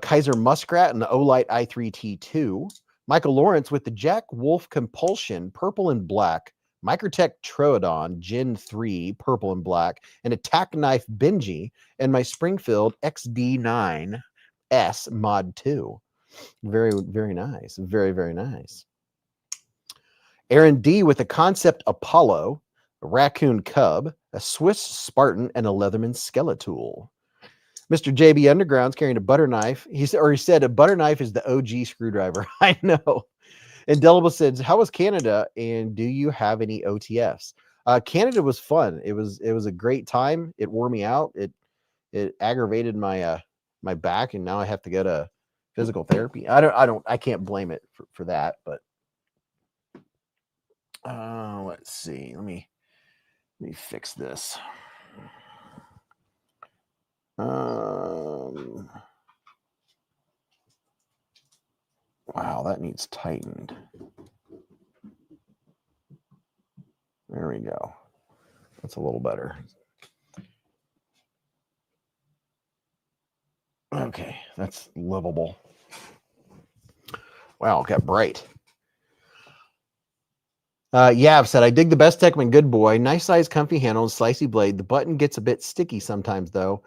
Kaiser Muskrat and the Olight i3T2. Michael Lawrence with the Jack Wolf Compulsion Purple and Black, Microtech Troodon Gen 3 Purple and Black, and a Tack Knife Benji, and my Springfield XD9S Mod 2. Very, very nice. Very, very nice. Aaron D with the Concept Apollo, a Raccoon Cub, a Swiss Spartan, and a Leatherman Skeletool. Mr. JB Underground's carrying a butter knife. He said a butter knife is the OG screwdriver. I know. Indelible says, how was Canada? And do you have any OTFs? Canada was fun. It was a great time. It wore me out. It aggravated my my back, and now I have to go to physical therapy. I can't blame it for that, but let's see. Let me fix this. Wow, that needs tightened. There we go. That's a little better. Okay, that's livable. Wow, it got bright. Yav said, I dig the Best Techman Good Boy. Nice size, comfy handle, and slicey blade. The button gets a bit sticky sometimes, though.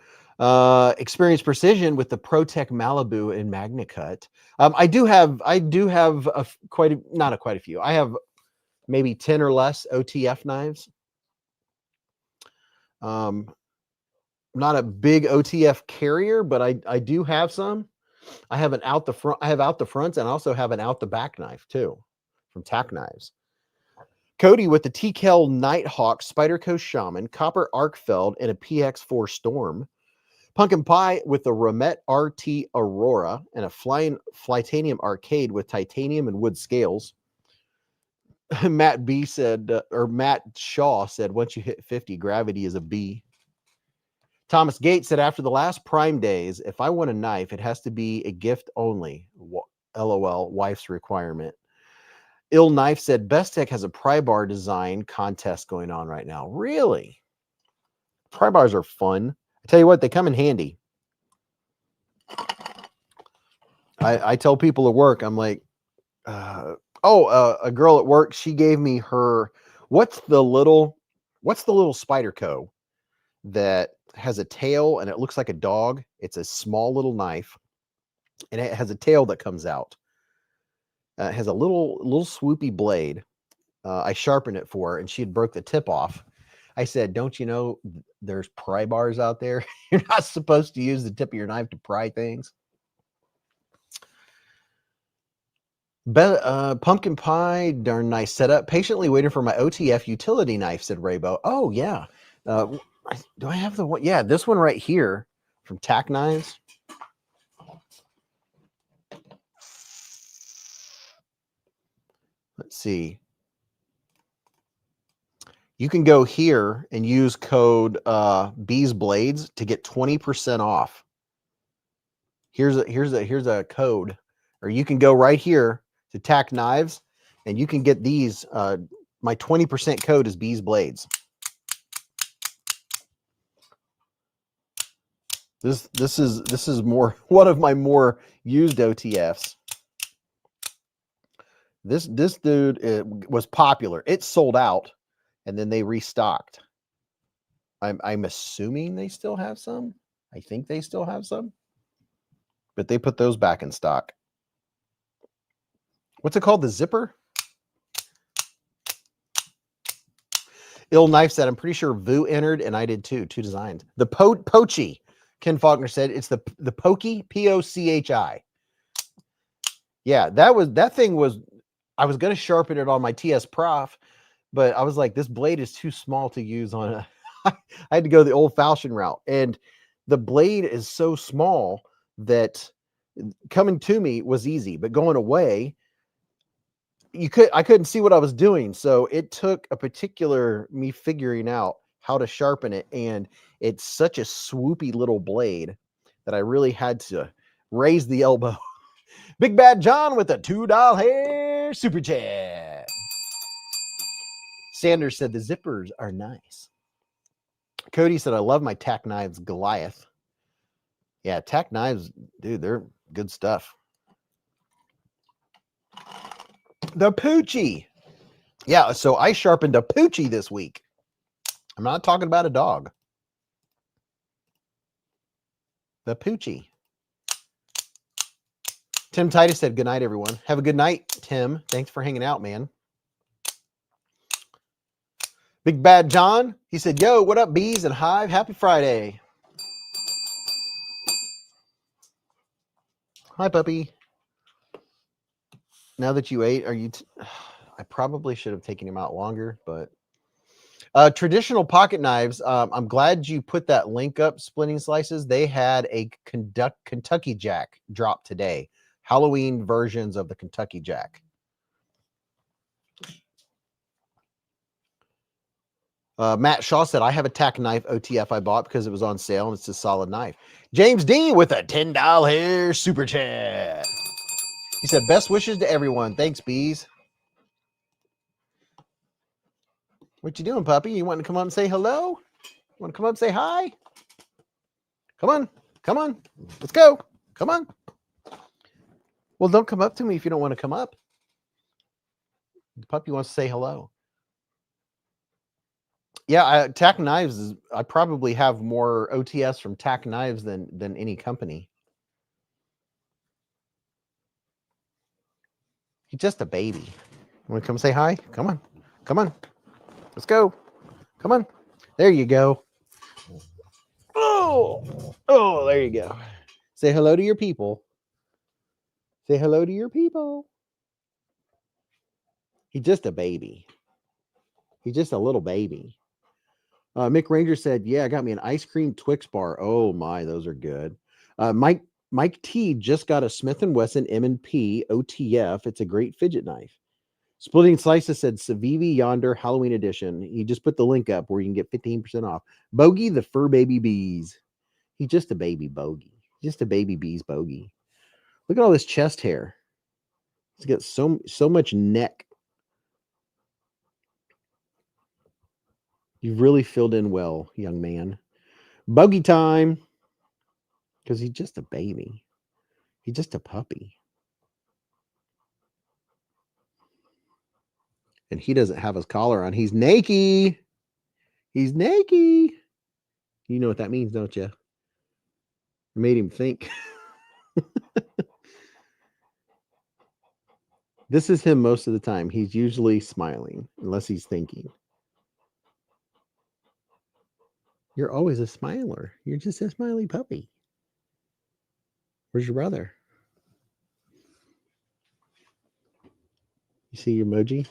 Experience precision with the ProTech Malibu and Magna Cut. I do have quite a few. I have maybe 10 or less OTF knives. Not a big OTF carrier, but I do have some. I have an out the front. I have out the fronts, and I also have an out the back knife too, from Tack Knives. Cody with the TKL Nighthawk Spyderco Shaman, Copper Arkfeld, and a PX4 Storm. Pumpkin Pie with the Romet RT Aurora and a Flytanium Arcade with titanium and wood scales. Matt B said, or Matt Shaw said, once you hit 50, gravity is a B. Thomas Gates said, after the last Prime days, if I want a knife, it has to be a gift only. LOL, wife's requirement. Ill Knife said, Best Tech has a pry bar design contest going on right now. Really? Pry bars are fun. I tell you what, they come in handy. I tell people at work, I'm like, a girl at work, she gave me her, what's the little Spyderco that has a tail and it looks like a dog? It's a small little knife and it has a tail that comes out. It has a little swoopy blade. I sharpened it for her and she had broke the tip off. I said, don't you know there's pry bars out there? You're not supposed to use the tip of your knife to pry things. Pumpkin Pie, darn nice setup. Patiently waiting for my OTF utility knife, said Raybo. Oh, yeah. Do I have the one? Yeah, this one right here from Tack Knives. Let's see. You can go here and use code beezblades to get 20% off. Here's a code, or you can go right here to Tack Knives and you can get these. My 20% code is beezblades. This is more one of my more used OTFs. This dude, it was popular. It sold out, and then they restocked. I'm assuming they still have some. I think they still have some, but they put those back in stock. What's it called? The zipper? Ill Knife said, I'm pretty sure Vu entered, and I did too. 2 designs. The Pochi. Ken Faulkner said it's the Pokey, P-O-C-H-I. Yeah, that thing was. I was going to sharpen it on my TS Prof, but I was like, this blade is too small to use on a. I had to go the old-fashioned route, and the blade is so small that coming to me was easy, but going away, I couldn't see what I was doing. So it took a particular me figuring out how to sharpen it, and it's such a swoopy little blade that I really had to raise the elbow. Big Bad John with a $2 hair super chat. Sanders said the zippers are nice. Cody said, I love my Tack Knives Goliath. Yeah, Tack Knives, dude, they're good stuff. The Poochie. Yeah, so I sharpened a Poochie this week. I'm not talking about a dog. The Poochie. Tim Titus said, good night, everyone. Have a good night, Tim. Thanks for hanging out, man. Big Bad John, he said, yo, what up, Bees and Hive? Happy Friday. Hi, puppy. Now that you ate, are you... I probably should have taken him out longer, but... traditional pocket knives. I'm glad you put that link up, Splitting Slices. They had a Kentucky Jack drop today. Halloween versions of the Kentucky Jack. Matt Shaw said, I have a tack knife OTF I bought because it was on sale and it's a solid knife. James Dean with a $10 super chat. He said, best wishes to everyone. Thanks, Beez. What you doing, puppy? You want to come up and say hello? You want to come up and say hi? Come on. Come on. Let's go. Come on. Well, don't come up to me if you don't want to come up. The puppy wants to say hello. Yeah, Tack Knives is, I probably have more OTS from Tack Knives than any company. He's just a baby. Want to come say hi? Come on. Come on. Let's go. Come on. There you go. Oh, there you go. Say hello to your people. Say hello to your people. He's just a baby. He's just a little baby. Mick Ranger said, yeah, I got me an ice cream Twix bar. Oh my, those are good. Mike T just got a Smith & Wesson M&P OTF. It's a great fidget knife. Splitting Slices said Civivi Yonder Halloween edition. He just put the link up where you can get 15% off. Bogey the Fur Baby Beez. He's just a baby bogey. Just a baby Beez bogey. Look at all this chest hair. He's got so much neck. You've really filled in well, young man. Bogey time. Because he's just a baby. He's just a puppy. And he doesn't have his collar on. He's naked. He's naked. You know what that means, don't you? I made him think. This is him most of the time. He's usually smiling, unless he's thinking. You're always a smiler. You're just a smiley puppy. Where's your brother? You see your emoji?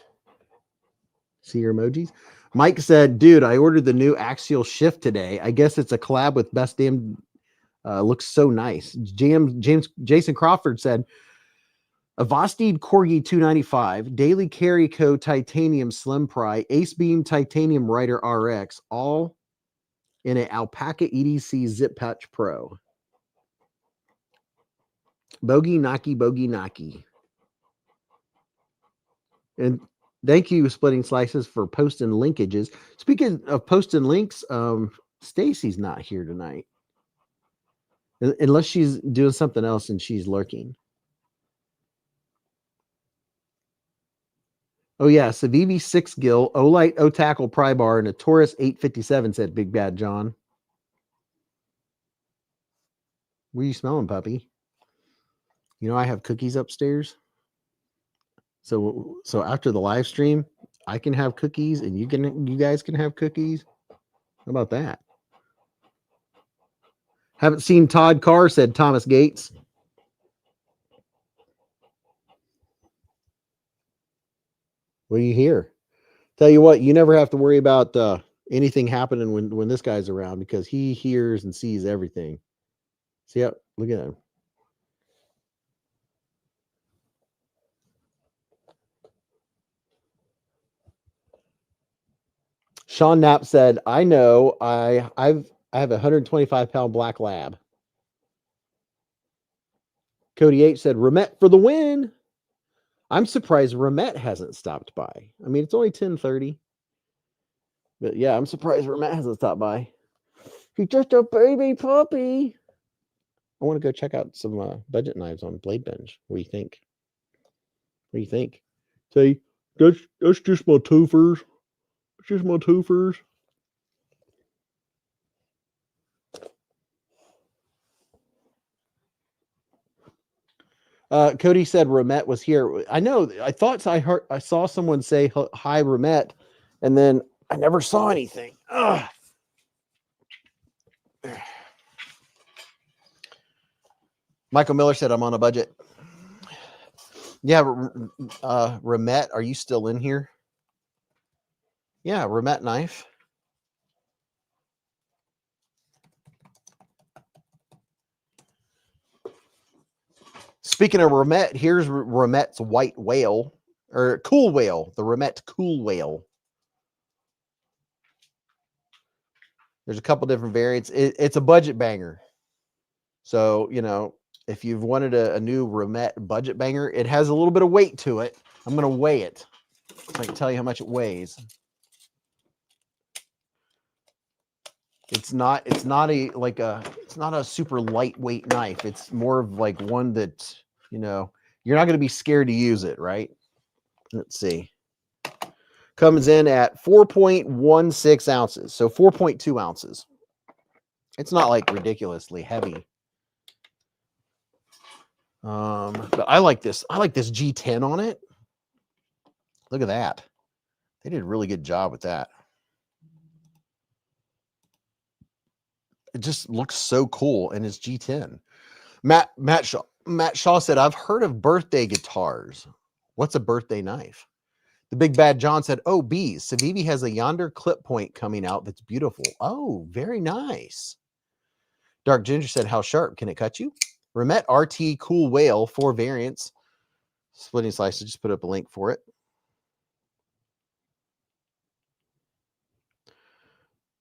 See your emojis? Mike said, dude, I ordered the new Axial Shift today. I guess it's a collab with Best Damn. Looks so nice. Jason Crawford said, Avastid Corgi 295, Daily Carry Co. Titanium Slim Pry, Ace Beam Titanium Rider RX, all in an Alpaca EDC Zip Patch Pro. Bogey Naki. And thank you, Splitting Slices, for posting linkages. Speaking of posting links, Stacy's not here tonight. Unless she's doing something else and she's lurking. Oh, yeah. Civivi 6 Gil, Olight O-Tackle Pry Bar, and a Taurus 857, said Big Bad John. What are you smelling, puppy? You know, I have cookies upstairs. So after the live stream, I can have cookies and you guys can have cookies. How about that? Haven't seen Todd Carr, said Thomas Gates. What do you hear? Tell you what, you never have to worry about anything happening when this guy's around because he hears and sees everything. See how, look at him. Sean Knapp said, I know I have a 125-pound black lab. Cody H said, Ramette for the win. I'm surprised Ramette hasn't stopped by. I mean, it's only 10:30. But yeah, I'm surprised Ramette hasn't stopped by. He's just a baby puppy. I want to go check out some budget knives on Blade Binge. What do you think? What do you think? Say, that's just my twofers. It's just my twofers. Cody said Ramette was here. I know. I thought I saw someone say hi, Ramette, and then I never saw anything. Ugh. Michael Miller said, I'm on a budget. Yeah, Ramet, are you still in here? Yeah, Ramet knife. Speaking of Ramet, here's Ramet's white whale, or cool whale, the Ramet cool whale. There's a couple different variants. It's a budget banger. So, you know, if you've wanted a new Ramet budget banger, it has a little bit of weight to it. I'm going to weigh it. I can tell you how much it weighs. It's not a super lightweight knife. It's more of like one that, you know, you're not going to be scared to use it, right? Let's see. Comes in at 4.16 ounces. So 4.2 ounces. It's not like ridiculously heavy. But I like this. I like this G10 on it. Look at that. They did a really good job with that. It just looks so cool, and it's G10. Matt Shaw said, I've heard of birthday guitars. What's a birthday knife? The Big Bad John said, oh, Beez. Civivi has a yonder clip point coming out that's beautiful. Oh, very nice. Dark Ginger said, how sharp can it cut you? Ramet RT Cool Whale, 4 variants. Splitting Slice, just put up a link for it.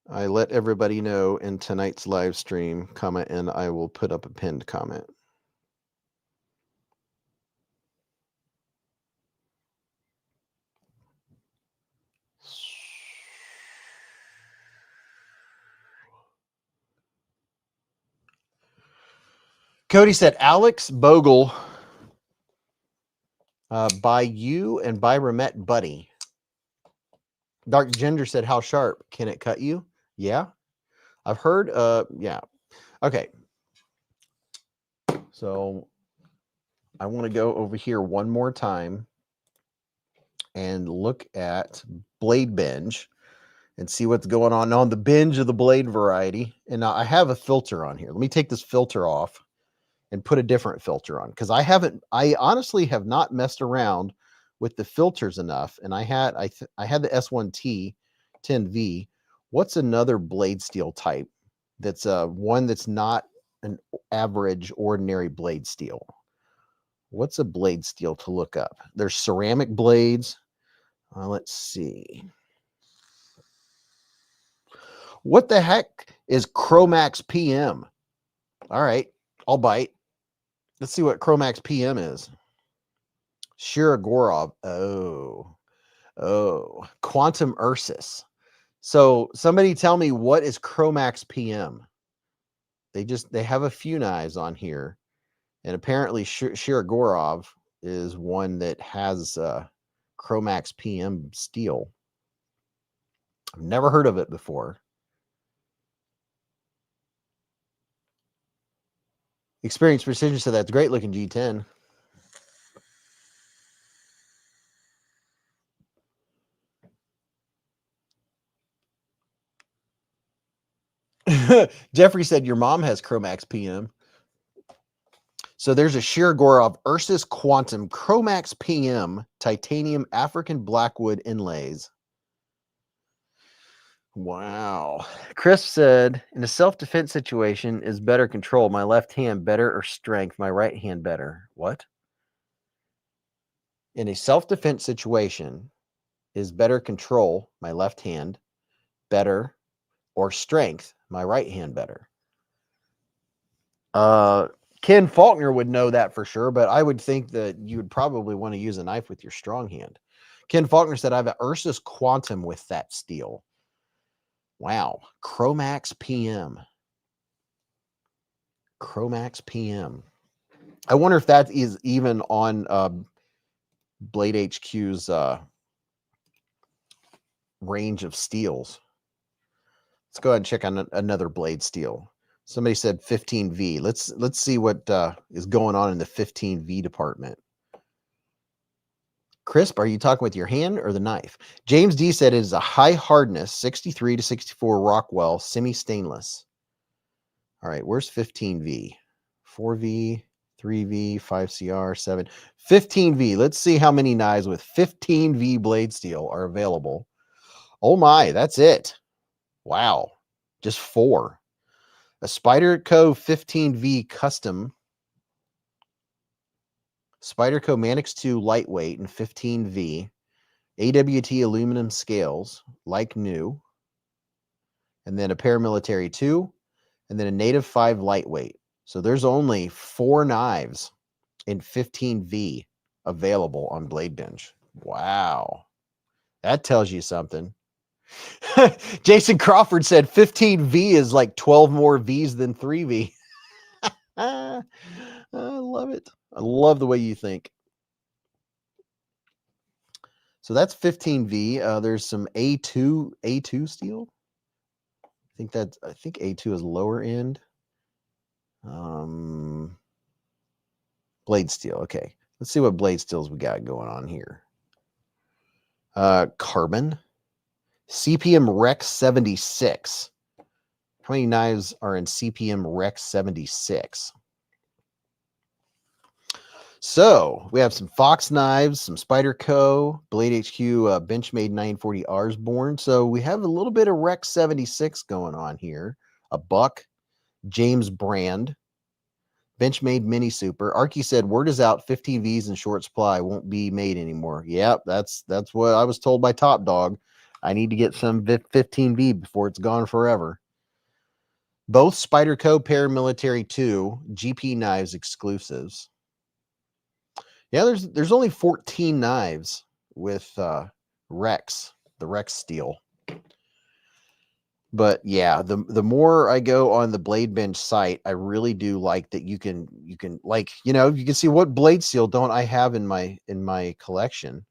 I let everybody know in tonight's live stream comment, and I will put up a pinned comment. Cody said, Alex Bogle, by you and by Ramet Buddy. Dark Ginger said, how sharp can it cut you? Yeah. I've heard, yeah. Okay. So I want to go over here one more time and look at Blade Binge and see what's going on the Binge of the blade variety. And now I have a filter on here. Let me take this filter off and put a different filter on, because I honestly have not messed around with the filters enough. And I had the S1T 10V. What's another blade steel type that's one that's not an average ordinary blade steel? What's a blade steel to look up? There's ceramic blades. Let's see. What the heck is Chromax PM? All right, I'll bite. Let's see what Chromax PM is. Shirogorov. Oh, Quantum Ursus. So somebody tell me, what is Chromax PM? They have a few knives on here, and apparently Shirogorov is one that has Chromax PM steel. I've never heard of it before. Experience Precision said, that's great looking G10. Jeffrey said, your mom has Chromax PM. So there's a Shirogorov Ursus Quantum Chromax PM titanium African Blackwood inlays. Wow. Chris said, in a self-defense situation, is better control my left hand better or strength my right hand better? What? In a self-defense situation, is better control my left hand better or strength my right hand better? Ken Faulkner would know that for sure, but I would think that you would probably want to use a knife with your strong hand. Ken Faulkner said, I have an Ursus Quantum with that steel. Wow. Chromax PM. Chromax PM. I wonder if that is even on Blade HQ's range of steels. Let's go ahead and check on another blade steel. Somebody said 15V. Let's see what is going on in the 15V department. Crisp, are you talking with your hand or the knife? James D said it is a high hardness 63 to 64 Rockwell semi-stainless. All right, where's 15V? 4V. 3V, 5CR, 7, 15V. Let's see how many knives with 15V blade steel are available. Oh my, that's it. Wow. Just 4. A Spyderco 15V custom. Spyderco Manix 2 lightweight and 15V. AWT aluminum scales, like new. And then a paramilitary 2. And then a native 5 lightweight. So there's only 4 knives in 15V available on Blade Binge. Wow. That tells you something. Jason Crawford said 15V is like 12 more V's than 3V. I love it. I love the way you think. So that's 15V. There's some A2 steel. I think A2 is lower end. Blade steel. Okay. Let's see what blade steels we got going on here. Carbon. CPM Rex 76. How many knives are in CPM Rex 76? So we have some Fox knives, some Spyderco, Blade HQ, Benchmade 940Rs born. So we have a little bit of Rex 76 going on here. A Buck, James Brand, Benchmade Mini Super. Arky said, word is out, 15Vs in short supply won't be made anymore. Yep, that's what I was told by Top Dog. I need to get some 15V before it's gone forever. Both Spyderco Paramilitary 2 GP knives exclusives. Yeah, there's only 14 knives with Rex, the Rex steel. But yeah, the more I go on the Blade Binge site, I really do like that you can like, you can see what blade steel don't I have in my collection.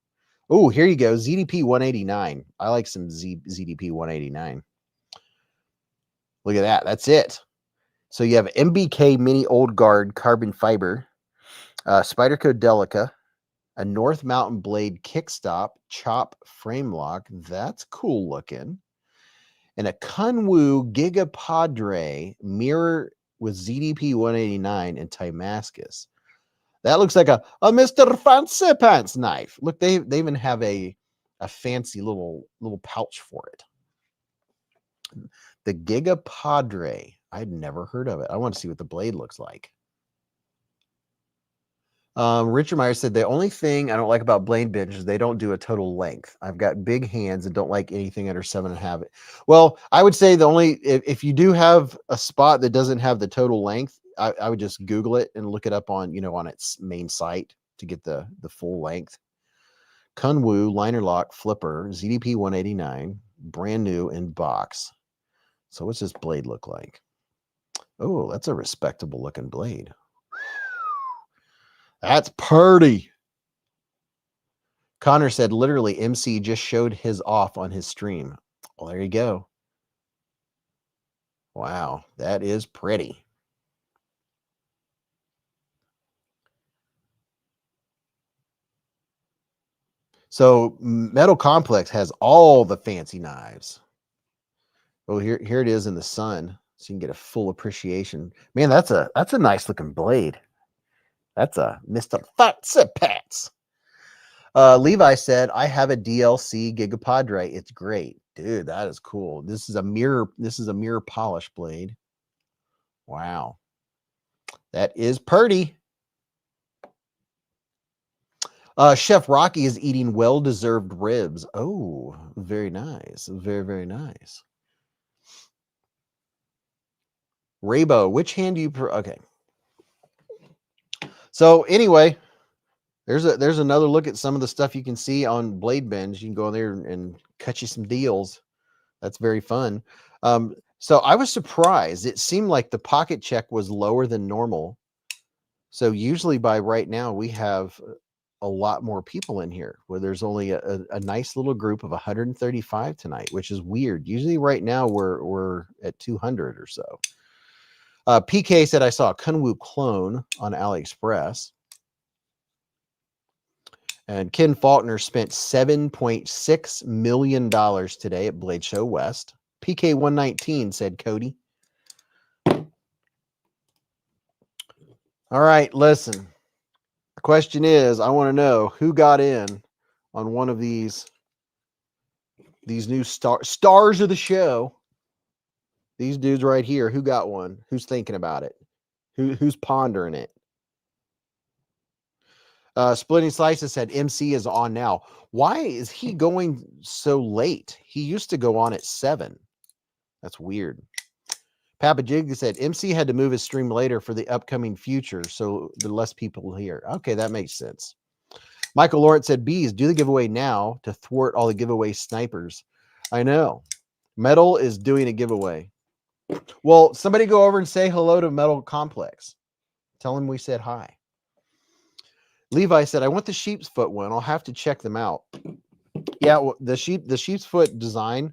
Oh, here you go. ZDP 189. I like some ZDP 189. Look at that. That's it. So you have MBK Mini Old Guard carbon fiber, Spyderco Delica, a North Mountain Blade kickstop chop frame lock. That's cool looking. And a Kunwu Giga Padre mirror with ZDP 189 and Timascus. That looks like a Mr. Fancy Pants knife. Look, they even have a fancy little pouch for it. The Giga Padre. I'd never heard of it. I want to see what the blade looks like. Richard Meyer said, the only thing I don't like about Blade Binge is they don't do a total length. I've got big hands and don't like anything under 7.5. Well, I would say the only, if you do have a spot that doesn't have the total length, I would just Google it and look it up on, on its main site to get the full length. Kunwu liner lock flipper, ZDP 189, brand new in box. So what's this blade look like? Oh, that's a respectable looking blade. That's pretty. Connor said, literally, MC just showed his off on his stream. Well, there you go. Wow, that is pretty. So Metal Complex has all the fancy knives. Oh, here it is in the sun, so you can get a full appreciation. Man, that's a nice looking blade. That's a Mr. Fancy Pants. Levi said, I have a DLC Gigapadre. It's great. Dude, that is cool. This is a mirror polish blade. Wow. That is pretty. Chef Rocky is eating well-deserved ribs. Oh, very nice. Very, very nice. Raybo, which hand do you okay. So anyway, there's another look at some of the stuff you can see on Blade Binge. You can go in there and cut you some deals. That's very fun. So I was surprised. It seemed like the pocket check was lower than normal. So usually by right now, we have a lot more people in here where there's only a nice little group of 135 tonight, which is weird. Usually right now we're at 200 or so. PK said, I saw a Kunwu clone on AliExpress. And Ken Faulkner spent $7.6 million today at Blade Show West. PK119 said Cody. All right, listen. The question is, I want to know who got in on one of these new stars of the show. These dudes right here. Who got one? Who's thinking about it? Who's pondering it? Splitting Slices said MC is on now. Why is he going so late? He used to go on at 7. That's weird. Papa Jig said MC had to move his stream later for the upcoming future, so the less people here. Okay, that makes sense. Michael Lawrence said, Beez, do the giveaway now to thwart all the giveaway snipers. I know. Metal is doing a giveaway. Well, somebody go over and say hello to Metal Complex. Tell him we said hi. Levi said, I want the sheep's foot one. I'll have to check them out. Yeah, well, the sheep's foot design,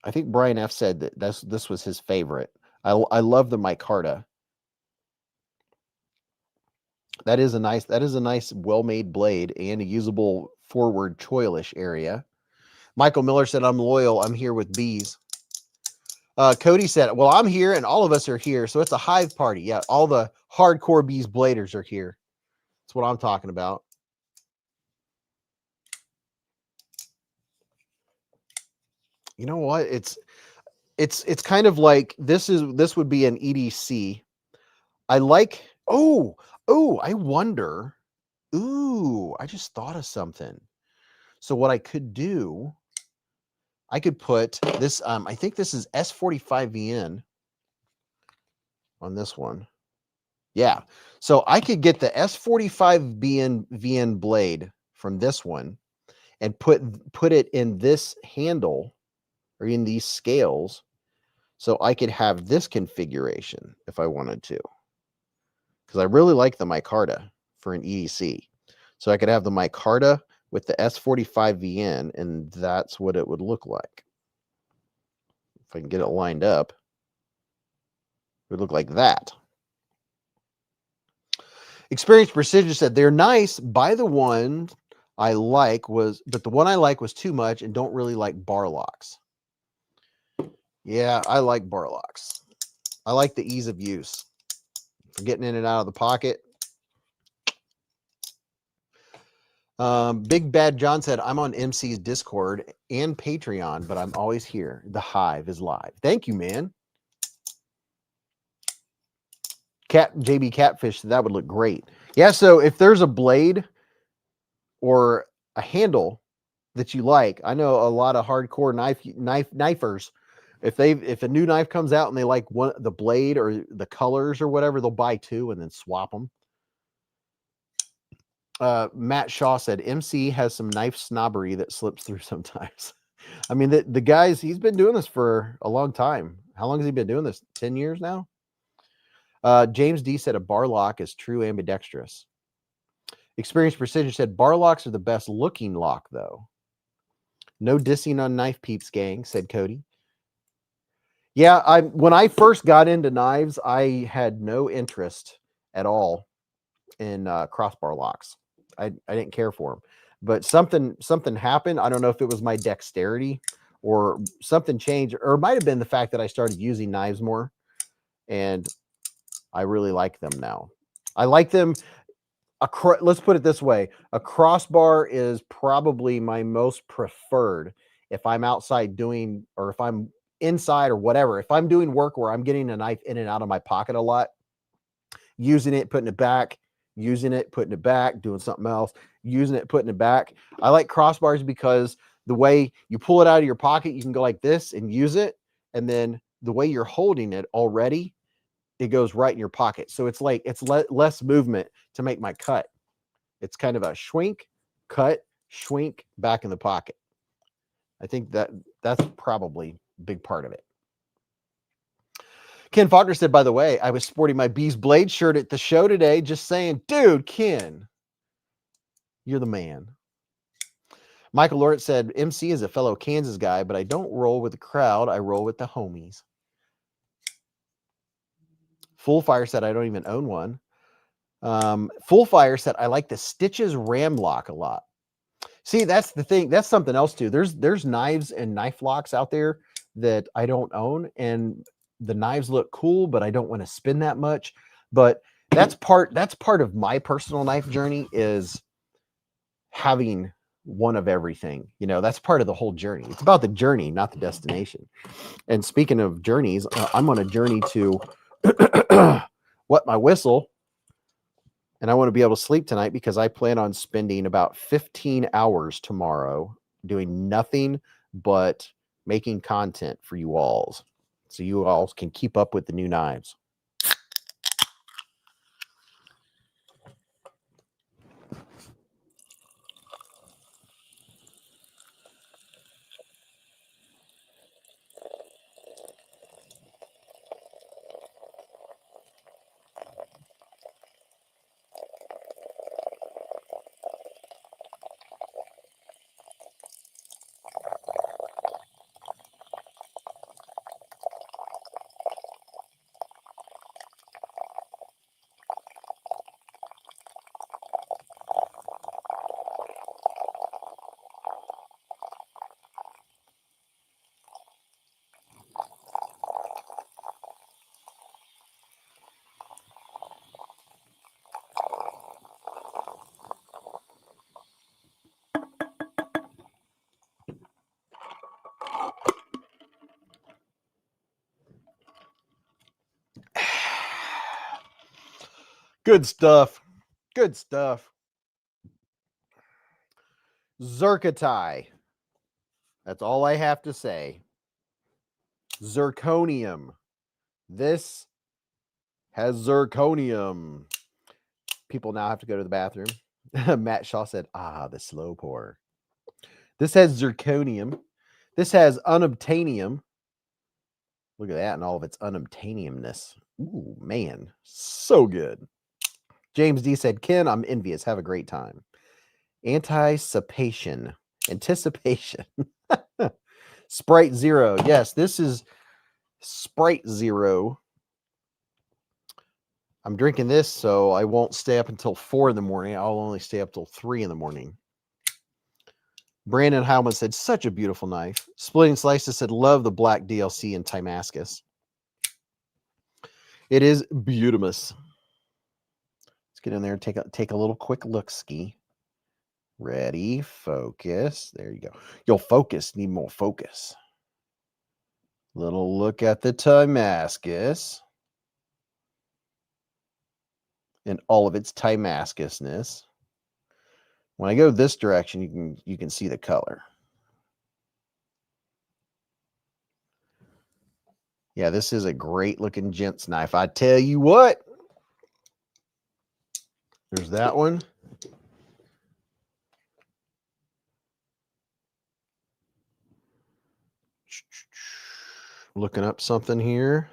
I think Brian F said that this was his favorite. I love the micarta. That is a nice well-made blade and a usable forward choilish area. Michael Miller said, I'm loyal. I'm here with Beez. Cody said, well, I'm here and all of us are here. So it's a hive party. Yeah, all the hardcore Beez bladers are here. That's what I'm talking about. You know what? It's kind of like this would be an EDC. I like, I wonder. Ooh, I just thought of something. So what I could do, I could put this, I think this is S45VN on this one. Yeah. So I could get the S45VN blade from this one and put it in this handle or in these scales. So I could have this configuration if I wanted to. Because I really like the micarta for an EDC. So I could have the micarta with the S45VN, and that's what it would look like. If I can get it lined up, it would look like that. Experienced Precision said, they're nice. Buy the one I like but the one I like was too much and don't really like bar locks. Yeah, I like bar locks. I like the ease of use. For getting in and out of the pocket. Big Bad John said, I'm on MC's Discord and Patreon, but I'm always here. The Hive is live. Thank you, man. JB Catfish, that would look great. Yeah, so if there's a blade or a handle that you like, I know a lot of hardcore knifers. If a new knife comes out and they like the blade or the colors or whatever, they'll buy 2 and then swap them. Matt Shaw said, MC has some knife snobbery that slips through sometimes. I mean, the guy's, he's been doing this for a long time. How long has he been doing this? 10 years now? James D said, a bar lock is true ambidextrous. Experienced Precision said, bar locks are the best looking lock, though. No dissing on knife peeps, gang, said Cody. Yeah, when I first got into knives, I had no interest at all in crossbar locks. I didn't care for them, but something happened. I don't know if it was my dexterity or something changed, or it might have been the fact that I started using knives more, and I really like them now. I like them. Let's put it this way: a crossbar is probably my most preferred if I'm outside doing, or if I'm inside or whatever. If I'm doing work where I'm getting a knife in and out of my pocket a lot, using it, putting it back, using it, putting it back, doing something else, using it, putting it back. I like crossbars because the way you pull it out of your pocket, you can go like this and use it. And then the way you're holding it already, it goes right in your pocket. So it's like, it's less movement to make my cut. It's kind of a schwink, cut, schwink, back in the pocket. I think that's probably a big part of it. Ken Faulkner said, by the way, I was sporting my Beez Blade shirt at the show today. Just saying, dude, Ken, you're the man. Michael Lawrence said, MC is a fellow Kansas guy, but I don't roll with the crowd. I roll with the homies. Full Fire said, I don't even own one. Full Fire said, I like the Stitches Ram Lock a lot. See, that's the thing. That's something else too. There's knives and knife locks out there that I don't own. And the knives look cool, but I don't want to spend that much. But that's part of my personal knife journey, is having one of everything. You know, that's part of the whole journey. It's about the journey, not the destination. And speaking of journeys, I'm on a journey to wet my whistle, and I want to be able to sleep tonight because I plan on spending about 15 hours tomorrow doing nothing but making content for you alls, so you all can keep up with the new knives. Good stuff. Good stuff. Zircotai. That's all I have to say. Zirconium. This has zirconium. People now have to go to the bathroom. Matt Shaw said, the slow pour. This has zirconium. This has unobtainium. Look at that and all of its unobtainiumness. Ooh, man. So good. James D said, Ken, I'm envious. Have a great time. Anticipation. Sprite Zero. Yes, this is Sprite Zero. I'm drinking this so I won't stay up until 4 in the morning. I'll only stay up till 3 in the morning. Brandon Howman said, such a beautiful knife. Splitting Slices said, love the black DLC in Timascus. It is beautiful. Let's get in there and take a little quick look ski. Ready, focus. There you go. You'll focus, need more focus. Little look at the Timascus and all of its Timascusness. When I go this direction, you can see the color. Yeah, this is a great looking gent's knife. I tell you what. There's that one. Looking up something here.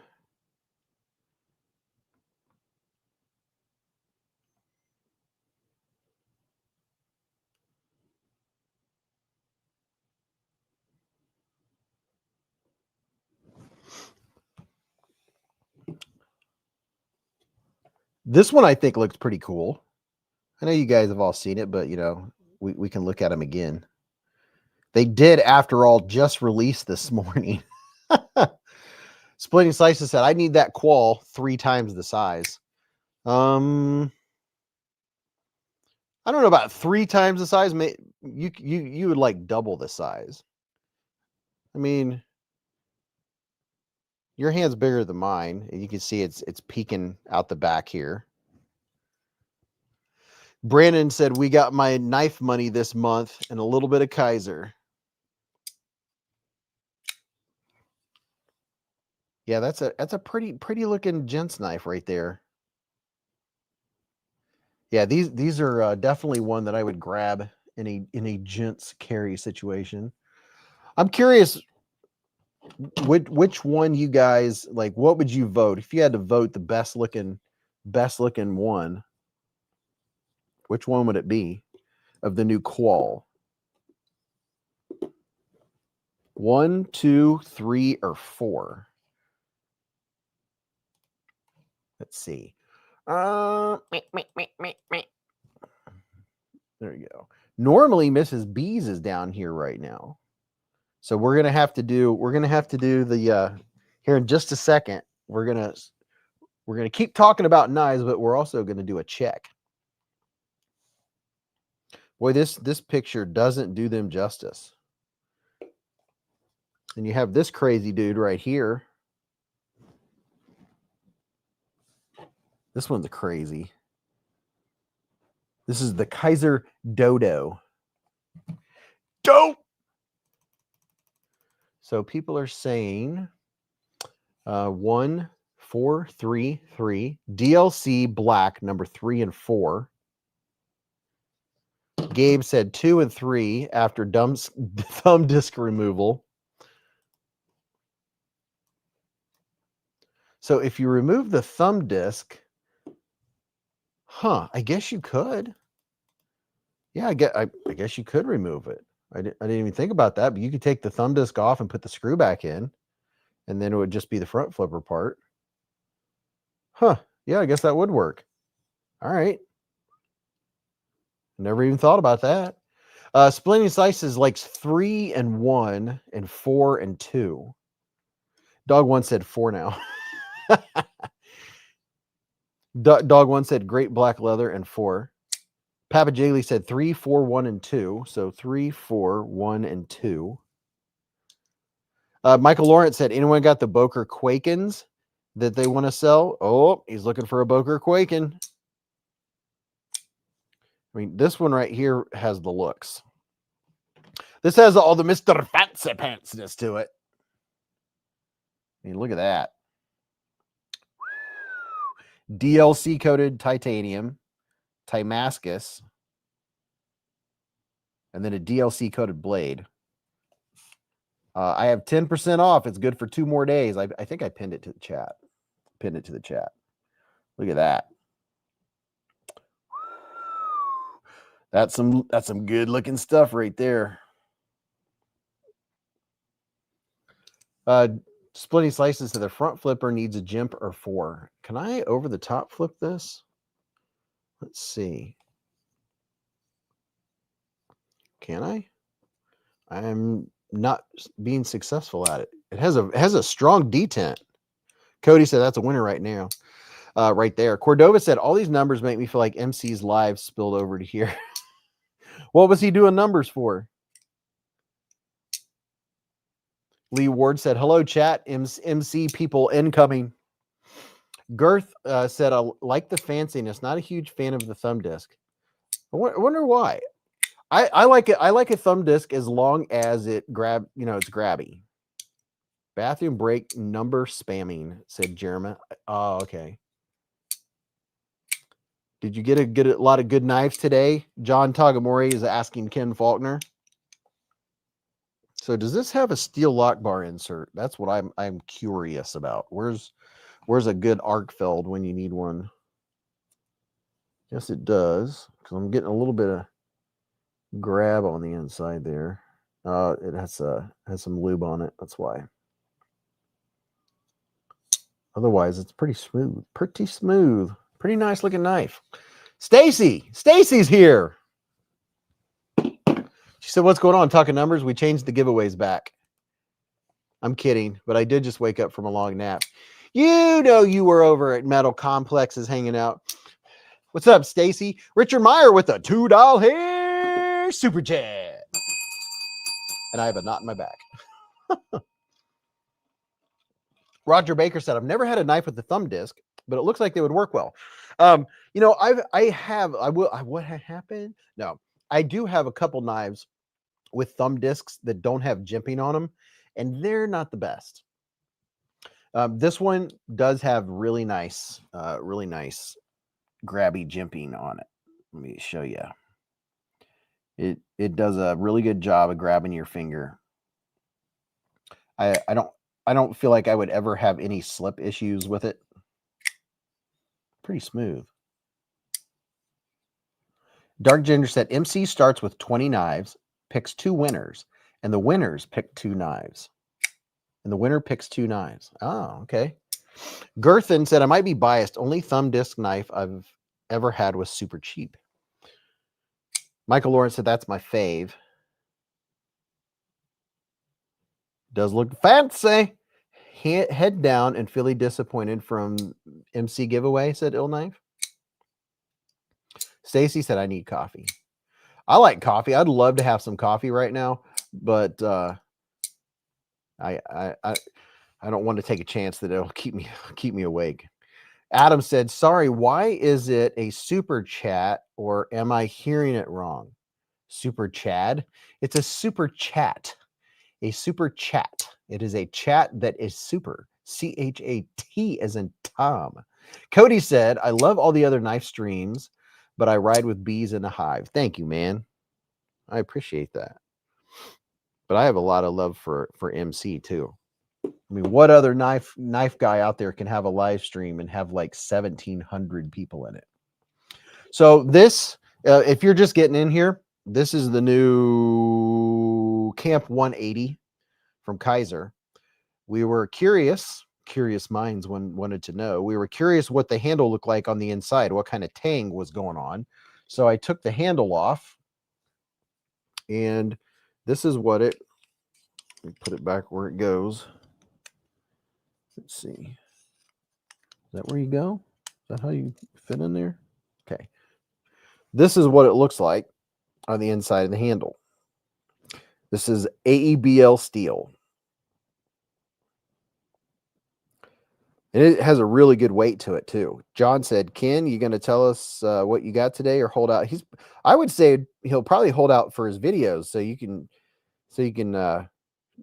This one I think looks pretty cool. I know you guys have all seen it, but you know, we can look at them again. They did, after all, just release this morning. Splitting Slices said, I need that qual 3 times the size. I don't know about 3 times the size. You would like double the size. I mean, your hand's bigger than mine, and you can see it's peeking out the back here. Brandon said, we got my knife money this month and a little bit of Kaiser. Yeah, that's a pretty looking gent's knife right there. Yeah, these are definitely one that I would grab in a gent's carry situation. I'm curious which one you guys like. What would you vote if you had to vote the best looking one? Which one would it be of the new qual? 1, 2, 3, or 4? Let's see. There you go. Normally, Mrs. Beez is down here right now, so we're gonna have to do the Here in just a second, we're gonna keep talking about knives, but we're also gonna do a check. Boy, this picture doesn't do them justice. And you have this crazy dude right here. This one's crazy. This is the Kaiser Dodo. Dope. So people are saying 1, 4, 3, 3. DLC black, number 3 and 4. Gabe said 2 and 3 after thumb disc removal. So if you remove the thumb disc, I guess you could. Yeah, I guess you could remove it. I didn't even think about that, but you could take the thumb disc off and put the screw back in, and then it would just be the front flipper part. Yeah, I guess that would work. All right. Never even thought about that. Splitting Slices likes 3 and 1 and 4 and 2. Dog 1 said 4 now. Dog 1 said great black leather and 4. Papa Jaylee said 3, 4, 1, and 2. So 3, 4, 1, and 2. Michael Lawrence said, anyone got the Boker Quakens that they want to sell? Oh, he's looking for a Boker Quaken. I mean, this one right here has the looks. This has all the Mr. Fancy Pantsness to it. I mean, look at that. DLC coated titanium, Timascus, and then a DLC coated blade. I have 10% off. It's good for 2 more days. I think I pinned it to the chat. Pinned it to the chat. Look at that. That's some good looking stuff right there. Splitting Slices to the front flipper needs a jimp or 4. Can I over the top flip this? Let's see. Can I? I'm not being successful at it. It has a strong detent. Cody said that's a winner right now. Right there. Cordova said all these numbers make me feel like MC's live spilled over to here. What was he doing numbers for? Lee Ward said, hello, chat. MC people incoming. Girth said, I like the fanciness. Not a huge fan of the thumb disc. I wonder why. I like it. I like a thumb disc as long as it it's grabby. Bathroom break number spamming, said Jeremy. Oh, okay. Did you get a lot of good knives today? John Tagamori is asking Ken Faulkner. So does this have a steel lock bar insert? That's what I'm curious about. Where's a good Arkfeld when you need one? Yes, it does. Because I'm getting a little bit of grab on the inside there. It has some lube on it. That's why. Otherwise, it's pretty smooth. Pretty smooth. Pretty nice looking knife. Stacy's here. She said, what's going on? Talking numbers. We changed the giveaways back. I'm kidding, but I did just wake up from a long nap. You know you were over at Metal Complexes hanging out. What's up, Stacy? Richard Meyer with a $2 hair super chat. And I have a knot in my back. Roger Baker said, I've never had a knife with the thumb disc, but it looks like they would work well. What had happened? No, I do have a couple knives with thumb discs that don't have jimping on them, and they're not the best. This one does have really nice grabby jimping on it. Let me show you. It does a really good job of grabbing your finger. I don't feel like I would ever have any slip issues with it. Pretty smooth. Dark Ginger said MC starts with 20 knives, picks 2 winners, and the winners pick 2 knives. And the winner picks 2 knives. Oh, okay. Girthen said, I might be biased. Only thumb disc knife I've ever had was super cheap. Michael Lawrence said, that's my fave. Does look fancy. Head down and Philly disappointed from MC giveaway, said Ill Knife. Stacy said, I need coffee. I like coffee. I'd love to have some coffee right now, but I don't want to take a chance that it'll keep me awake. Adam said, sorry, why is it a super chat, or am I hearing it wrong? Super Chad? It's a super chat. A super chat. It is a chat that is super. CHAT as in Tom. Cody said, I love all the other knife streams, but I ride with bees in a hive. Thank you, man. I appreciate that. But I have a lot of love for MC too. I mean, what other knife guy out there can have a live stream and have like 1,700 people in it? So this, if you're just getting in here, this is the new Camp 180 from Kaiser. We were curious minds wanted to know. We were curious what the handle looked like on the inside, what kind of tang was going on. So I took the handle off, and this is what it, let me put it back where it goes. Let's see. Is that where you go? Is that how you fit in there? Okay. This is what it looks like on the inside of the handle. This is AEBL steel. And it has a really good weight to it too. John said, Ken, you going to tell us what you got today, or hold out? I would say he'll probably hold out for his videos, so you can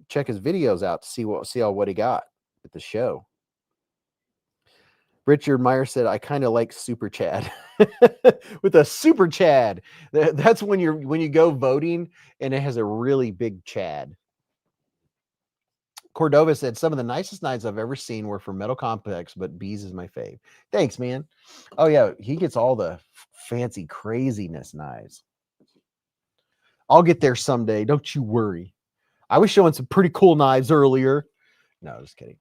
check his videos out to see what he got at the show. Richard Meyer said, I kind of like Super Chad. With a Super Chad. That's when you go voting and it has a really big Chad. Cordova said, some of the nicest knives I've ever seen were from Metal Complex, but Beez is my fave. Thanks, man. Oh, yeah, he gets all the fancy craziness knives. I'll get there someday. Don't you worry. I was showing some pretty cool knives earlier. No, just kidding.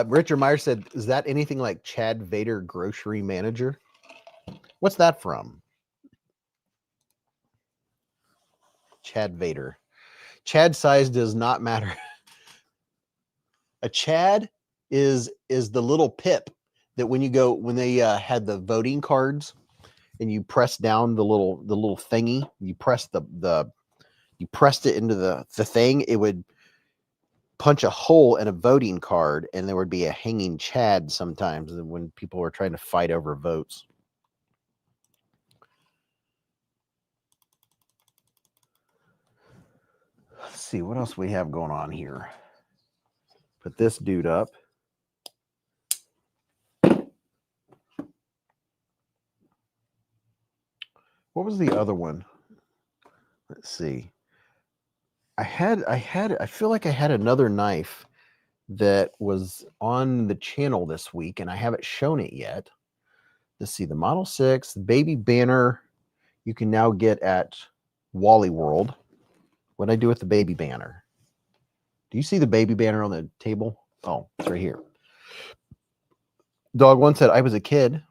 Richard Meyer said, is that anything like Chad Vader Grocery Manager? What's that from? Chad Vader. Chad size does not matter. A Chad is the little pip that when they had the voting cards and you press down the little thingy, you press you pressed it into the thing, it would punch a hole in a voting card, and there would be a hanging Chad sometimes when people were trying to fight over votes. Let's see what else we have going on here. Put this dude up. What was the other one? Let's see. I feel like I had another knife that was on the channel this week, and I haven't shown it yet. Let's see, the Model 6, the baby banner, you can now get at Wally World. What did I do with the baby banner? Do you see the baby banner on the table? Oh, it's right here. Dog One said, I was a kid.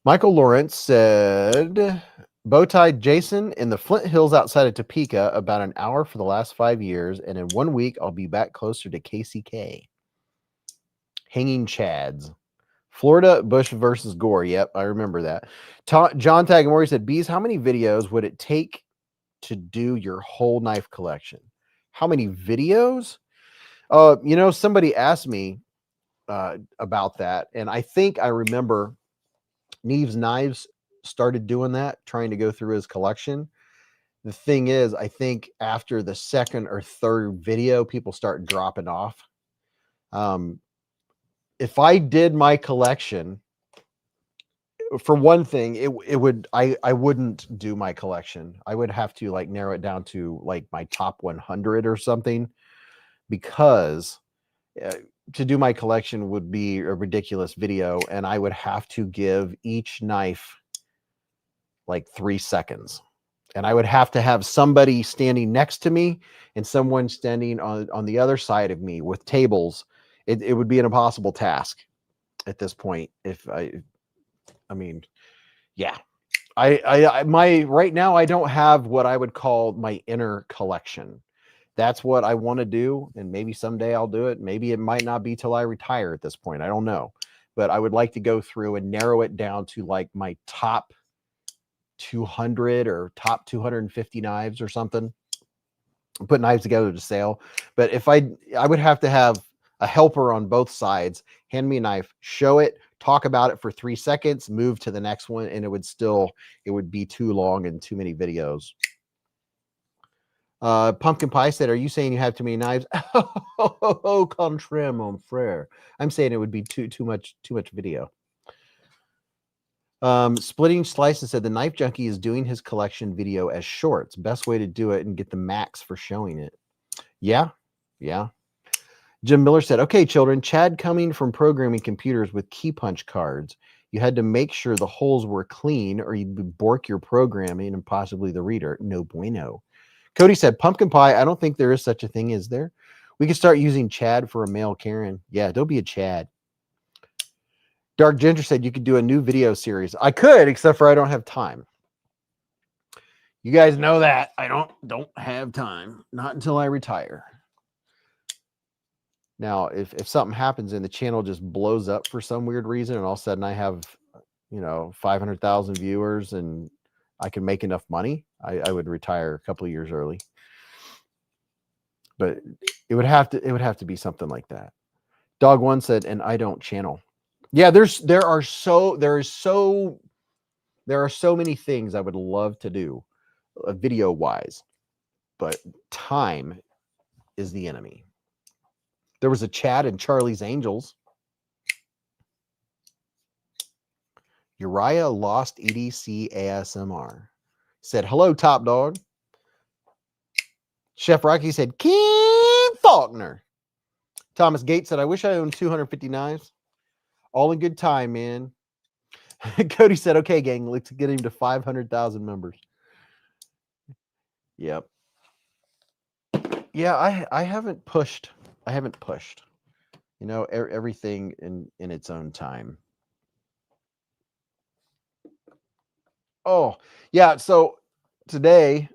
Michael Lawrence said, Bowtie Jason in the Flint Hills outside of Topeka, about an hour for the last 5 years, and in 1 week, I'll be back closer to KCK. Hanging Chads. Florida Bush versus Gore. Yep, I remember that. John Tagamori said, Beez, how many videos would it take to do your whole knife collection? How many videos? Somebody asked me about that, and I think I remember Neve's Knives started doing that, trying to go through his collection. The thing is, I think after the second or third video, people start dropping off. If I did my collection, for one thing, I wouldn't do my collection. I would have to like narrow it down to like my top 100 or something, because to do my collection would be a ridiculous video, and I would have to give each knife like 3 seconds, and I would have to have somebody standing next to me and someone standing on the other side of me with tables. It would be an impossible task at this point. Yeah, right now I don't have what I would call my inner collection. That's what I want to do, and maybe someday I'll do it. Maybe it might not be till I retire at this point. I don't know. But I would like to go through and narrow it down to like my top 200 or top 250 knives or something. Put knives together to sell. But if I would have to have a helper on both sides, hand me a knife, show it, talk about it for 3 seconds, move to the next one, and it would be too long and too many videos. Pumpkin Pie said, are you saying you have too many knives? Oh, contraire, mon frere. I'm saying it would be too much video. Splitting Slices said the Knife Junkie is doing his collection video as shorts. Best way to do it and get the max for showing it. Yeah. Jim Miller said, okay, children, Chad coming from programming computers with key punch cards. You had to make sure the holes were clean or you'd bork your programming and possibly the reader. No bueno. Cody said, pumpkin pie, I don't think there is such a thing, is there? We could start using Chad for a male Karen. Yeah, don't be a Chad. Dark Ginger said you could do a new video series. I could, except for I don't have time. You guys know that. I don't have time. Not until I retire. Now, if something happens and the channel just blows up for some weird reason, and all of a sudden I have, 500,000 viewers and I can make enough money, I would retire a couple of years early. But it would have to be something like that. Dog One said, and I don't channel. Yeah, there are so many things I would love to do, video wise, but time is the enemy. There was a chat in Charlie's Angels. Uriah Lost EDC ASMR said, hello, Top Dog. Chef Rocky said, Kim Faulkner. Thomas Gates said, I wish I owned 250 knives. All in good time, man. Cody said, okay, gang, let's get him to 500,000 members. Yep. Yeah, I haven't pushed. Everything in its own time. Oh, yeah. So today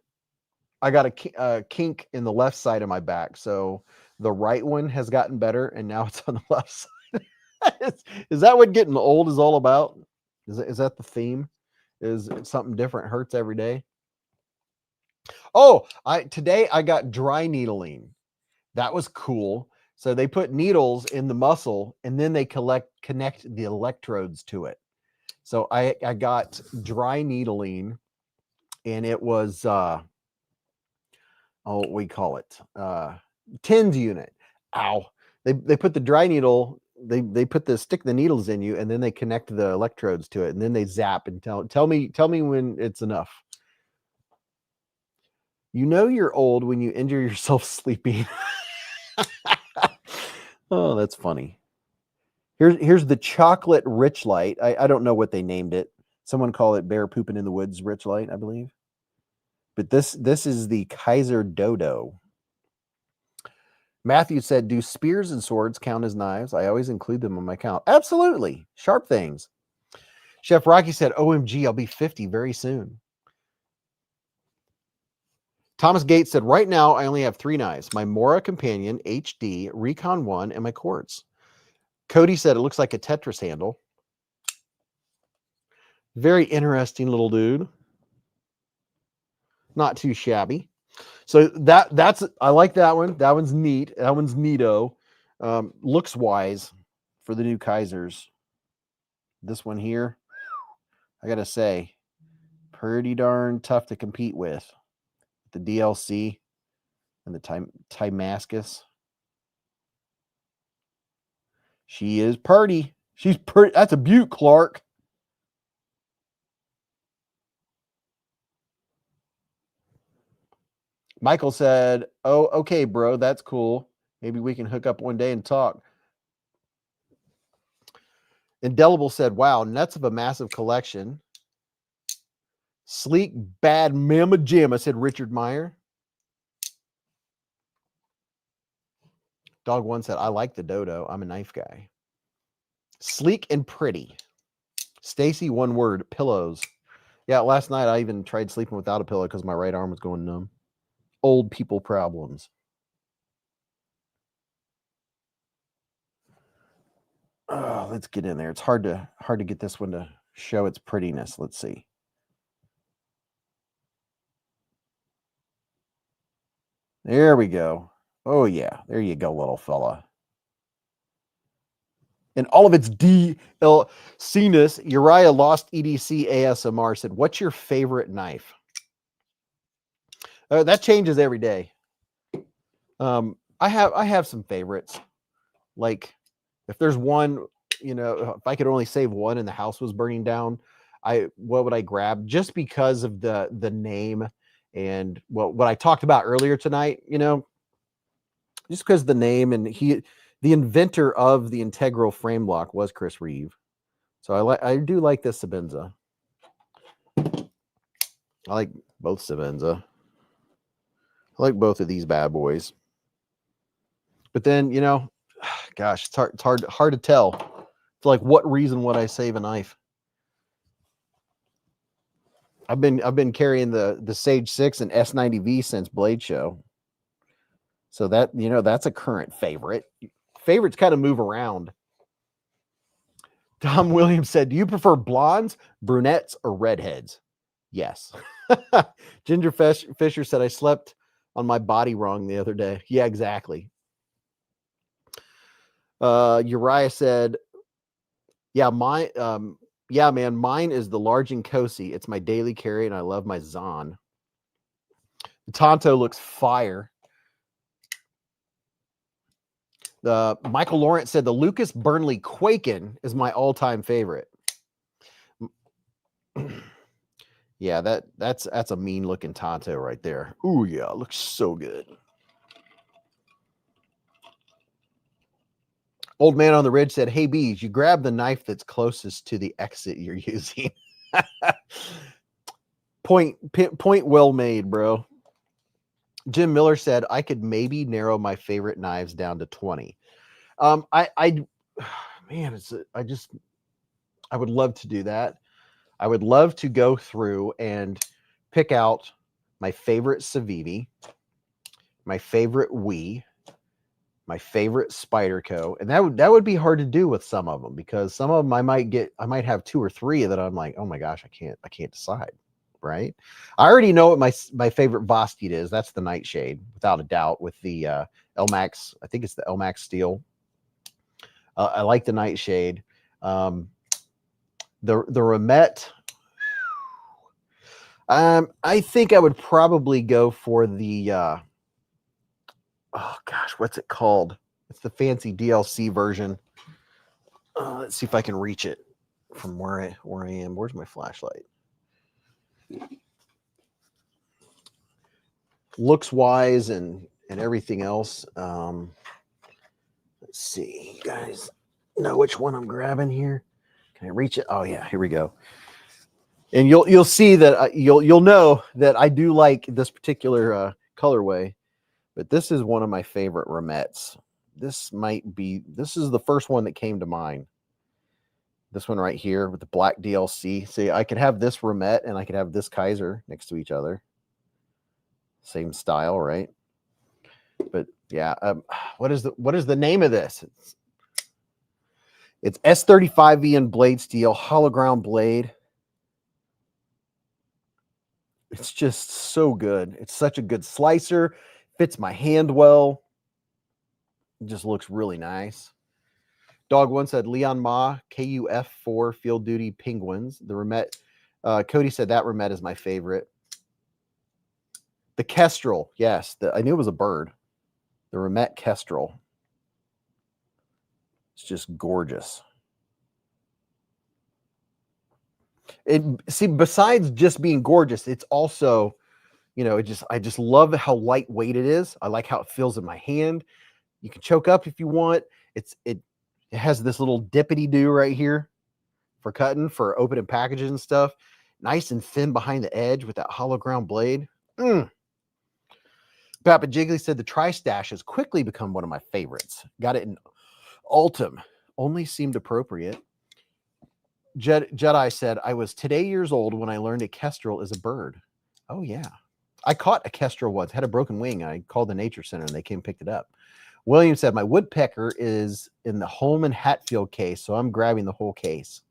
I got a kink in the left side of my back. So the right one has gotten better, and now it's on the left side. Is that what getting old is all about? Is that the theme? Is something different hurts every day? Oh, today I got dry needling. That was cool. So they put needles in the muscle and then they connect the electrodes to it. So I got dry needling, and it was we call it TENS unit. Ow. They put the dry needle, they put stick the needles in you, and then they connect the electrodes to it, and then they zap and tell me when it's enough. You know you're old when you injure yourself sleeping. Oh, that's funny. Here's the chocolate rich light. I don't know what they named it. Someone called it bear pooping in the woods rich light, I believe. But this is the Kaiser Dodo. Matthew said, do spears and swords count as knives? I always include them on my count. Absolutely. Sharp things. Chef Rocky said, OMG, I'll be 50 very soon. Thomas Gates said, right now I only have 3 knives. My Mora Companion, HD, Recon 1, and my quartz. Cody said, it looks like a Tetris handle. Very interesting little dude. Not too shabby. So that's I like that one. That one's neat. That one's neato. Looks wise for the new Kaisers. This one here, I gotta say, pretty darn tough to compete with. The DLC and the Timascus. She is pretty. She's pretty. That's a beaut, Clark. Michael said, oh, okay, bro, that's cool. Maybe we can hook up one day and talk. Indelible said, wow, nuts of a massive collection. Sleek, bad mamma jamma, said Richard Meyer. Dog One said, I like the Dodo. I'm a knife guy. Sleek and pretty. Stacy, one word, pillows. Yeah, last night I even tried sleeping without a pillow because my right arm was going numb. Old people problems. Oh, let's get in there. It's hard to get this one to show its prettiness. Let's see. There we go. Oh yeah, there you go, little fella. And all of its DLC-ness, Uriah Lost EDC ASMR said, "What's your favorite knife?" That changes every day. I have some favorites. Like, if there's one, if I could only save one and the house was burning down, what would I grab? Just because of the name and what I talked about earlier tonight, just because the name, and the inventor of the integral frame block was Chris Reeve. So I do like this Sabenza. I like both Sabenza. I like both of these bad boys. But then, gosh, it's hard to tell. For like, what reason would I save a knife? I've been carrying the Sage 6 and S90V since Blade Show. So that, that's a current favorite. Favorites kind of move around. Tom Williams said, "Do you prefer blondes, brunettes, or redheads?" Yes. Ginger Fisher said, "I slept on my body wrong the other day." Yeah, exactly. Uriah said, "Yeah, man, mine is the large and Cosi. It's my daily carry, and I love my Zahn." The Tonto looks fire. Michael Lawrence said, "The Lucas Burnley Quaken is my all-time favorite." Yeah, that's a mean looking Tonto right there. Ooh, yeah, looks so good. Old Man on the Ridge said, "Hey, Beez, you grab the knife that's closest to the exit you're using." Point well made, bro. Jim Miller said, "I could maybe narrow my favorite knives down to 20. Man, I would love to do that. I would love to go through and pick out my favorite Civivi, my favorite Wii, my favorite Spyderco, and that would be hard to do with some of them, because some of them I might have two or three that I'm like, oh my gosh, I can't decide. Right? I already know what my favorite Vosteed is. That's the Nightshade, without a doubt, with the Elmax. I think it's the Elmax steel. I like the Nightshade. The Ramette. I think I would probably go for the oh gosh, what's it called? It's the fancy DLC version. Let's see if I can reach it from where I am. Where's my flashlight? Looks wise and everything else. Let's see, you guys know which one I'm grabbing here. Can I reach it? Oh yeah, here we go. And you'll see that you'll know that I do like this particular colorway, but this is one of my favorite Ramettes. This is the first one that came to mind. This one right here with the black DLC. See, I could have this Ramette and I could have this Kaiser next to each other. Same style, right? But yeah, what is the name of this? It's S35V in blade steel, hologram blade. It's just so good. It's such a good slicer. Fits my hand well. It just looks really nice. Dog One said, "Leon Ma, KUF4 Field Duty Penguins." The Ramette. Cody said that Ramette is my favorite. The Kestrel. Yes, I knew it was a bird. The Ramette Kestrel. It's just gorgeous. Besides just being gorgeous, it's also, I just love how lightweight it is. I like how it feels in my hand. You can choke up if you want. It has this little dippity do right here for cutting, for opening packages and stuff. Nice and thin behind the edge with that hollow ground blade. Papa Jiggly said, "The Tri-Stash has quickly become one of my favorites. Got it in Ultim. Only seemed appropriate." Jedi said, I was today years old when I learned a kestrel is a bird. Oh, yeah. I caught a kestrel once, had a broken wing. I called the nature center and they came and picked it up. William said, my woodpecker is in the Holman Hatfield case, so I'm grabbing the whole case.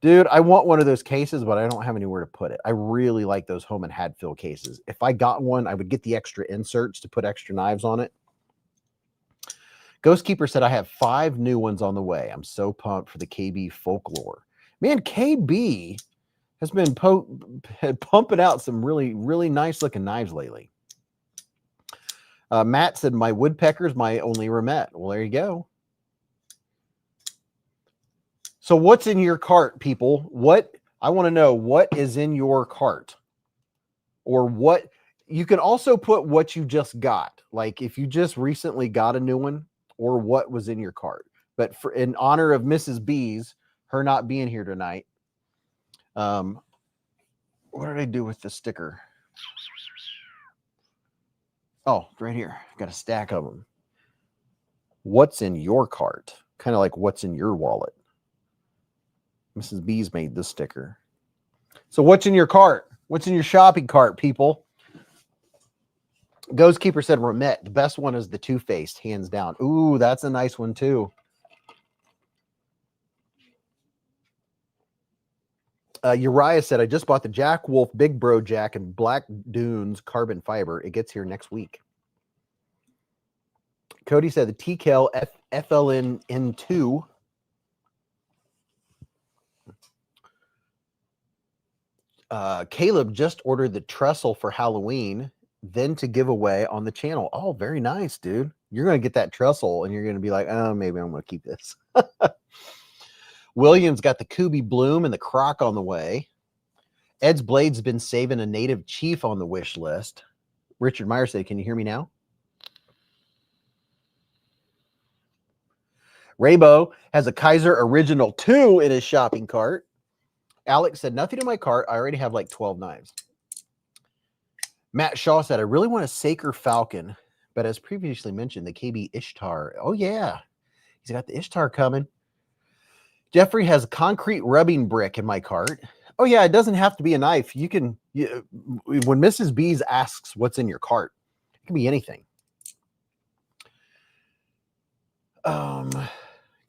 Dude, I want one of those cases, but I don't have anywhere to put it. I really like those Holman Hatfield cases. If I got one, I would get the extra inserts to put extra knives on it. Ghostkeeper said, I have 5 new ones on the way. I'm so pumped for the KB folklore. Man, KB has been pumping out some really, really nice looking knives lately. Matt said, my woodpecker's my only remet. Well, there you go. So what's in your cart, people? I want to know what is in your cart, or what you can also put what you just got. Like if you just recently got a new one, or what was in your cart. But in honor of Mrs. Beez, her not being here tonight, what did I do with the sticker? Oh, right here. Got a stack of them. What's in your cart? Kind of like what's in your wallet. Mrs. Beez made this sticker. So what's in your cart? What's in your shopping cart, people? Ghostkeeper said, Remet, the best one is the two-faced, hands down. Ooh, that's a nice one too. Uriah said, I just bought the Jack Wolf Big Bro Jack and Black Dunes carbon fiber. It gets here next week. Cody said the TKL FLN-N2. Caleb just ordered the trestle for Halloween, then to give away on the channel. Oh, very nice, dude. You're going to get that trestle and you're going to be like, oh, maybe I'm going to keep this. William's got the Kubi Bloom and the Croc on the way. Ed's Blade's been saving a native chief on the wish list. Richard Meyer said, can you hear me now? Raybo has a Kaiser Original 2 in his shopping cart. Alex said, nothing in my cart. I already have like 12 knives. Matt Shaw said, I really want a Saker Falcon, but as previously mentioned, the KB Ishtar. Oh, yeah. He's got the Ishtar coming. Jeffrey has a concrete rubbing brick in my cart. Oh, yeah, it doesn't have to be a knife. You can, when Mrs. Beez asks what's in your cart, it can be anything.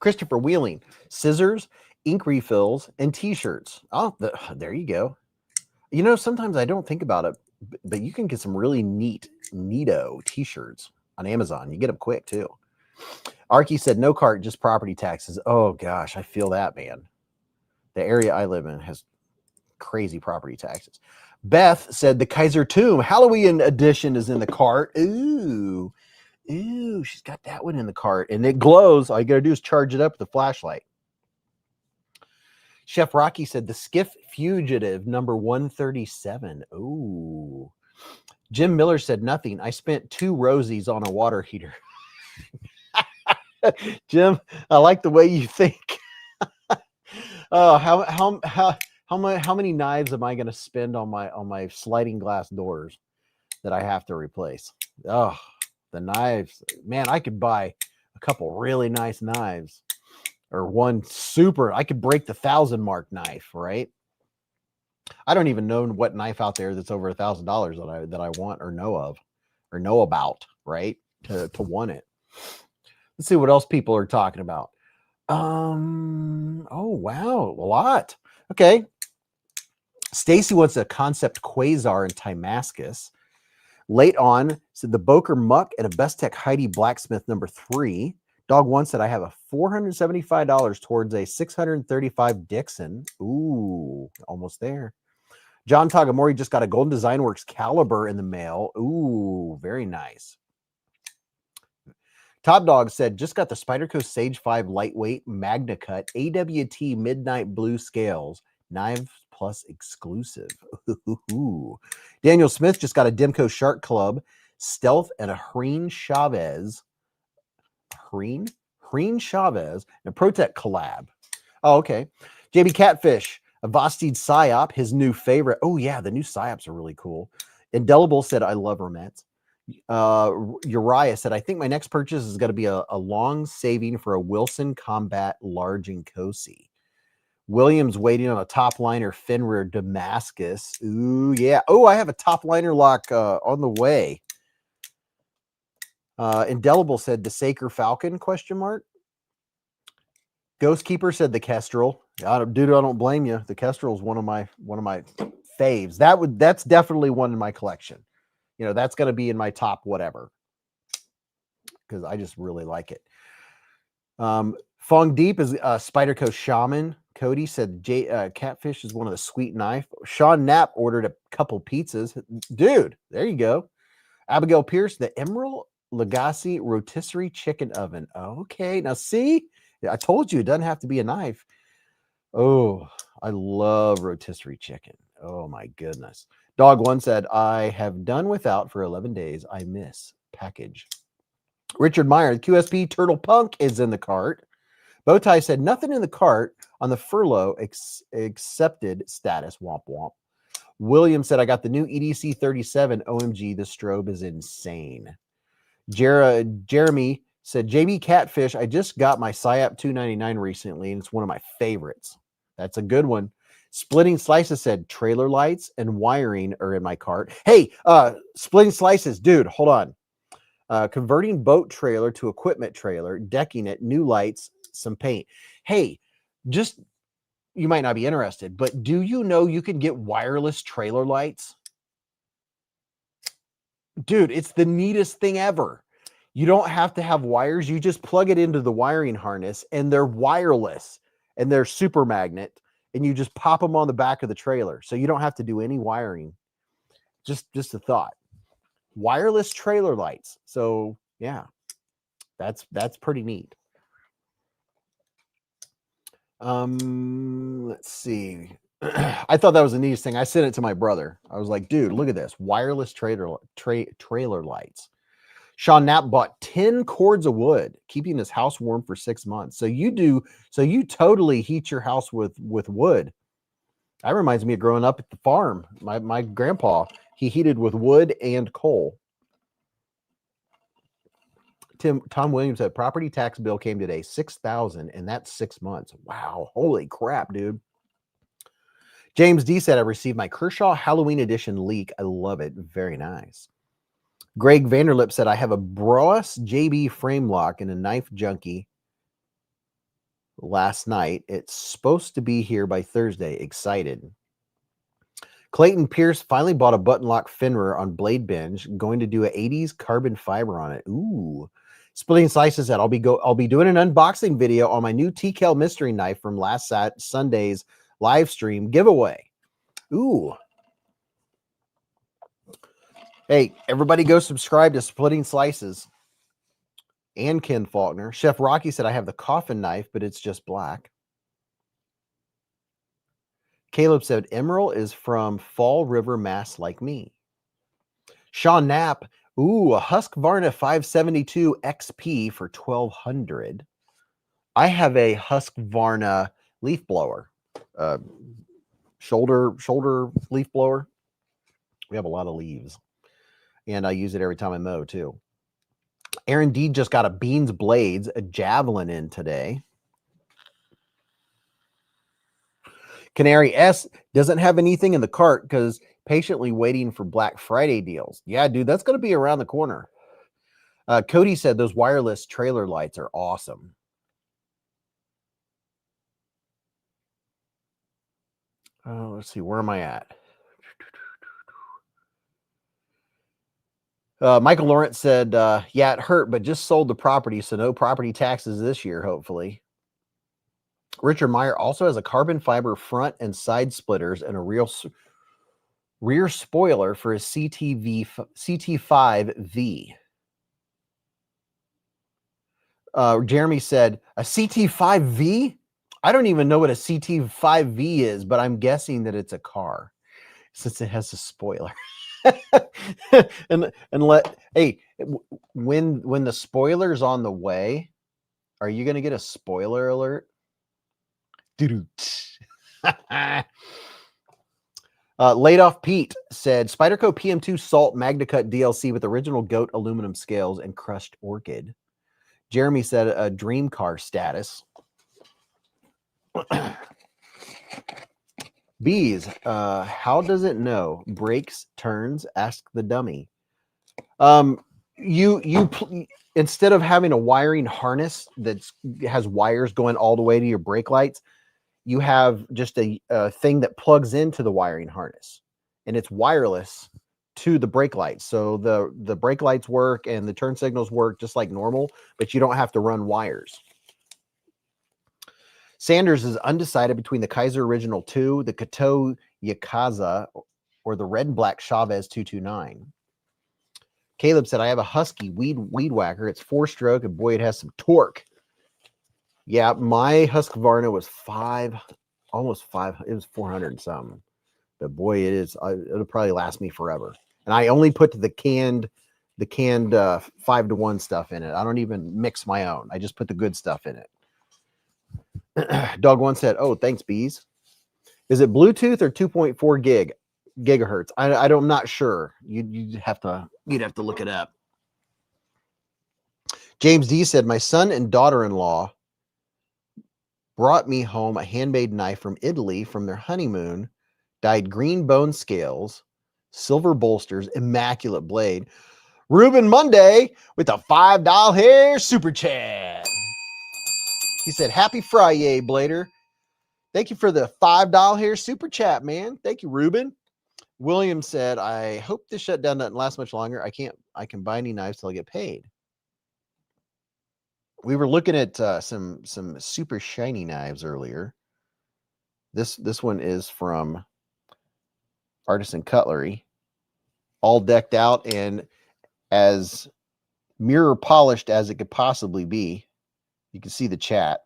Christopher Wheeling, scissors, ink refills, and t-shirts. Oh, there you go. You know, sometimes I don't think about it, but you can get some really neato t-shirts on Amazon. You get them quick too. Arky said, no cart, just property taxes. Oh gosh, I feel that, man. The area I live in has crazy property taxes. Beth said the Kaiser Tomb Halloween edition is in the cart. Ooh, she's got that one in the cart and it glows. All you gotta do is charge it up with the flashlight. Chef Rocky said the Skiff Fugitive number 137. Ooh. Jim Miller said nothing. I spent 2 Rosies on a water heater. Jim, I like the way you think. Oh, how many knives am I going to spend on my sliding glass doors that I have to replace? Oh, the knives, man! I could buy a couple really nice knives, or one super. I could break the 1,000 mark knife, right? I don't even know what knife out there that's over $1,000 that I want or know of or know about, right? To want it. Let's see what else people are talking about. Oh wow, a lot. Okay. Stacy wants a concept Quasar in Timascus. Late on said the Boker Muck and a Best Tech Heidi Blacksmith number 3. Dog One said I have a $475 towards a 635 Dixon. Ooh, almost there. John Tagamori just got a Golden Design Works caliber in the mail. Ooh, very nice. Top Dog said, just got the Spyderco Sage 5 lightweight Magna Cut AWT Midnight Blue Scales. Knives Plus exclusive. Ooh. Daniel Smith just got a Demco Shark Club Stealth and a Hreen Chavez. Hreen Chavez and a Protect collab. Oh, okay. JB Catfish, a Vastid Psyop, his new favorite. Oh, yeah, the new Psyops are really cool. Indelible said, I love Romets. Uriah said, I think my next purchase is going to be a long saving for a Wilson Combat Large and Cosi. Williams waiting on a top liner Fenrir Damascus. Ooh, yeah. Oh, I have a top liner lock on the way. Indelible said the Saker Falcon, question mark. Ghostkeeper said the Kestrel. Dude, I don't blame you. The Kestrel is one of my faves. That's definitely one in my collection. You know, that's going to be in my top whatever, because I just really like it. Fong Deep is Spyderco Shaman. Cody said Catfish is one of the sweet knife. Sean Knapp ordered a couple pizzas. Dude, there you go. Abigail Pierce, the Emerald Legacy Rotisserie Chicken Oven. Okay, now see, I told you it doesn't have to be a knife. Oh, I love rotisserie chicken. Oh my goodness. Dog One said, I have done without for 11 days. I miss package. Richard Meyer, QSP Turtle Punk is in the cart. Bowtie said, nothing in the cart on the furlough accepted status. Womp womp. William said, I got the new EDC 37. OMG, the strobe is insane. Jeremy said, JB Catfish, I just got my SIAP 299 recently, and it's one of my favorites. That's a good one. Splitting Slices said, trailer lights and wiring are in my cart. Hey, Splitting Slices, dude, hold on. Converting boat trailer to equipment trailer, decking it, new lights, some paint. Hey, just, you might not be interested, but do you know you can get wireless trailer lights? Dude, it's the neatest thing ever. You don't have to have wires. You just plug it into the wiring harness, and they're wireless, and they're super magnet, and you just pop them on the back of the trailer. So you don't have to do any wiring. Just a thought. Wireless trailer lights. So yeah, that's pretty neat. Let's see. I thought that was the neatest thing. I sent it to my brother. I was like, dude, look at this. Wireless trailer lights. Sean Knapp bought 10 cords of wood, keeping his house warm for 6 months. So you totally heat your house with wood. That reminds me of growing up at the farm. My grandpa, he heated with wood and coal. Tom Williams said property tax bill came today, $6,000, and that's 6 months. Wow, holy crap, dude. James D said I received my Kershaw Halloween edition leak. I love it. Very nice. Greg Vanderlip said I have a Bross JB frame lock and a knife junkie last night. It's supposed to be here by Thursday. Excited. Clayton Pierce finally bought a button lock Fenrir on Blade Binge. Going to do an 80s carbon fiber on it. Ooh. Splitting Slices said I'll be doing an unboxing video on my new TKL mystery knife from last Sunday's live stream giveaway. Ooh. Hey, everybody go subscribe to Splitting Slices and Ken Faulkner. Chef Rocky said I have the coffin knife, but it's just black. Caleb said Emerald is from Fall River, Mass, like me. Sean Knapp, ooh, a Husqvarna 572 XP for $1,200. I have a Husqvarna leaf blower, shoulder leaf blower. We have a lot of leaves, and I use it every time I mow too. Aaron D just got a beezblades, a javelin in today. Canary S doesn't have anything in the cart because patiently waiting for Black Friday deals. Yeah, dude, that's going to be around the corner. Cody said those wireless trailer lights are awesome. Let's see, where am I at? Michael Lawrence said, yeah, it hurt, but just sold the property, so no property taxes this year, hopefully. Richard Meyer also has a carbon fiber front and side splitters and a rear spoiler for his CT5V. Jeremy said, a CT5V? I don't even know what a CT5V is, but I'm guessing that it's a car since it has a spoiler. and hey, when the spoiler's on the way, are you going to get a spoiler alert? Laid Off Pete said Spyderco PM2 Salt Magna Cut DLC with original goat aluminum scales and crushed orchid. Jeremy said a dream car status. Beez, how does it know? Brakes, turns, ask the dummy. You instead of having a wiring harness that has wires going all the way to your brake lights, you have just a thing that plugs into the wiring harness, and it's wireless to the brake lights. So the brake lights work and the turn signals work just like normal, but you don't have to run wires. Sanders is undecided between the Kaiser Original 2, the Kato Yakaza, or the red and black Chavez 229. Caleb said, I have a Husky weed whacker. It's 4-stroke, and boy, it has some torque. Yeah, my Husqvarna was almost 5. It was 400 and something. But boy, it'll probably last me forever. And I only put the canned 5-to-1 stuff in it. I don't even mix my own. I just put the good stuff in it. Dog One said, oh, thanks, Beez. Is it Bluetooth or 2.4 gigahertz? I'm not sure. You'd have to look it up. James D said, my son and daughter-in-law brought me home a handmade knife from Italy from their honeymoon, dyed green bone scales, silver bolsters, immaculate blade. Ruben Monday with a $5 hair super chat. He said, happy Friday, Blader. Thank you for the $5 hair super chat, man. Thank you, Ruben. William said, I hope this shutdown doesn't last much longer. I can buy any knives till I get paid. We were looking at some super shiny knives earlier. This one is from Artisan Cutlery, all decked out and as mirror polished as it could possibly be. You can see the chat.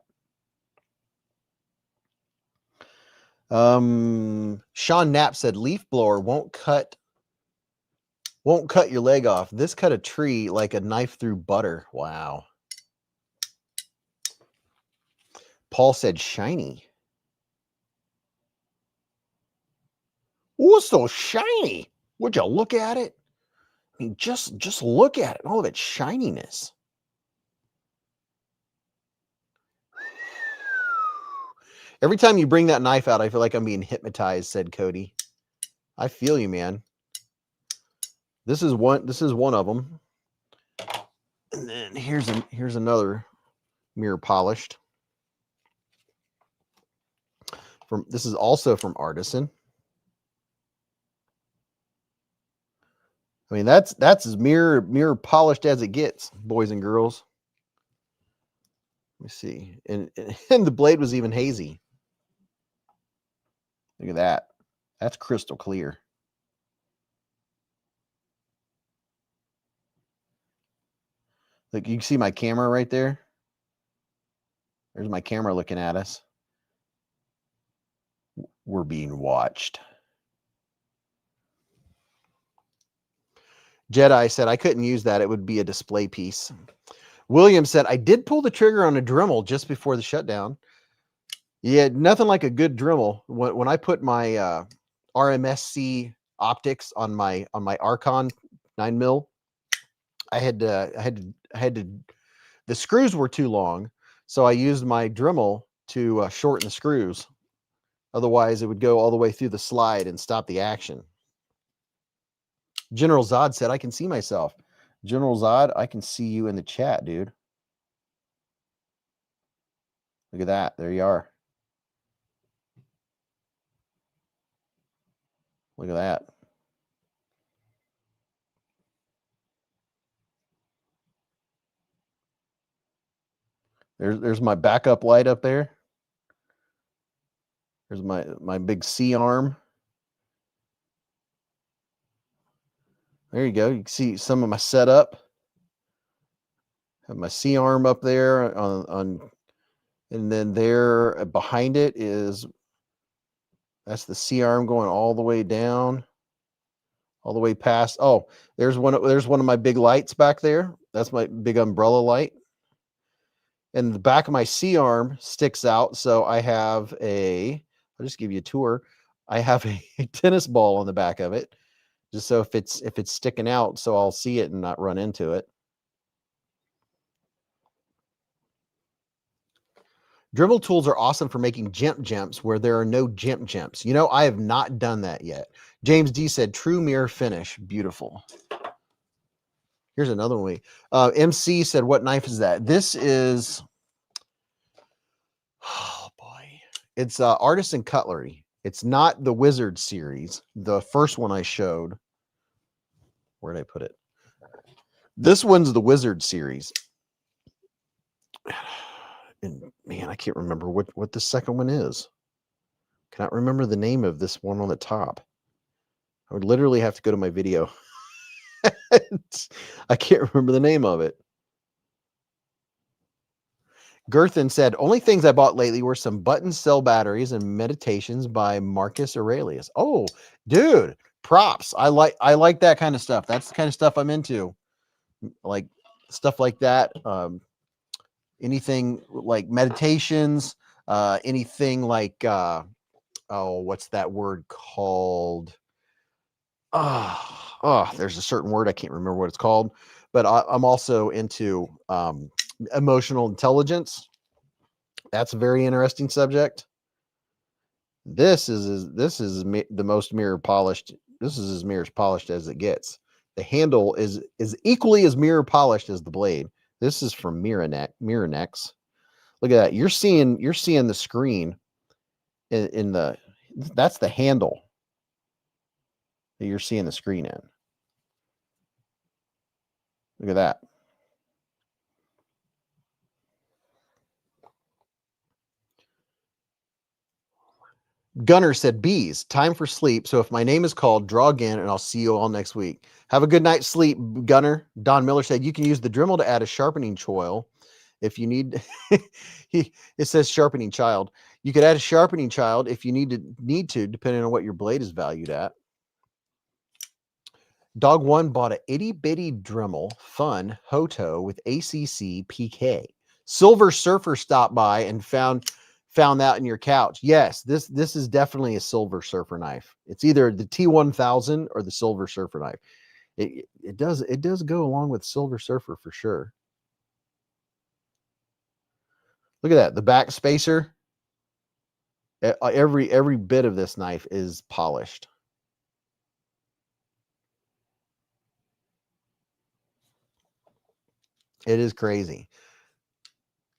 Sean Knapp said leaf blower won't cut your leg off. This cut a tree like a knife through butter. Wow. Paul said shiny. Oh, it's so shiny. Would you look at it? I mean, just look at it. All of its shininess. Every time you bring that knife out, I feel like I'm being hypnotized, said Cody. I feel you, man. This is one of them. And then here's another mirror polished. This is also from Artisan. I mean, that's as mirror polished as it gets, boys and girls. Let me see. And the blade was even hazy. Look at that. That's crystal clear. Look, you can see my camera right there. There's my camera looking at us. We're being watched. Jedi said, I couldn't use that. It would be a display piece. William said, I did pull the trigger on a Dremel just before the shutdown. Yeah, nothing like a good Dremel. When I put my RMSC optics on my Archon 9mm, I had to, the screws were too long, so I used my Dremel to shorten the screws. Otherwise, it would go all the way through the slide and stop the action. General Zod said, I can see myself. General Zod, I can see you in the chat, dude. Look at that. There you are. Look at that. There's my backup light up there. There's my big C arm. There you go. You can see some of my setup. Have my C arm up there on and then there behind it that's the C arm going all the way down, all the way past. Oh, there's one of my big lights back there. That's my big umbrella light. And the back of my C arm sticks out, so I have I'll just give you a tour. I have a tennis ball on the back of it, just so if it's sticking out, so I'll see it and not run into it. Dremel tools are awesome for making jimps where there are no jimps. You know, I have not done that yet. James D said, true mirror finish. Beautiful. Here's another one. MC said, what knife is that? This is, oh boy, it's Artisan Cutlery. It's not the Wizard series. The first one I showed. Where did I put it? This one's the Wizard series. And man, I can't remember what the second one is. Cannot remember the name of this one on the top. I would literally have to go to my video. I can't remember the name of it. Gerthen said, only things I bought lately were some button cell batteries and meditations by Marcus Aurelius. Oh, dude, props. I like that kind of stuff. That's the kind of stuff I'm into. Like stuff like that. Anything like meditations, anything like what's that word called? There's a certain word, I can't remember what it's called, but I'm also into emotional intelligence. That's a very interesting subject. This is the most mirror polished. This is as mirror polished as it gets. The handle is equally as mirror polished as the blade. This is from Mirror Necks. Look at that. You're seeing the screen in the, that's the handle that you're seeing the screen in. Look at that. Gunner said, Beez, time for sleep. So if my name is called, draw again, and I'll see you all next week. Have a good night's sleep, Gunner. Don Miller said, you can use the Dremel to add a sharpening choil if you need. It says sharpening child. You could add a sharpening child if you need to, depending on what your blade is valued at. Dog One bought a itty bitty Dremel Fun Hoto with ACC PK. Silver Surfer stopped by and found that in your couch. Yes, this is definitely a Silver Surfer knife. It's either the T1000 or the Silver Surfer knife. It does go along with Silver Surfer for sure. Look at that, the back spacer. Every bit of this knife is polished. It is crazy.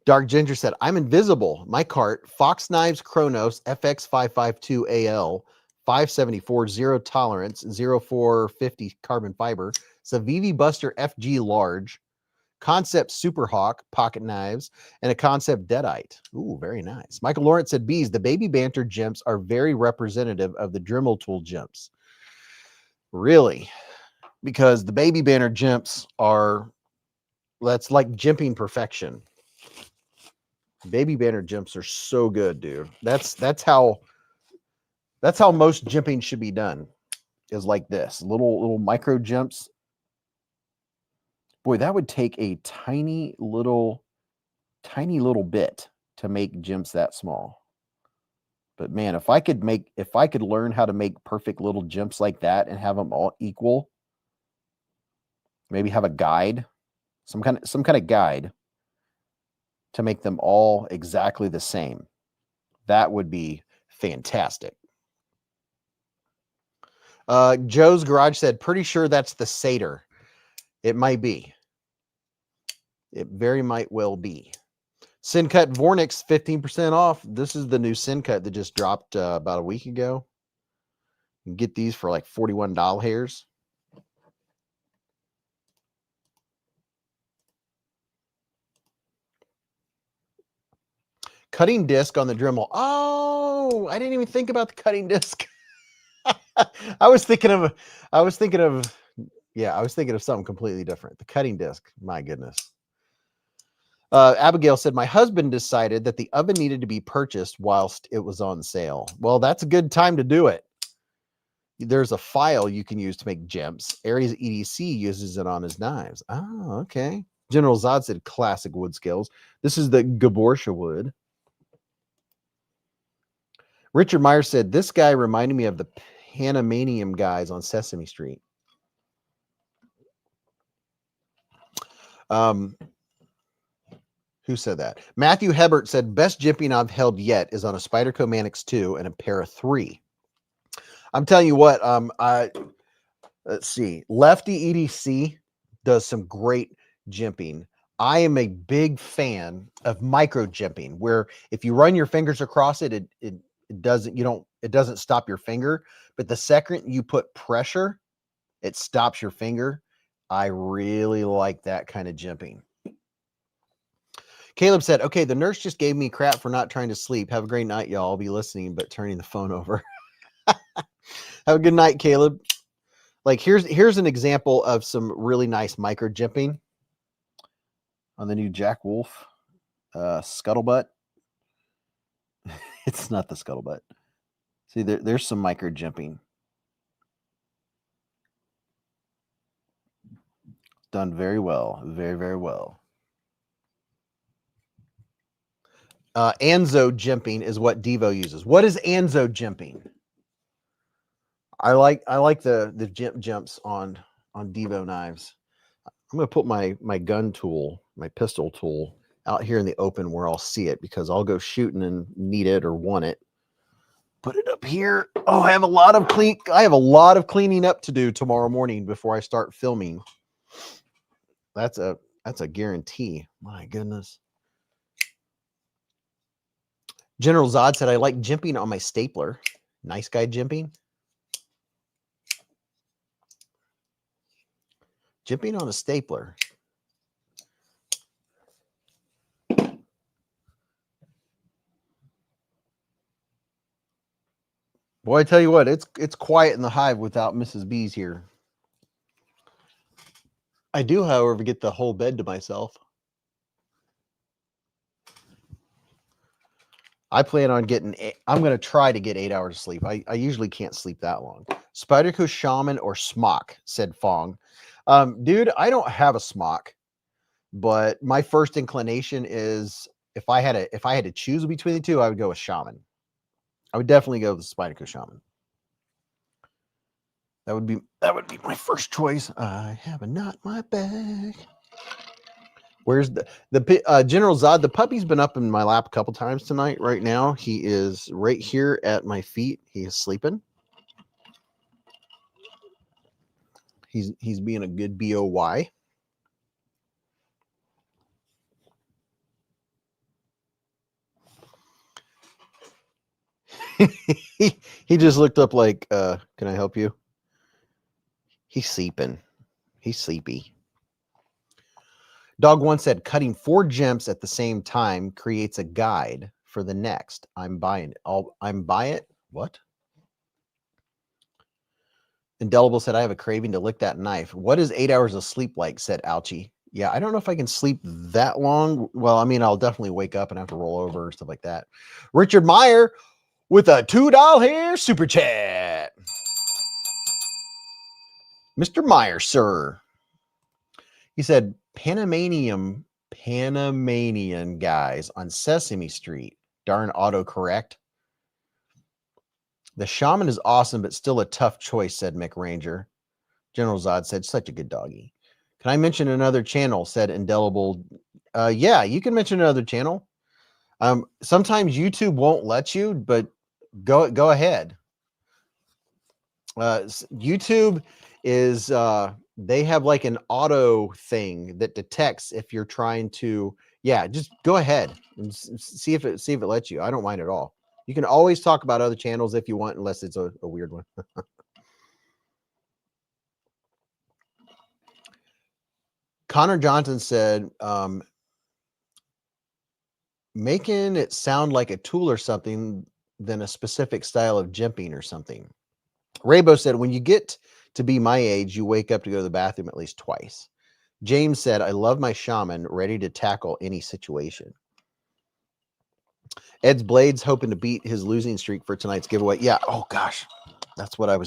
Dark Ginger said, I'm invisible. My cart, Fox Knives Chronos FX552AL, 574, zero tolerance, 0450 carbon fiber, Savivi Buster FG large, Concept Superhawk pocket knives, and a Concept Deadite. Ooh, very nice. Michael Lawrence said, Beez, the Baby Banter jimps are very representative of the Dremel tool jimps. Really? Because the Baby Banter jimps are, that's like jimping perfection. Baby Banner jimps are so good, dude. That's how most jimping should be done, is like this. Little micro jimps. Boy, that would take a tiny little bit to make jimps that small. But man, if I could learn how to make perfect little jimps like that and have them all equal, maybe have a guide, some kind of guide to make them all exactly the same. That would be fantastic. Joe's Garage said, pretty sure that's the Satyr. It might be. It very might well be. Syncut Vornix, 15% off. This is the new Syncut that just dropped about a week ago. You can get these for like $41. Cutting disc on the Dremel. Oh, I didn't even think about the cutting disc. I was thinking of something completely different. The cutting disc. My goodness. Abigail said, my husband decided that the oven needed to be purchased whilst it was on sale. Well, that's a good time to do it. There's a file you can use to make jimps. Aries EDC uses it on his knives. Oh, okay. General Zod said, classic wood skills. This is the Gaborsha wood. Richard Meyer said, this guy reminded me of the Panamanian guys on Sesame Street. Who Who said that? Matthew Hebert said, best jimping I've held yet is on a Spyderco Manix 2 and a pair of 3. I'm telling you what, let's see. Lefty EDC does some great jimping. I am a big fan of micro jimping, where if you run your fingers across it, it doesn't stop your finger. But the second you put pressure, it stops your finger. I really like that kind of jimping. Caleb said, okay, the nurse just gave me crap for not trying to sleep. Have a great night, y'all. I'll be listening, but turning the phone over. Have a good night, Caleb. Like here's an example of some really nice micro jimping on the new Jack Wolf scuttlebutt. It's not the scuttlebutt. See, there's some micro jimping. Done very well. Very, very well. Anzo jimping is what Devo uses. What is Anzo jimping? I like the jumps on Devo knives. I'm going to put my gun tool, my pistol tool, out here in the open where I'll see it, because I'll go shooting and need it or want it. Put it up here. Oh, I have a lot of cleaning up to do tomorrow morning before I start filming. That's a guarantee. My goodness. General Zod said, I like jimping on my stapler. Nice guy jimping. Jimping on a stapler. Boy, I tell you what, it's quiet in the hive without Mrs. Beez here. I do, however, get the whole bed to myself. I plan on I'm going to try to get 8 hours of sleep. I usually can't sleep that long. Spyderco Shaman or Smock, said Fong. Dude, I don't have a Smock, but my first inclination is if I had to choose between the two, I would go with Shaman. I would definitely go with the Spyderco Shaman. That would be my first choice. I have a knot in my bag. Where's the General Zod? The puppy's been up in my lap a couple times tonight. Right now, he is right here at my feet. He is sleeping. He's being a good BOY. he just looked up like, can I help you? He's sleeping. He's sleepy. Dog One said, cutting 4 gems at the same time creates a guide for the next. I'm buying it. I'm buying it. What? Indelible said, I have a craving to lick that knife. What is 8 hours of sleep like? Said Ouchie. Yeah, I don't know if I can sleep that long. Well, I mean, I'll definitely wake up and have to roll over or stuff like that. Richard Meyer with a $2 here super chat. Mr. Meyer, sir. He said, Panamanian guys on Sesame Street. Darn autocorrect. The Shaman is awesome, but still a tough choice, said Mick Ranger. General Zod said, such a good doggy. Can I mention another channel? Said Indelible. Yeah, you can mention another channel. Sometimes YouTube won't let you, but go ahead. YouTube is they have like an auto thing that detects if you're trying to. Yeah, just go ahead and see if it lets you. I don't mind at all. You can always talk about other channels if you want, unless it's a weird one. Connor Johnson said, making it sound like a tool or something than a specific style of jimping or something. Raybo said, when you get to be my age, you wake up to go to the bathroom at least twice. James said, I love my Shaman, ready to tackle any situation. Ed's Blades hoping to beat his losing streak for tonight's giveaway. Yeah. Oh gosh, that's what I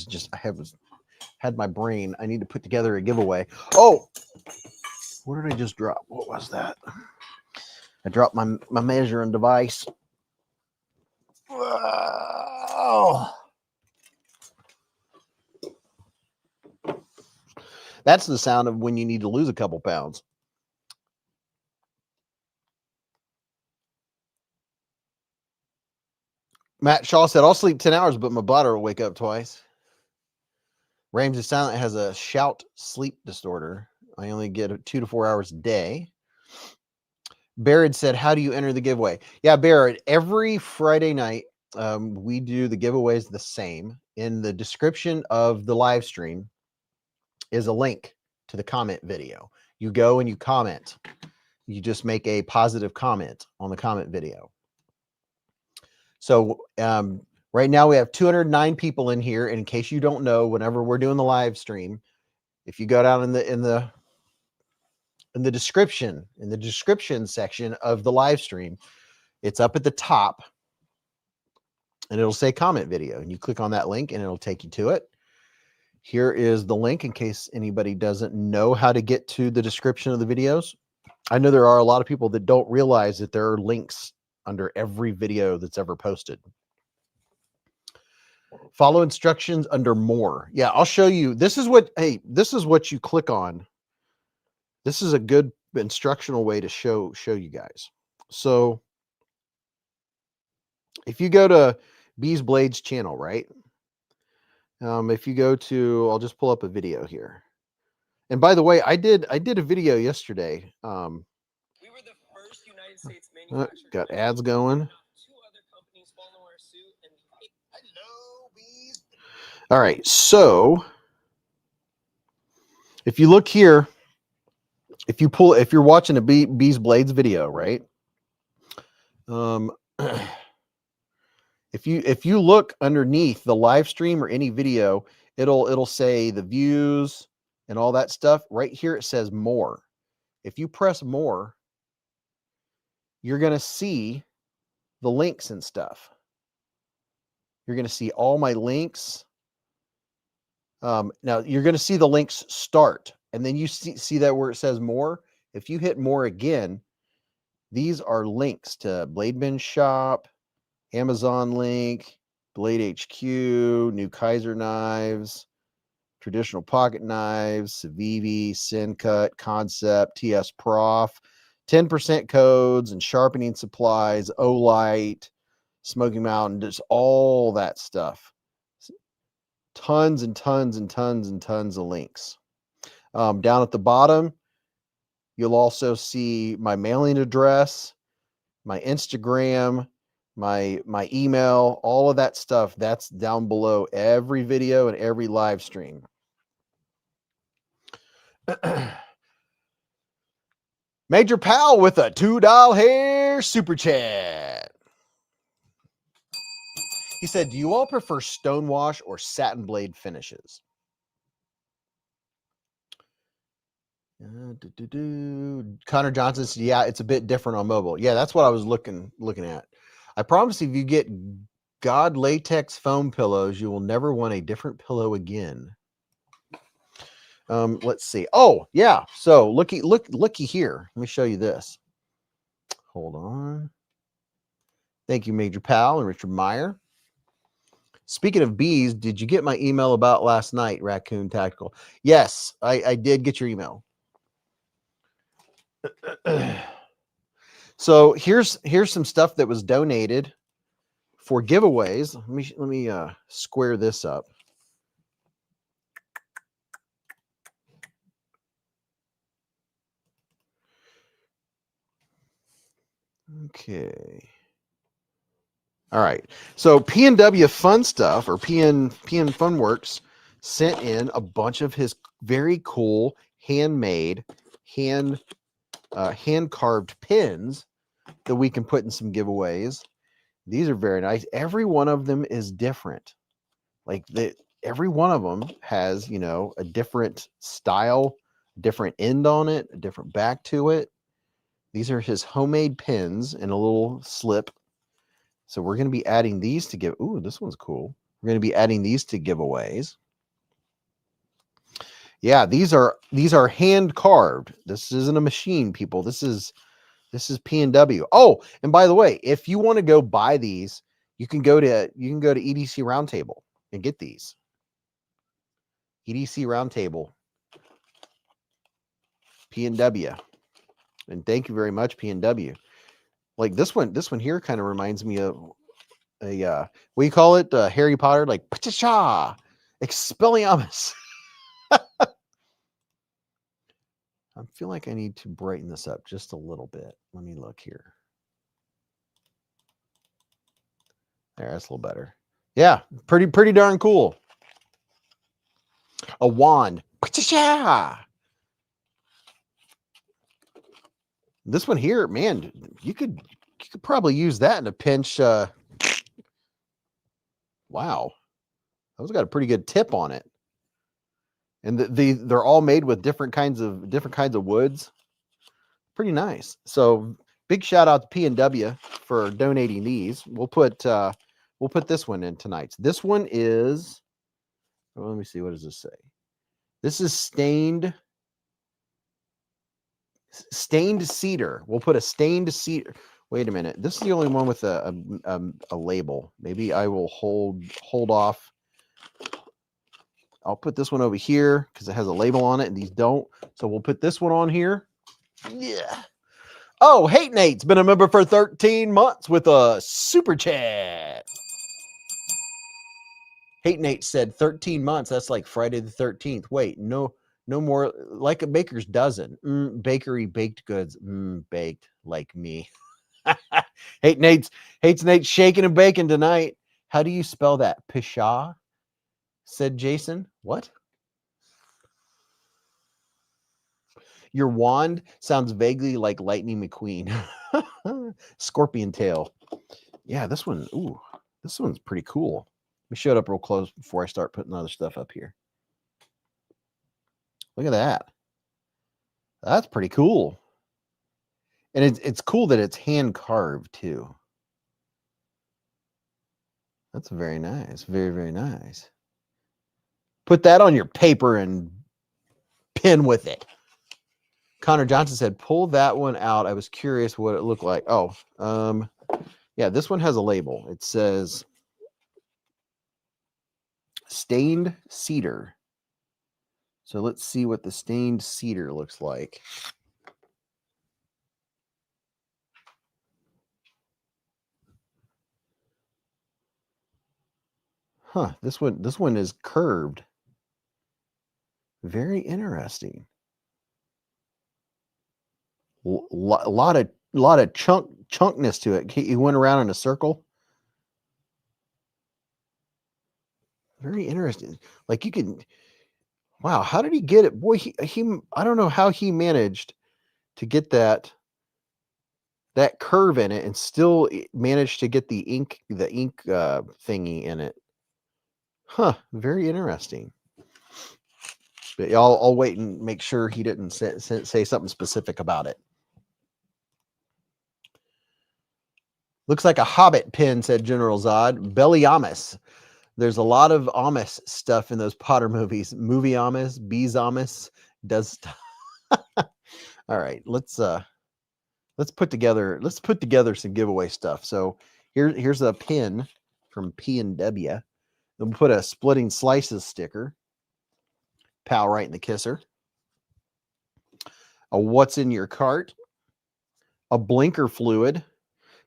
had my brain. I need to put together a giveaway. Oh, what did I just drop? What was that? I dropped my measuring device. Oh. That's the sound of when you need to lose a couple pounds. Matt Shaw said, I'll sleep 10 hours, but my bladder will wake up twice. Ramsey Silent has a shout sleep disorder. I only get 2 to 4 hours a day. Barrett said, how do you enter the giveaway? Yeah, Barrett, every Friday night, we do the giveaways the same. In the description of the live stream is a link to the comment video. You go and you comment. You just make a positive comment on the comment video. So right now we have 209 people in here. And in case you don't know, whenever we're doing the live stream, if you go down in the description section of the live stream, it's up at the top and it'll say comment video, and you click on that link and it'll take you to it. Here is the link in case anybody doesn't know how to get to the description of the videos. I know there are a lot of people that don't realize that there are links under every video that's ever posted. Follow instructions under more. Yeah, I'll show you. This is what you click on. This is a good instructional way to show you guys. So if you go to beezblades channel, right? If you go to, I'll just pull up a video here. And by the way, I did a video yesterday. We were the first United States manufacturer. Got ads going. 2 other companies follow our suit. And hello, Beez. All right, so if you look here, if you're watching a beezblades video, right? If you look underneath the live stream or any video, it'll say the views and all that stuff. Right here it says more. If you press more, you're going to see the links and stuff. You're going to see all my links. Now you're going to see the links start, and then you see that where it says more. If you hit more again, these are links to Blade Binge Shop, Amazon link, Blade HQ, new Kaiser knives, traditional pocket knives, Civivi, Sin Cut, Concept, TS Prof, 10% codes and sharpening supplies, Olight, Smoky Mountain, just all that stuff. Tons and tons and tons and tons of links. Down at the bottom, you'll also see my mailing address, my Instagram, my email, all of that stuff. That's down below every video and every live stream. Major Pal with a $2 hair super chat. He said, do you all prefer stonewash or satin blade finishes? Connor Johnson said, yeah, it's a bit different on mobile. Yeah, that's what I was looking at. I promise if you get God latex foam pillows, you will never want a different pillow again. Let's see. Oh, yeah. So looky here. Let me show you this. Hold on. Thank you, Major Pal and Richard Meyer. Speaking of bees, did you get my email about last night, Raccoon Tactical? Yes, I did get your email. So here's some stuff that was donated for giveaways. Let me square this up. Okay. All right. So PNW Fun Stuff, or PN Funworks, sent in a bunch of his very cool handmade, hand carved pins that we can put in some giveaways. These are very nice. Every one of them is different. Like every one of them has, you know, a different style, different end on it, a different back to it. These are his homemade pins in a little slip. So we're going to be adding these to give. Ooh, this one's cool. We're going to be adding these to giveaways. Yeah, these are hand carved. This isn't a machine, people. This is PNW. Oh, and by the way, if you want to go buy these, you can go to EDC Roundtable and get these. EDC Roundtable, PNW. And thank you very much, PNW. Like this one here kind of reminds me of what do you call it? Harry Potter, like cha Expelliarmus. I feel like I need to brighten this up just a little bit. Let me look here. There, that's a little better. Yeah, pretty darn cool. A wand. This one here, man, you could probably use that in a pinch. Wow, that got a pretty good tip on it. And they're all made with different kinds of woods. Pretty nice. So big shout out to P&W for donating these. We'll put this one in tonight's. This one is, well, let me see, what does this say? This is stained cedar. We'll put a stained cedar. Wait a minute. This is the only one with a label. Maybe I will hold off. I'll put this one over here because it has a label on it and these don't. So we'll put this one on here. Yeah. Oh, Hate Nate's been a member for 13 months with a super chat. Hate Nate said 13 months. That's like Friday the 13th. Wait, no more. Like a baker's dozen. Bakery baked goods. Baked like me. Hates Nate's shaking and baking tonight. How do you spell that? Pshaw? Said Jason. What? Your wand sounds vaguely like Lightning McQueen. Scorpion tail. Yeah, this one. Ooh, this one's pretty cool. Let me show it up real close before I start putting other stuff up here. Look at that. That's pretty cool. And it's cool that it's hand carved too. That's very nice. Very, very nice. Put that on your paper and pin with it. Connor Johnson said, pull that one out. I was curious what it looked like. Oh, yeah, this one has a label. It says stained cedar. So let's see what the stained cedar looks like. Huh, this one is curved. Very interesting. Lot of chunkness to it. He went around in a circle. Very interesting. Like you can, wow, how did he get it? Boy, he I don't know how he managed to get that curve in it and still managed to get the ink thingy in it. Huh, very interesting. But I'll wait and make sure he didn't say something specific about it. Looks like a Hobbit pin, said General Zod. Belliamus. There's a lot of Amos stuff in those Potter movies. Movie Amos, Beez Amos does stuff. All right, let's put together some giveaway stuff. So here's a pin from P&W. Then we'll put a splitting slices sticker. Pal right in the kisser. A what's in your cart. A blinker fluid.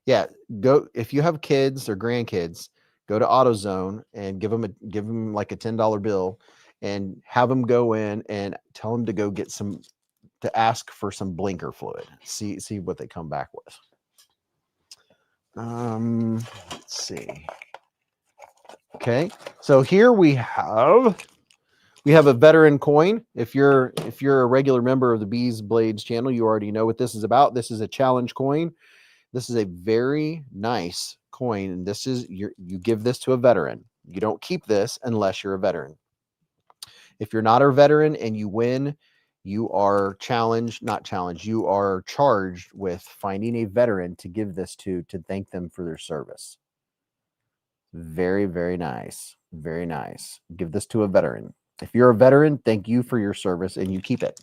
Yeah, go if you have kids or grandkids, go to AutoZone and give them like a $10 bill and have them go in and tell them to go get to ask for some blinker fluid. See what they come back with. Let's see. Okay, so here we have a veteran coin. If you're a regular member of the beezblades channel, you already know what this is about. This is a challenge coin. This is a very nice coin, and this is you give this to a veteran. You don't keep this unless you're a veteran. If you're not a veteran and you win, you are you are charged with finding a veteran to give this to thank them for their service. Very, very nice. Very nice. Give this to a veteran. If you're a veteran, thank you for your service and you keep it.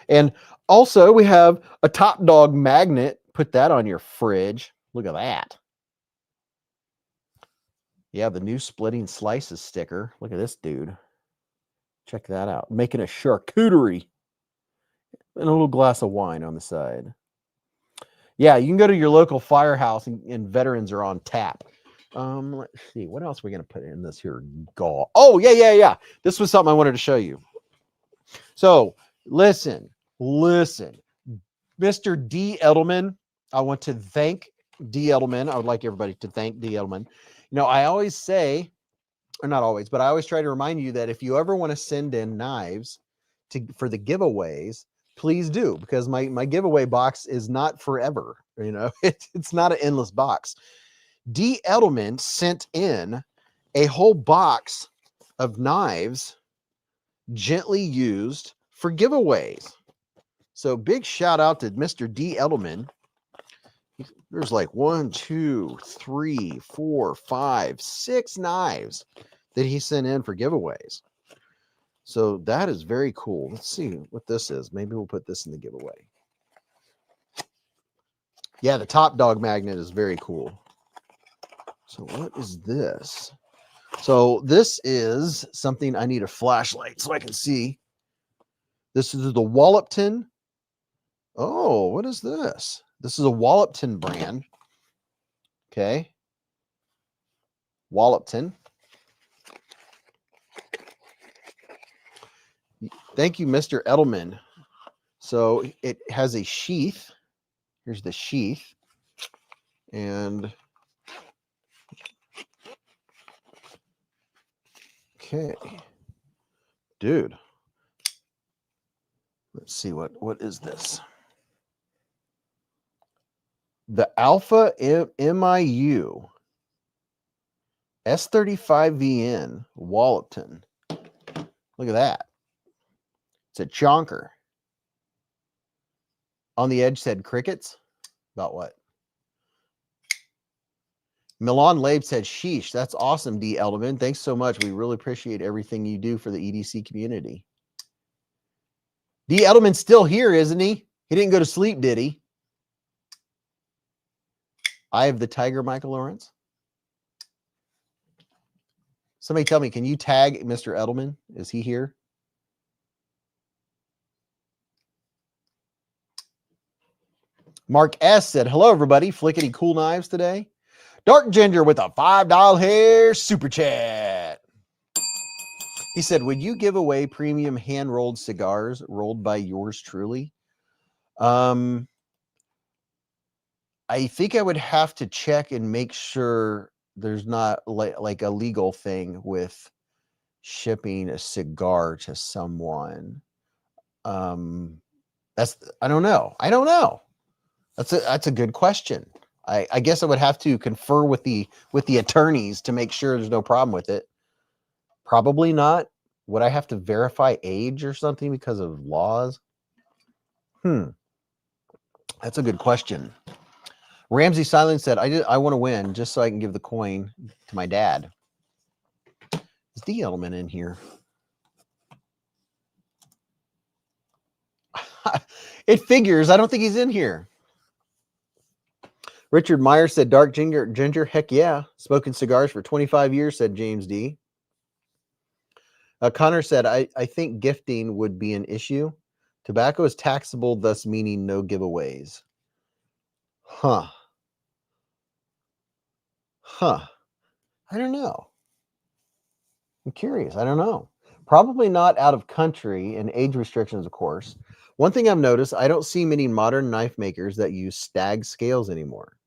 And also we have a Top Dog magnet. Put that on your fridge. Look at that. Yeah, the new splitting slices sticker. Look at this dude. Check that out. Making a charcuterie and a little glass of wine on the side. Yeah, you can go to your local firehouse and veterans are on tap. Let's see, what else are we gonna put in this here? Gall. Oh, yeah. This was something I wanted to show you. So listen, Mr. D. Edelman. I want to thank D. Edelman. I would like everybody to thank D. Edelman. You know, I always say, or not always, but I always try to remind you that if you ever want to send in knives for the giveaways, please do, because my giveaway box is not forever. You know, it's not an endless box. D. Edelman sent in a whole box of knives gently used for giveaways. So big shout out to Mr. D. Edelman. There's like 1, 2, 3, 4, 5, 6 knives that he sent in for giveaways. So that is very cool. Let's see what this is. Maybe we'll put this in the giveaway. Yeah, the top dog magnet is very cool. So what is this? So this is something I need a flashlight so I can see. This is the Wallopton. Oh, what is this? This is a Wallopton brand. Okay. Wallopton. Thank you, Mr. Edelman. So it has a sheath. Here's the sheath. And okay. Dude. Let's see what is this? The Alpha MIU S35VN Wallopton. Look at that. It's a chonker. On the edge said crickets. About what? Milan Labe said, sheesh, that's awesome, D. Edelman. Thanks so much. We really appreciate everything you do for the EDC community. D. Edelman's still here, isn't he? He didn't go to sleep, did he? I have the Tiger, Michael Lawrence. Somebody tell me, can you tag Mr. Edelman? Is he here? Mark S. said, hello, everybody. Flickety cool knives today. Dark Ginger with a $5 hair super chat. He said, would you give away premium hand-rolled cigars rolled by yours truly? I think I would have to check and make sure there's not like a legal thing with shipping a cigar to someone. I don't know. That's a good question. I guess I would have to confer with the attorneys to make sure there's no problem with it. Probably not. Would I have to verify age or something because of laws? That's a good question. Ramsey Silence said, I want to win just so I can give the coin to my dad. Is D. Edelman in here? It figures. I don't think he's in here. Richard Meyer said, Dark Ginger, heck yeah. Smoking cigars for 25 years, said James D. Connor said, I think gifting would be an issue. Tobacco is taxable, thus meaning no giveaways. Huh. I don't know. I'm curious. I don't know. Probably not out of country and age restrictions, of course. One thing I've noticed, I don't see many modern knife makers that use stag scales anymore.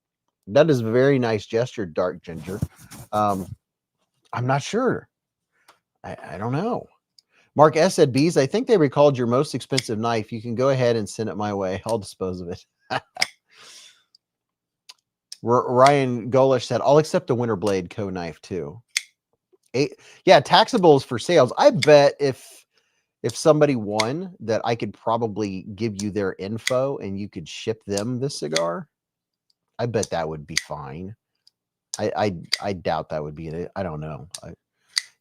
That is a very nice gesture, Dark Ginger. I'm not sure. I don't know. Mark S. said, Beez, I think they recalled your most expensive knife. You can go ahead and send it my way. I'll dispose of it. Ryan Golish said, I'll accept the Winter Blade co-knife too. Yeah, taxables for sales. I bet if somebody won that I could probably give you their info and you could ship them the cigar. I bet that would be fine. I doubt that would be it. I don't know.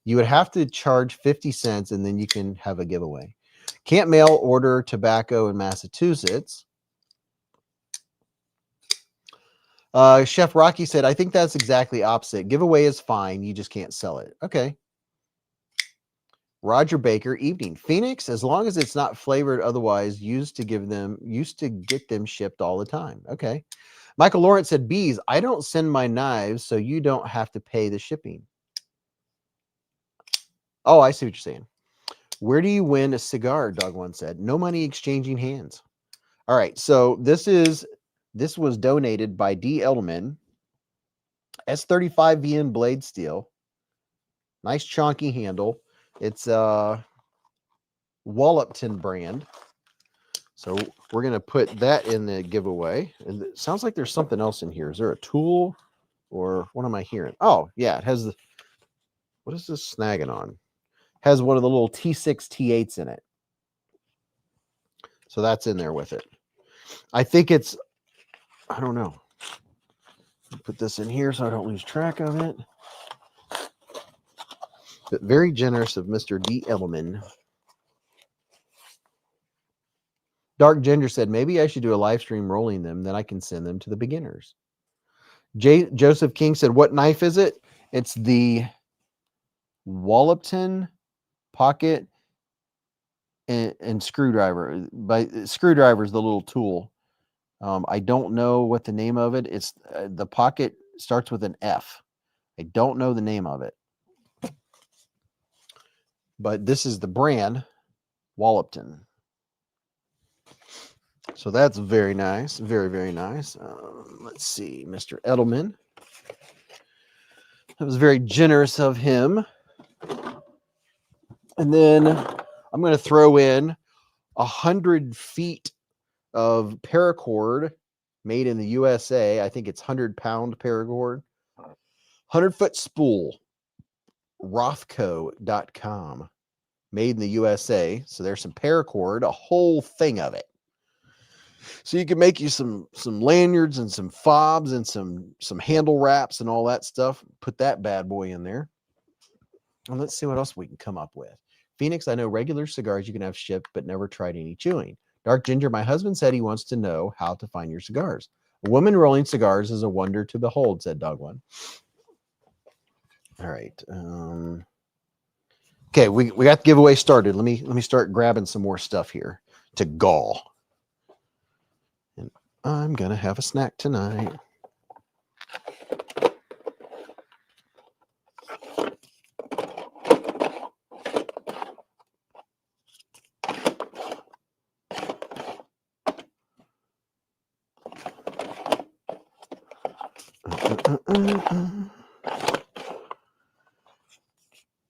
You would have to charge 50 cents and then you can have a giveaway. Can't mail order tobacco in Massachusetts. Chef Rocky said, I think that's exactly opposite. Giveaway is fine. You just can't sell it. Okay. Roger Baker, evening. Phoenix, as long as it's not flavored otherwise, used to get them shipped all the time. Okay. Michael Lawrence said, Beez, I don't send my knives, so you don't have to pay the shipping. Oh, I see what you're saying. Where do you win a cigar? Dog One said. No money exchanging hands. All right. So this was donated by D. Edelman. S35 VN blade steel. Nice chunky handle. It's Wallopton brand. So we're going to put that in the giveaway. And it sounds like there's something else in here. Is there a tool or what am I hearing? Oh, yeah, it has the, what is this snagging on? Has one of the little T6 T8s in it. So that's in there with it. I think it's, I don't know. Put this in here so I don't lose track of it. But very generous of Mr. D. Edelman. Dark Ginger said, maybe I should do a live stream rolling them, then I can send them to the beginners. Joseph King said, what knife is it? It's the Wallopton pocket and screwdriver. By screwdriver is the little tool. I don't know what the name of it. It's the pocket starts with an F. I don't know the name of it. But this is the brand, Wallopton. So that's very nice. Very, very nice. Let's see, Mr. Edelman. That was very generous of him. And then I'm going to throw in 100 feet of paracord made in the USA. I think it's 100-pound paracord. 100-foot spool. Rothco.com. Made in the USA. So there's some paracord, a whole thing of it. So you can make you some lanyards and some fobs and some handle wraps and all that stuff. Put that bad boy in there. And let's see what else we can come up with. Phoenix, I know regular cigars you can have shipped, but never tried any chewing. Dark Ginger, my husband said he wants to know how to find your cigars. A woman rolling cigars is a wonder to behold, said Dog One. All right. Okay, we got the giveaway started. Let me start grabbing some more stuff here to gall. And I'm gonna have a snack tonight.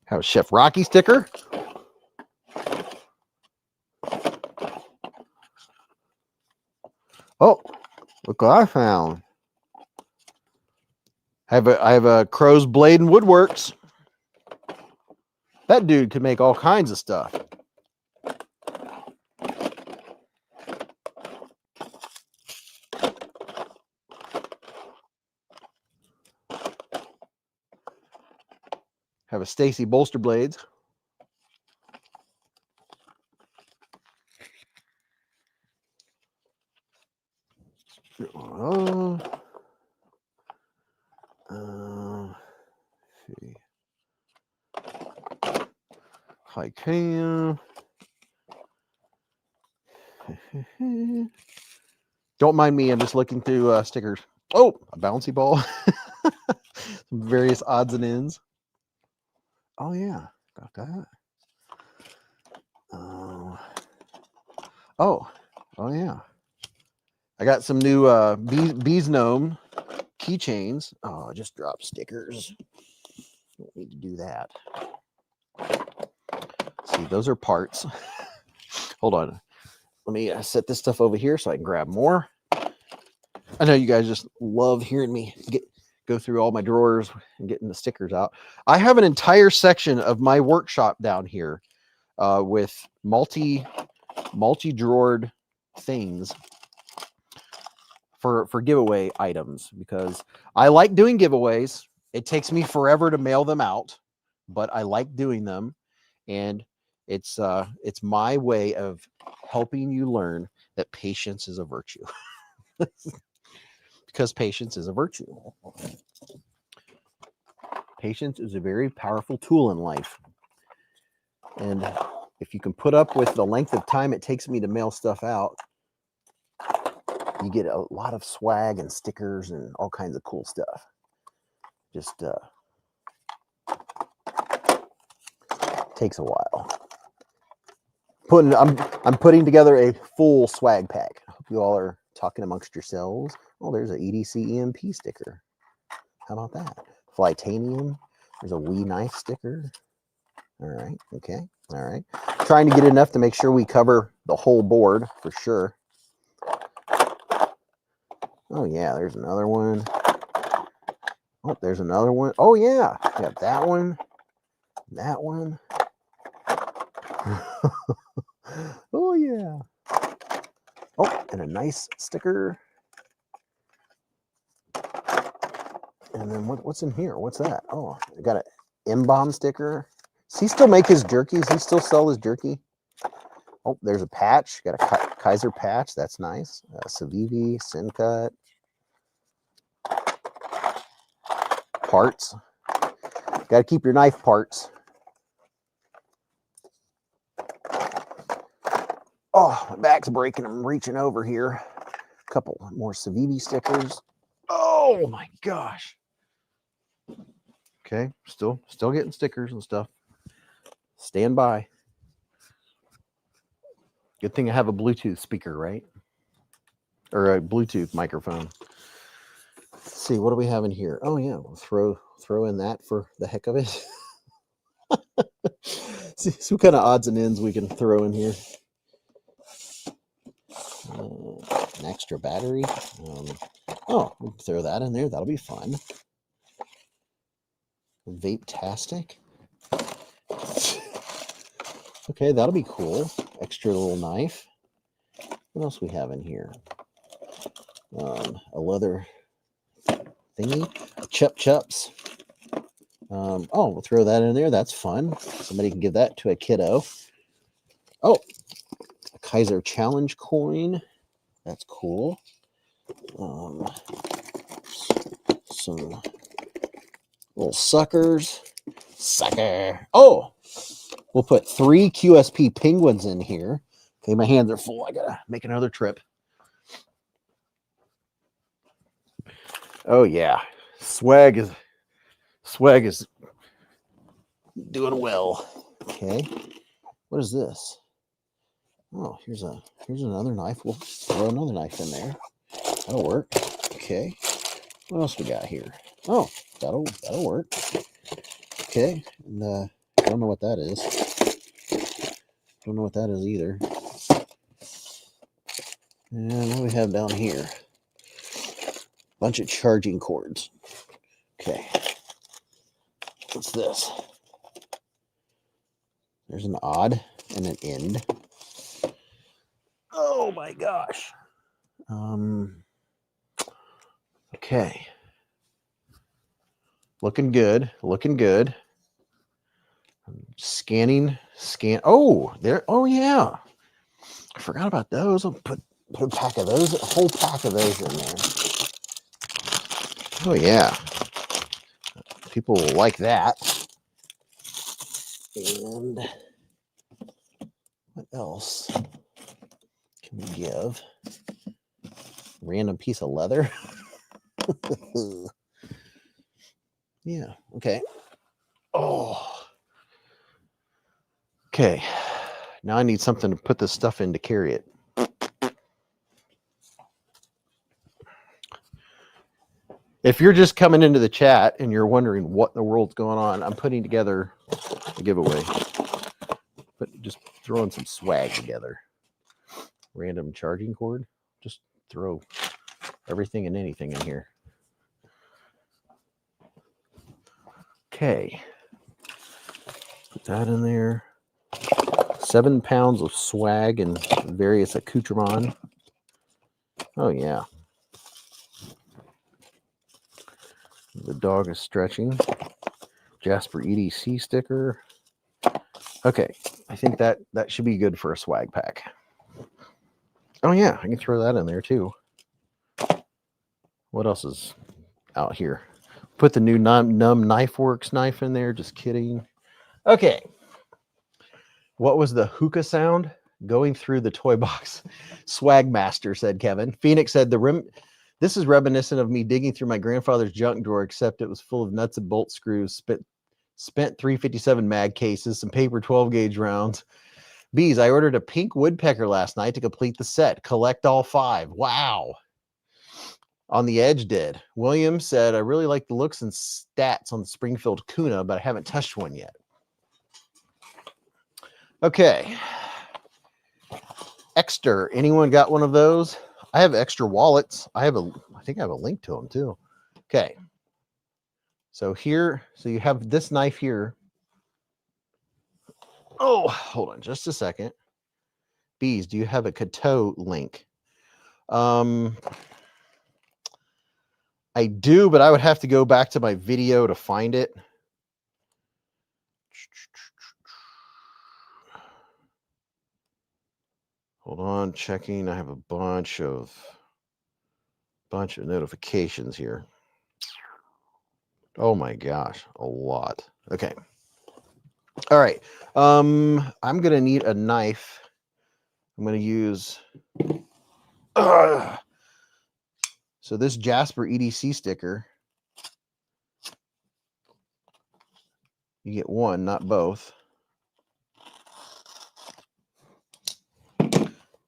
Have a Chef Rocky sticker. Oh, look what I found. I have a Crow's Blade and Woodworks. That dude could make all kinds of stuff. Have a Stacy Bolster Blades. See. If I can. Don't mind me. I'm just looking through stickers. Oh, a bouncy ball. Some various odds and ends. Oh, yeah. Got that. Oh, yeah. I got some new Beez Gnome keychains. Oh, I just dropped stickers. Don't need to do that. See, those are parts. Hold on. Let me set this stuff over here so I can grab more. I know you guys just love hearing me go through all my drawers and getting the stickers out. I have an entire section of my workshop down here with multi-drawered things for giveaway items, because I like doing giveaways. It takes me forever to mail them out, but I like doing them, and it's my way of helping you learn that patience is a virtue. Because patience is a virtue. Patience is a very powerful tool in life. And if you can put up with the length of time it takes me to mail stuff out, you get a lot of swag and stickers and all kinds of cool stuff. Just takes a while. I'm putting together a full swag pack. I hope you all are talking amongst yourselves. Oh, there's an EDC EMP sticker. How about that? Flytanium. There's a Wee knife sticker. All right. Okay. All right. Trying to get enough to make sure we cover the whole board for sure. Oh yeah, there's another one. Oh, there's another one. Oh yeah, got that one. That one. Oh yeah. Oh, and a nice sticker. And then what's in here? What's that? Oh, I got an M-bomb sticker. Does he still make his jerky? Does he still sell his jerky? Oh, there's a patch. Got a Kaiser patch. That's nice. Civivi, Syncut. Parts. Got to keep your knife parts. Oh, my back's breaking. I'm reaching over here. A couple more Civivi stickers. Oh my gosh. Okay, still getting stickers and stuff. Stand by. Good thing I have a Bluetooth speaker, right? Or a Bluetooth microphone. Let's see, what do we have in here? Oh yeah, we'll throw in that for the heck of it. See what kind of odds and ends we can throw in here. An extra battery. Oh, we'll throw that in there. That'll be fun. Vape-tastic. Okay, that'll be cool. Extra little knife. What else we have in here? A leather thingy. Chups. Oh, we'll throw that in there. That's fun. Somebody can give that to a kiddo. Oh, a Kaiser challenge coin. That's cool. Some little suckers. Sucker. Oh, we'll put 3 QSP penguins in here. Okay, my hands are full. I gotta make another trip. Oh yeah, swag is doing well. Okay, what is this? Oh, here's another knife. We'll throw another knife in there. That'll work. Okay, what else we got here? Oh, that'll work. Okay, and I don't know what that is. Don't know what that is either. And what do we have down here? Bunch of charging cords. Okay. What's this? There's an odd and an end. Oh my gosh. Okay. Looking good. Scan. Oh, there. Oh yeah. I forgot about those. I'll put a pack of those, a whole pack of those in there. Oh yeah. People will like that. And what else can we give? Random piece of leather. Yeah, okay. Oh. Okay. Now I need something to put this stuff in to carry it. If you're just coming into the chat and you're wondering what in the world's going on, I'm putting together a giveaway. But just throwing some swag together. Random charging cord. Just throw everything and anything in here. Okay. Put that in there. 7 pounds of swag and various accoutrements. Oh, yeah. The dog is stretching. Jasper EDC sticker. Okay, I think that should be good for a swag pack. Oh yeah, I can throw that in there too. What else is out here? Put the new Numb Knife Works knife in there. Just kidding. Okay. What was the hookah sound going through the toy box? Swag master, said Kevin. Phoenix said this is reminiscent of me digging through my grandfather's junk drawer, except it was full of nuts and bolt screws, spent 357 mag cases, some paper 12 gauge rounds. Beez, I ordered a pink woodpecker last night to complete the set. Collect all 5. Wow. On the Edge did. William said, I really like the looks and stats on the Springfield Kuna, but I haven't touched one yet. Okay. Exter, anyone got one of those? I have extra wallets. I think I have a link to them too. Okay. So here, so you have this knife here. Oh, hold on just a second. Beez, do you have a Kato link? I do, but I would have to go back to my video to find it. Hold on, checking. I have a bunch of notifications here. Oh my gosh, a lot. Okay. All right. I'm gonna need a knife. I'm gonna use so this Jasper EDC sticker. You get one, not both.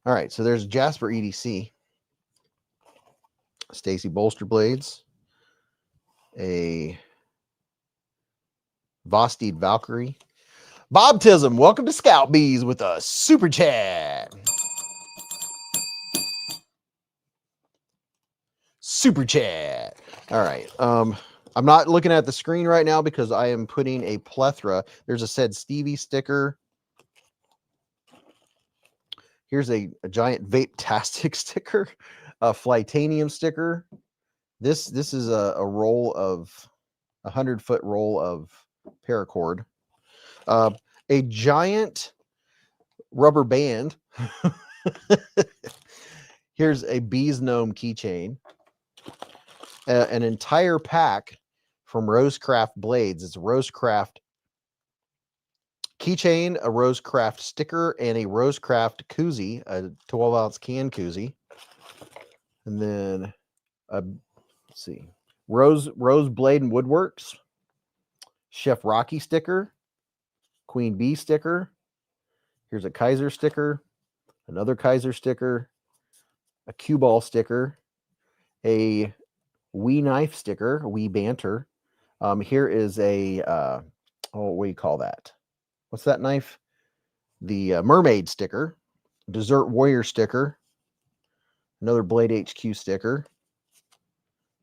All right, so there's Jasper EDC. Stacy bolster blades. A Vosteed Valkyrie. Bob Tism, welcome to Scout Bees with a super chat. Super chat. All right. I'm not looking at the screen right now because I am putting a plethora. There's a Said Stevie sticker. Here's a giant vape-tastic sticker, a Flytanium sticker. This is a roll of 100-foot roll of paracord. A giant rubber band. Here's a Beez Gnome keychain. An entire pack from Rosecraft Blades. It's a Rosecraft keychain, a Rosecraft sticker, and a Rosecraft koozie, a 12-ounce can koozie. And then, let's see, Rose Blade and Woodworks, Chef Rocky sticker, Queen Bee sticker. Here's a Kaiser sticker, another Kaiser sticker, a cue ball sticker, a Wee knife sticker, Wee banter. Here is a what do you call that? What's that knife? The mermaid sticker, Desert Warrior sticker, another Blade HQ sticker,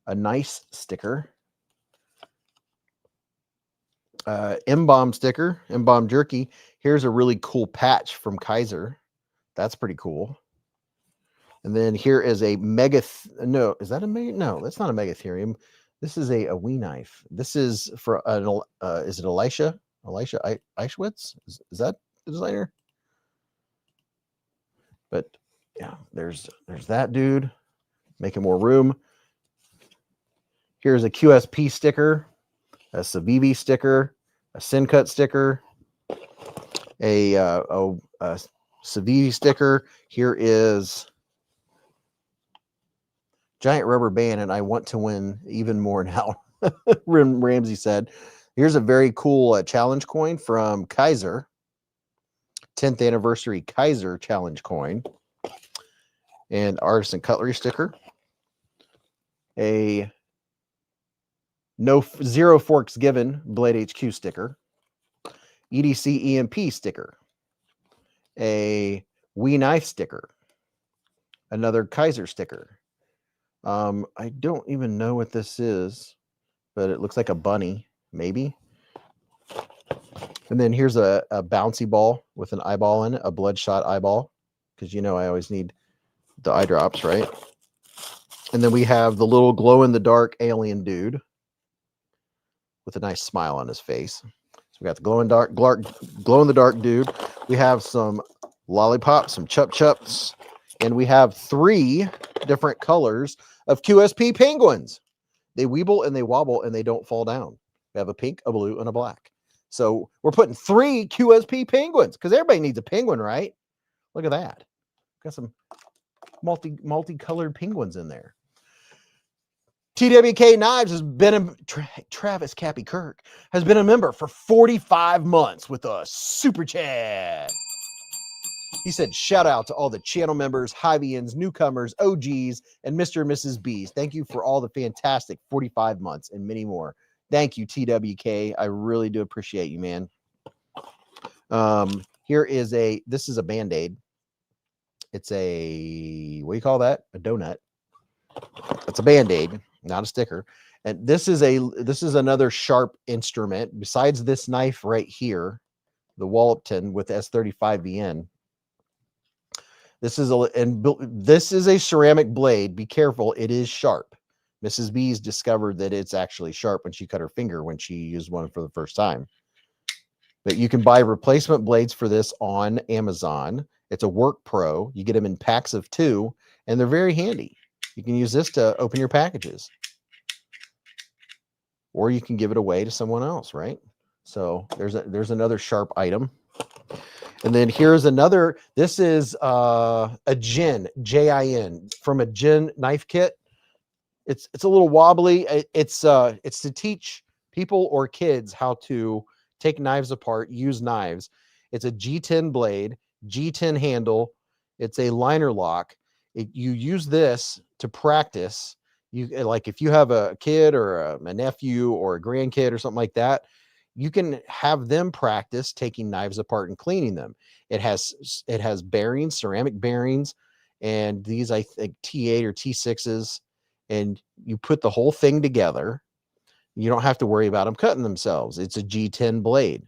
a nice sticker, M-Bomb sticker, M-Bomb jerky. Here's a really cool patch from Kaiser. That's pretty cool. And then here is a mega. No, is that a mega? No, that's not a megatherium. This is a Wee knife. This is for an. Is it Elisha Eichwitz? Is that the designer? But yeah, there's that dude making more room. Here's a QSP sticker, a Savivi sticker, a Sincut sticker, a Savivi sticker. Here is giant rubber band, and I want to win even more now. Ramsey said, here's a very cool challenge coin from Kaiser. 10th anniversary Kaiser challenge coin. And artisan cutlery sticker. A zero forks given Blade HQ sticker. EDC EMP sticker. A Wee knife sticker. Another Kaiser sticker. I don't even know what this is, but it looks like a bunny, maybe. And then here's a bouncy ball with an eyeball in it, a bloodshot eyeball, because you know I always need the eye drops, right? And then we have the little glow-in-the-dark alien dude with a nice smile on his face. So we got the glow-in-the-dark dude. We have some lollipops, some chup-chups, and we have 3 different colors of QSP penguins. They weeble and they wobble and they don't fall down. We have a pink, a blue, and a black. So we're putting 3 QSP penguins because everybody needs a penguin, right? Look at that. Got some multicolored penguins in there. TWK Knives has been Travis Cappy Kirk has been a member for 45 months with us. Super chat. He said, shout out to all the channel members, Hivians, newcomers, OGs, and Mr. and Mrs. Beez. Thank you for all the fantastic 45 months and many more. Thank you, TWK. I really do appreciate you, man. This is a Band-Aid. It's a, what do you call that? A donut. It's a Band-Aid, not a sticker. And this is another sharp instrument besides this knife right here, the Wallopton with S35VN. This is a ceramic blade. Be careful, it is sharp. Mrs. Beez discovered that it's actually sharp when she cut her finger when she used one for the first time. But you can buy replacement blades for this on Amazon. It's a Work Pro. You get them in packs of 2, and they're very handy. You can use this to open your packages. Or you can give it away to someone else, right? So there's another sharp item. And then here's another. This is a Jin, Jin, from a Jin knife kit. It's a little wobbly. It's to teach people or kids how to take knives apart, use knives. It's a G10 blade, G10 handle. It's a liner lock. You use this to practice. You like if you have a kid or a nephew or a grandkid or something like that, you can have them practice taking knives apart and cleaning them. It has bearings, ceramic bearings, and these I think T8 or T6s, and you put the whole thing together. You don't have to worry about them cutting themselves. It's a G10 blade,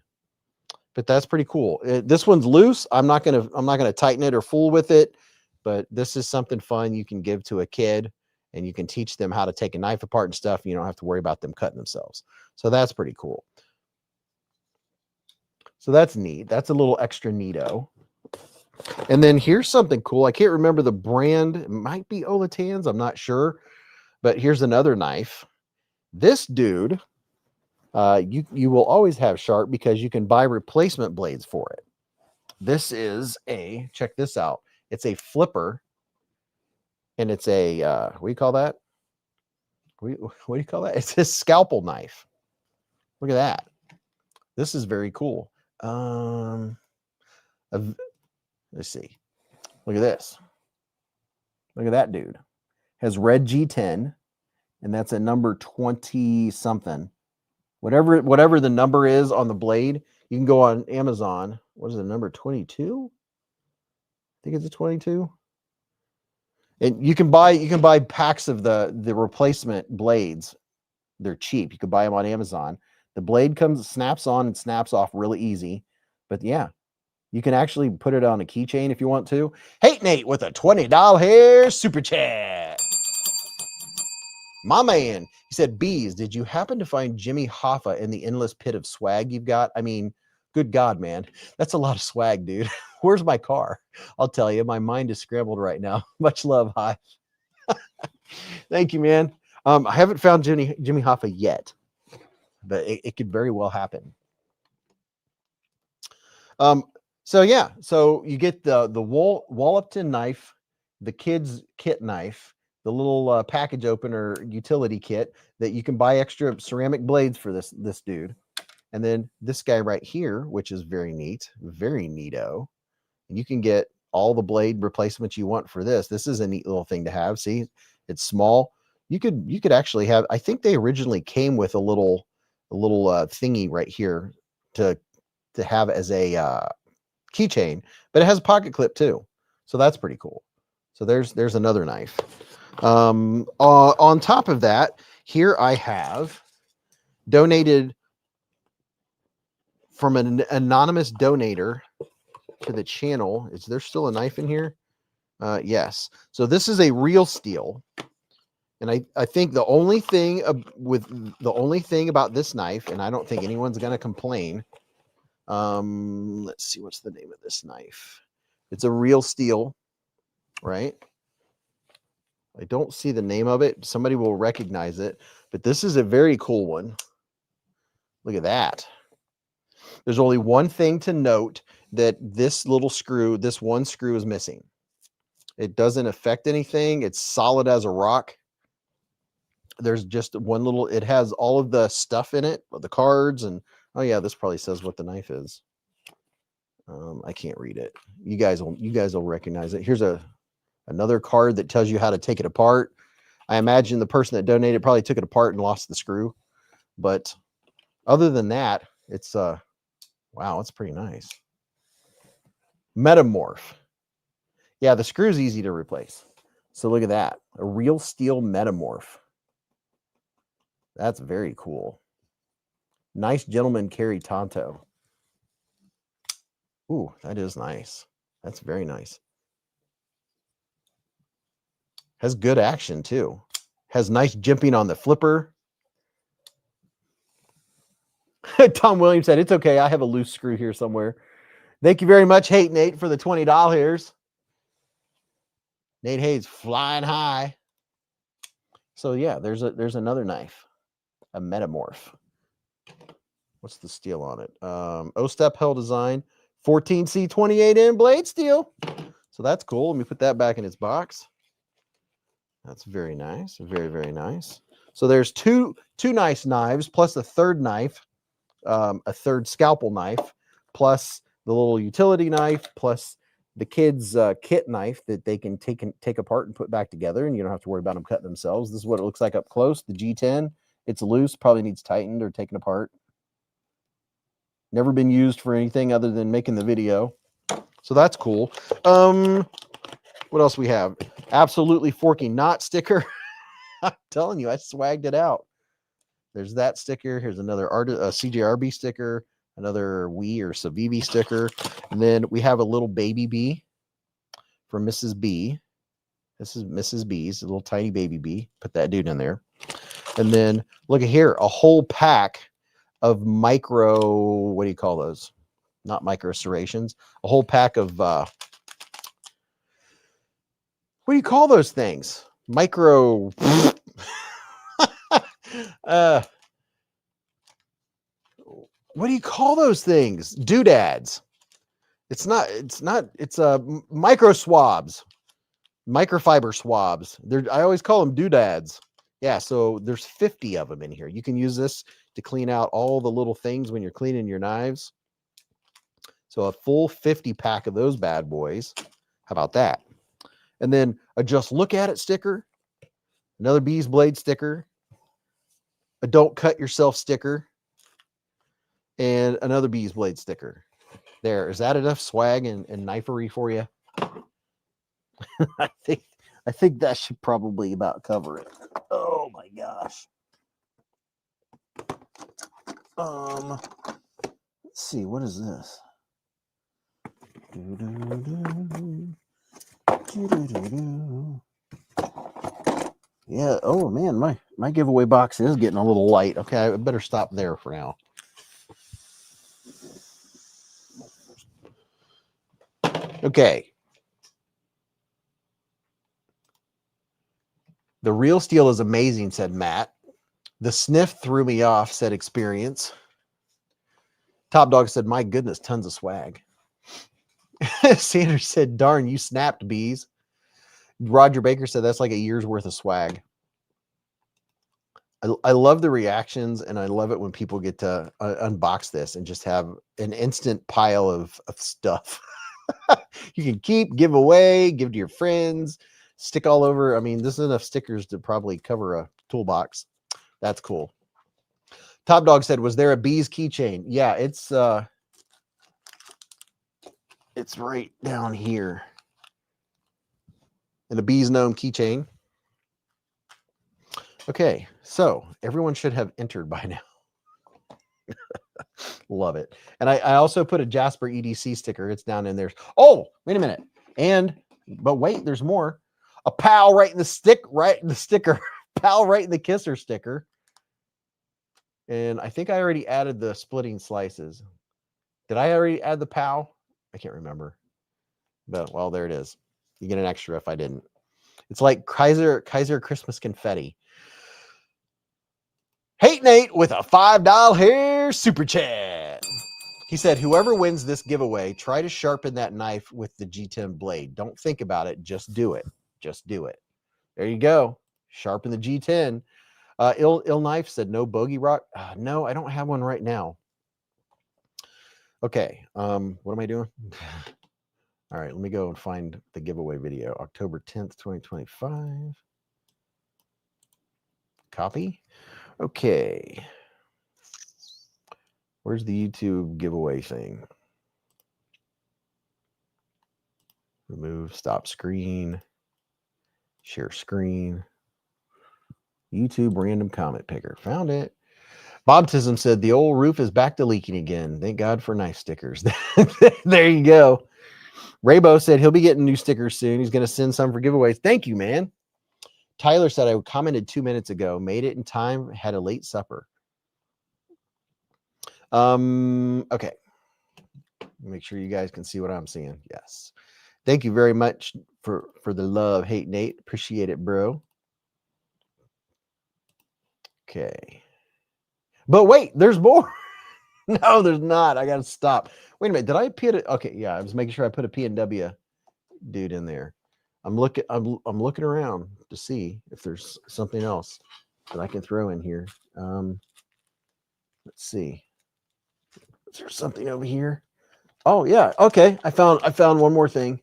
but that's pretty cool. This one's loose. I'm not gonna tighten it or fool with it, but this is something fun you can give to a kid, and you can teach them how to take a knife apart and stuff. And you don't have to worry about them cutting themselves. So that's pretty cool. So that's neat. That's a little extra neato. And then here's something cool. I can't remember the brand. It might be Olatan's. I'm not sure. But here's another knife. This dude, you will always have sharp because you can buy replacement blades for it. This is check this out. It's a flipper. And it's a, what do you call that? What do you call that? It's a scalpel knife. Look at that. This is very cool. Let's see. Look at this. Look at that dude. Has red G10, and that's a number 20 something. Whatever the number is on the blade, you can go on Amazon. What is the number? 22? I think it's a 22. And you can buy packs of the replacement blades. They're cheap. You can buy them on Amazon. The blade snaps on and snaps off really easy. But yeah, you can actually put it on a keychain if you want to. Hey, Nate with a $20 super chat. My man, he said, Beez, did you happen to find Jimmy Hoffa in the endless pit of swag you've got? I mean, good God, man. That's a lot of swag, dude. Where's my car? I'll tell you, my mind is scrambled right now. Much love, hi. Thank you, man. I haven't found Jimmy Hoffa yet, but it could very well happen. So yeah, so you get the Wallopton knife, the kids kit knife, the little package opener utility kit that you can buy extra ceramic blades for this dude. And then this guy right here, which is very neat, very neato. And you can get all the blade replacements you want for this. This is a neat little thing to have. See, it's small. You could actually have, I think they originally came with a little thingy right here to have as a keychain, but it has a pocket clip too. So that's pretty cool. So there's another knife. On top of that, here I have donated from an anonymous donator to the channel. Is there still a knife in here? Yes. So this is a real steel. And I think the only thing about this knife, and I don't think anyone's going to complain. Let's see, what's the name of this knife? It's a real steel, right? I don't see the name of it. Somebody will recognize it, but this is a very cool one. Look at that. There's only one thing to note, that this little screw, this one screw is missing. It doesn't affect anything. It's solid as a rock. There's just one little, it has all of the stuff in it, the cards, and oh yeah, this probably says what the knife is. I can't read it. You guys will recognize it. Here's another card that tells you how to take it apart. I imagine the person that donated probably took it apart and lost the screw. But other than that, it's wow, it's pretty nice. Metamorph. Yeah, the screw's easy to replace. So look at that. A real steel metamorph. That's very cool. Nice gentleman carry Tonto. Ooh, that is nice. That's very nice. Has good action too. Has nice jimping on the flipper. Tom Williams said, it's okay. I have a loose screw here somewhere. Thank you very much, Hate Nate, for the $20. Nate Hayes flying high. So yeah, there's another knife, a metamorph. What's the steel on it? O-step hell design, 14C 28N blade steel. So that's cool. Let me put that back in its box. That's very nice. Very, very nice. So there's two nice knives plus a third knife, a third scalpel knife, plus the little utility knife, plus the kids' kit knife that they can take apart and put back together, and you don't have to worry about them cutting themselves. This is what it looks like up close. The G10, it's loose, probably needs tightened or taken apart. Never been used for anything other than making the video. So that's cool. What else we have? Absolutely Forky Knot sticker. I'm telling you, I swagged it out. There's that sticker. Here's another CJRB sticker, another Wii or Savivi sticker. And then we have a little baby bee from Mrs. B. This is Mrs. B's, a little tiny baby bee. Put that dude in there. And then look at here, a whole pack of micro, what do you call those? Not micro serrations. A whole pack of, what do you call those things? Micro, what do you call those things? Doodads. It's micro swabs, microfiber swabs. I always call them doodads. Yeah, so there's 50 of them in here. You can use this to clean out all the little things when you're cleaning your knives. So a full 50 pack of those bad boys. How about that? And then a just look at it sticker, another Beez blade sticker, a don't cut yourself sticker, and another Beez blade sticker. There, is that enough swag and knifery for you? I think that should probably about cover it. Oh my gosh. Let's see, what is this? Yeah, oh man, my giveaway box is getting a little light. Okay, I better stop there for now. Okay. The real steel is amazing, said Matt. The sniff threw me off, said Experience. Top Dog said, my goodness, tons of swag. Sanders said, darn, you snapped, Beez. Roger Baker said, that's like a year's worth of swag. I love the reactions, and I love it when people get to unbox this and just have an instant pile of stuff. You can keep, give away, give to your friends, stick all over. I mean, this is enough stickers to probably cover a toolbox. That's cool. Top Dog said, was there a Beez keychain? Yeah, it's right down here. And a Beez gnome keychain. Okay, so everyone should have entered by now. Love it. And I also put a Jasper EDC sticker. It's down in there. Oh, wait a minute. But wait, there's more. A pal right in the sticker. Pal right in the kisser sticker. And I think I already added the splitting slices. Did I already add the pal? I can't remember. But well, there it is. You get an extra if I didn't. It's like Kaiser Christmas confetti. Hate Nate with a $5 super chat. He said, whoever wins this giveaway, try to sharpen that knife with the G10 blade. Don't think about it. Just do it. Just do it. There you go. Sharpen the G10. Ill Knife said, no bogey rock. No, I don't have one right now. Okay. What am I doing? All right, let me go and find the giveaway video. October 10th, 2025. Copy. Okay. Where's the YouTube giveaway thing? Remove, stop screen, share screen, YouTube random comment picker. Found it. Bobtism said the old roof is back to leaking again. Thank God for nice stickers. There you go. Raybo said he'll be getting new stickers soon. He's going to send some for giveaways. Thank you, man. Tyler said I commented 2 minutes ago. Made it in time. Had a late supper. Okay. Make sure you guys can see what I'm seeing. Yes. Thank you very much for the love, Hate Nate. Appreciate it, bro. Okay. But wait, there's more. No, there's not. I got to stop. Wait a minute. Did I put it? Okay, yeah, I was making sure I put a P&W dude in there. I'm looking around to see if there's something else that I can throw in here. Let's see. Is there something over here? Oh yeah. Okay. I found one more thing.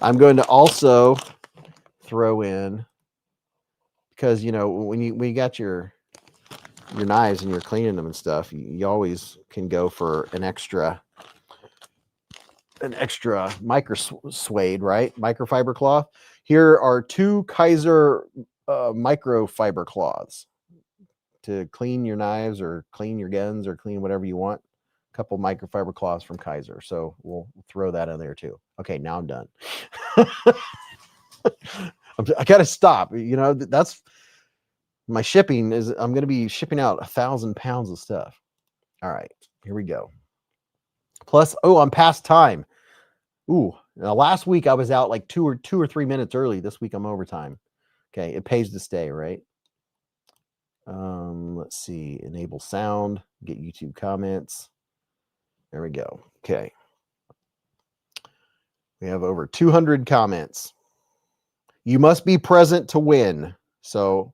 I'm going to also throw in, because you know when you got your knives and you're cleaning them and stuff, you always can go for an extra micro suede, right? Microfiber cloth. Here are 2 Kaiser microfiber cloths to clean your knives or clean your guns or clean whatever you want. A couple microfiber cloths from Kaiser. So we'll throw that in there too. Okay, now I'm done. I gotta stop. You know, that's my shipping is, I'm going to be shipping out 1,000 pounds of stuff. All right, here we go. Plus, oh, I'm past time. Ooh, now last week I was out like 2 or 3 minutes early. This week I'm overtime. Okay, it pays to stay, right? Let's see, enable sound, get YouTube comments. There we go. Okay. We have over 200 comments. You must be present to win. So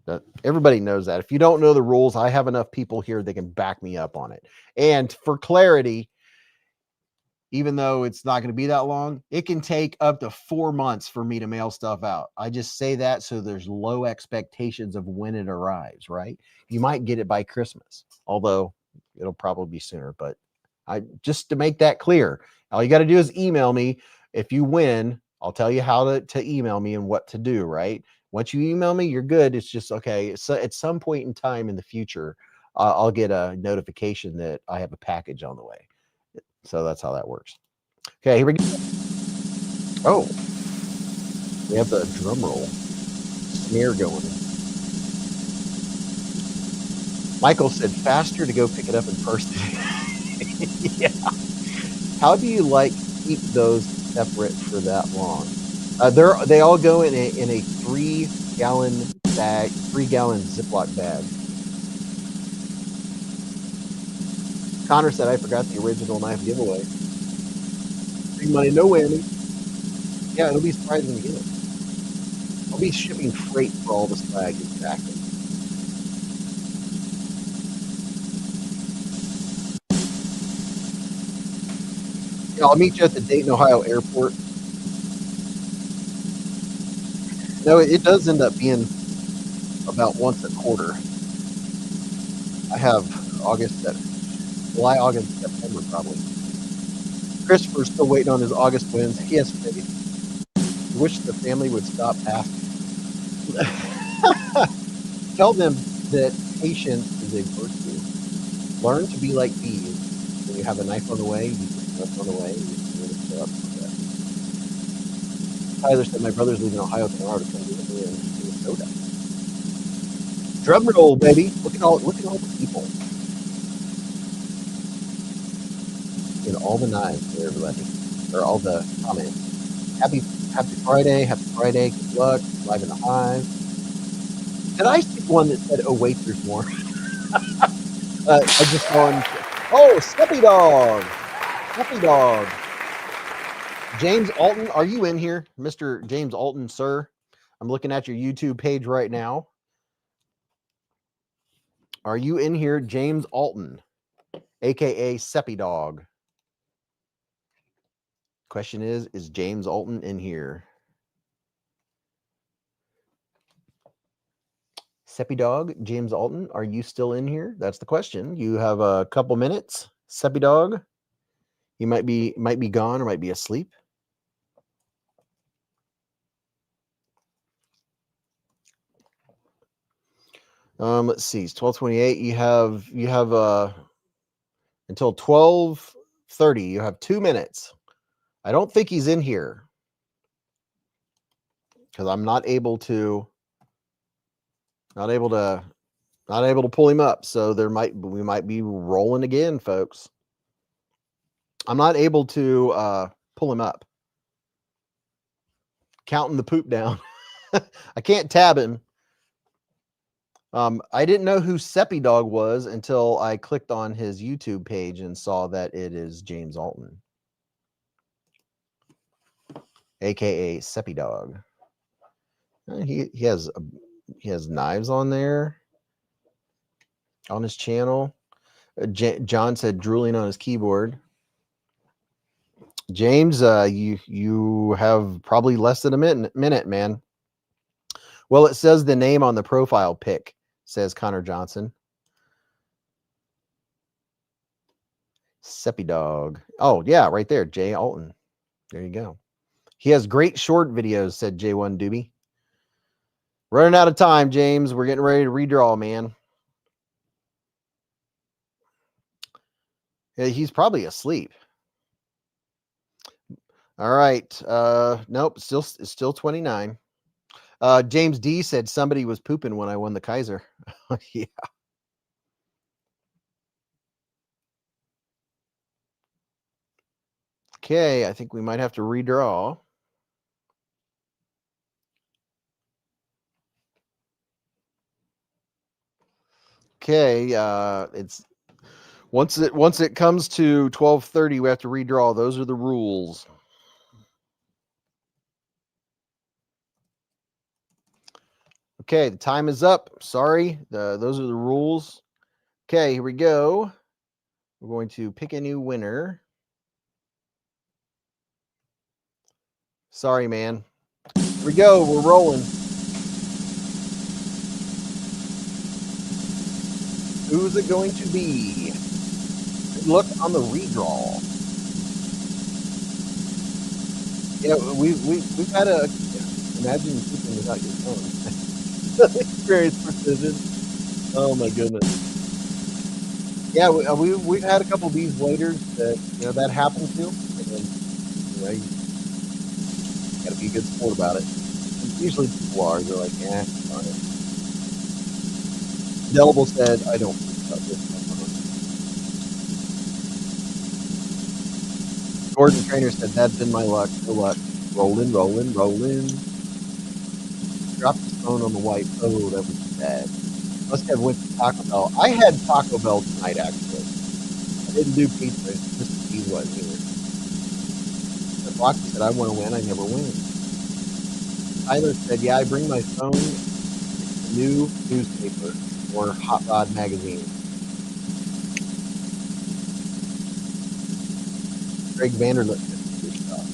that everybody knows that. If you don't know the rules, I have enough people here that can back me up on it. And for clarity, even though it's not going to be that long, it can take up to 4 months for me to mail stuff out. I just say that so there's low expectations of when it arrives, right? You might get it by Christmas, although it'll probably be sooner. But just to make that clear, all you got to do is email me. If you win, I'll tell you how to email me and what to do, right? Once you email me, you're good. It's just, okay, so at some point in time in the future, I'll get a notification that I have a package on the way. So that's how that works. Okay, here we go. Oh, we have the drum roll snare going. Michael said faster to go pick it up in person. Yeah. How do you like keep those separate for that long? They all go in a 3-gallon bag, 3-gallon Ziploc bag. Connor said, I forgot the original knife giveaway. Free money, no whammy. Yeah, it'll be surprising to get it. I'll be shipping freight for all the swag, exactly. Yeah, I'll meet you at the Dayton, Ohio airport. No, it does end up being about once a quarter. I have July, August, September probably. Christopher's still waiting on his August wins. Yes, baby. I wish the family would stop asking. Tell them that patience is a virtue. Learn to be like bees. When you have a knife on the way, you put the knife on the way. Tyler said, my brother's leaving Ohio tomorrow to come visit me in Minnesota. Drum roll, baby. Look at all the people. And all the knives for everybody. Or all the comments. Happy Friday. Happy Friday. Good luck. Live in the hive. Did I see one that said, oh, wait, there's more? I just on. Oh, Steppy Dog. Steppy Dog. James Alton, are you in here? Mr. James Alton, sir? I'm looking at your YouTube page right now. Are you in here, James Alton, aka Seppy Dog? Question is James Alton in here? Seppy Dog, James Alton, are you still in here? That's the question. You have a couple minutes. Seppy Dog, you might be gone or might be asleep. Let's see. It's 12:28. You have until 12:30. You have 2 minutes. I don't think he's in here because I'm not able to pull him up. So we might be rolling again, folks. I'm not able to pull him up. Counting the poop down. I can't tab him. I didn't know who Seppy Dog was until I clicked on his YouTube page and saw that it is James Alton, aka Seppy Dog. He has knives on there on his channel. John said drooling on his keyboard. James, you have probably less than a minute, man. Well, it says the name on the profile pic, says Connor Johnson. Seppy Dog. Oh, yeah, right there, Jay Alton. There you go. He has great short videos, said J1 Doobie. Running out of time, James. We're getting ready to redraw, man. Yeah, he's probably asleep. All right. Nope, it's still 29. James D said somebody was pooping when I won the Kaiser. Yeah. Okay, I think we might have to redraw. Okay, it's once it comes to 12:30, we have to redraw. Those are the rules. Okay, the time is up. Sorry, those are the rules. Okay, here we go. We're going to pick a new winner. Sorry, man. Here we go. We're rolling. Who's it going to be? Good luck on the redraw. Yeah, we've had a imagine keeping without your phone. Experience precision. Oh my goodness. Yeah, we've had a couple of these waiters that that happened to, and you got to be a good sport about it. And usually people are. They're like, fine. Delble said, I don't think about this. Gordon Trainer said, that's been my luck. Good luck. Rolling, rolling, rolling. Dropped his phone on the white. Oh, that was bad. Must have went to Taco Bell. I had Taco Bell tonight, actually. I didn't do pizza. Just Beez wasn't here. But Rocky said, I want to win. I never win. Tyler said, yeah, I bring my phone, a new newspaper, or Hot Rod magazine. Greg Vanderlip said, good stuff.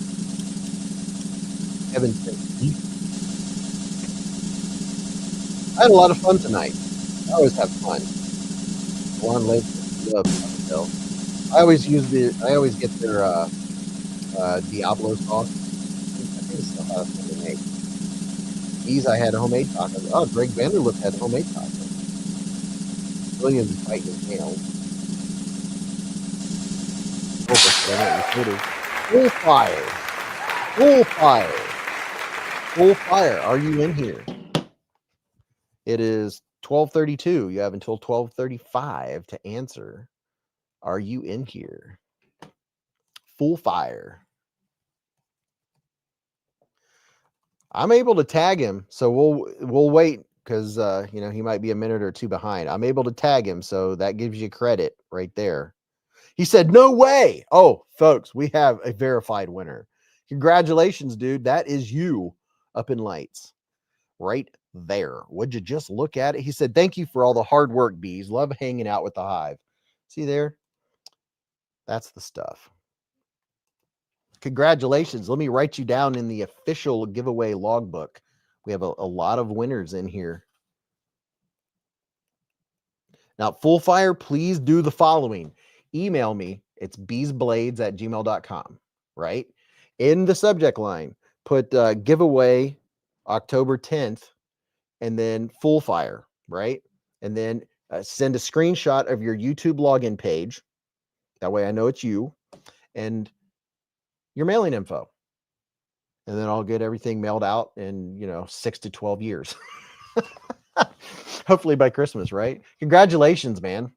Evan said, I had a lot of fun tonight. I always have fun. Juan Lake love Taco Bell. I always get their Diablo sauce. I think it's still have something made. These I had homemade tacos. Oh, Greg Vanderlip had homemade tacos. Williams fighting his nails. Full fire. Full fire. Full fire. Are you in here? It is 12:32. You have until 12:35 to answer. Are you in here? Full fire. I'm able to tag him, so we'll wait because you know, he might be a minute or two behind. I'm able to tag him, so that gives you credit right there. He said, no way. Oh, folks, we have a verified winner. Congratulations, dude. That is you up in lights right there. Would you just look at it? He said, thank you for all the hard work, Beez. Love hanging out with the hive. See there? That's the stuff. Congratulations. Let me write you down in the official giveaway logbook. We have a lot of winners in here. Now, Full Fire, please do the following. Email me. It's beezblades@gmail.com, right? In the subject line, put giveaway October 10th and then Full Fire, right? And then send a screenshot of your YouTube login page. That way I know it's you and your mailing info. And then I'll get everything mailed out in, you know, 6 to 12 years. Hopefully by Christmas, right? Congratulations, man.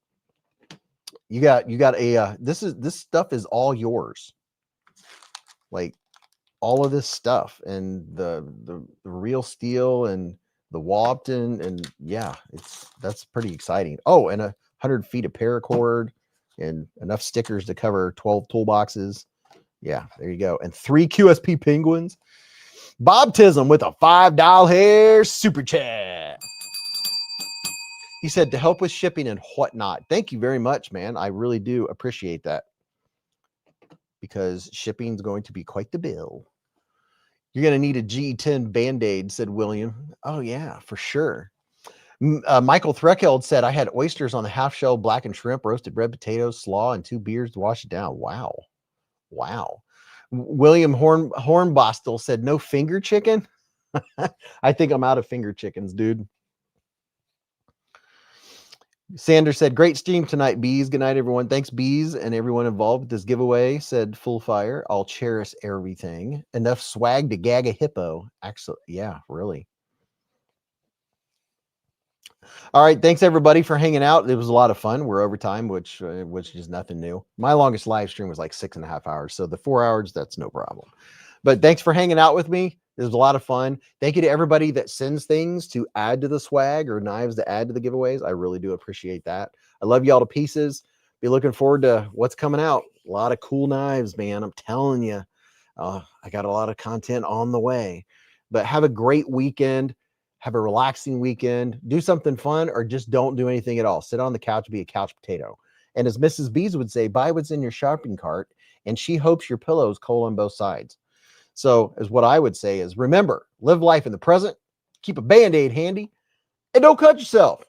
You got a this stuff is all yours. Like all of this stuff and the real steel and the Wapton, and yeah, that's pretty exciting. Oh, and 100 feet of paracord and enough stickers to cover 12 toolboxes. Yeah, there you go. And 3 QSP penguins. Bob Tism with a $5 super chat. He said to help with shipping and whatnot. Thank you very much, man. I really do appreciate that, because shipping is going to be quite the bill. You're going to need a G10 Band-Aid, said William. Oh, yeah, for sure. Michael Threckeld said, I had oysters on the half-shell blackened shrimp, roasted red potatoes, slaw, and 2 beers to wash it down. Wow. Wow. William Hornbostel said, no finger chicken? I think I'm out of finger chickens, dude. Sanders said, great stream tonight, Beez. Good night, everyone. Thanks, Beez, and everyone involved with this giveaway, said Full Fire. I'll cherish everything. Enough swag to gag a hippo. Actually, yeah, really. All right, thanks, everybody, for hanging out. It was a lot of fun. We're over time, which is nothing new. My longest live stream was like 6.5 hours, so the 4 hours, that's no problem. But thanks for hanging out with me. It was a lot of fun. Thank you to everybody that sends things to add to the swag or knives to add to the giveaways. I really do appreciate that. I love y'all to pieces. Be looking forward to what's coming out. A lot of cool knives, man. I'm telling you, I got a lot of content on the way. But have a great weekend. Have a relaxing weekend. Do something fun, or just don't do anything at all. Sit on the couch, be a couch potato. And as Mrs. Beez would say, buy what's in your shopping cart, and she hopes your pillow is cold on both sides. So as what I would say is, remember, live life in the present, keep a Band-Aid handy, and don't cut yourself.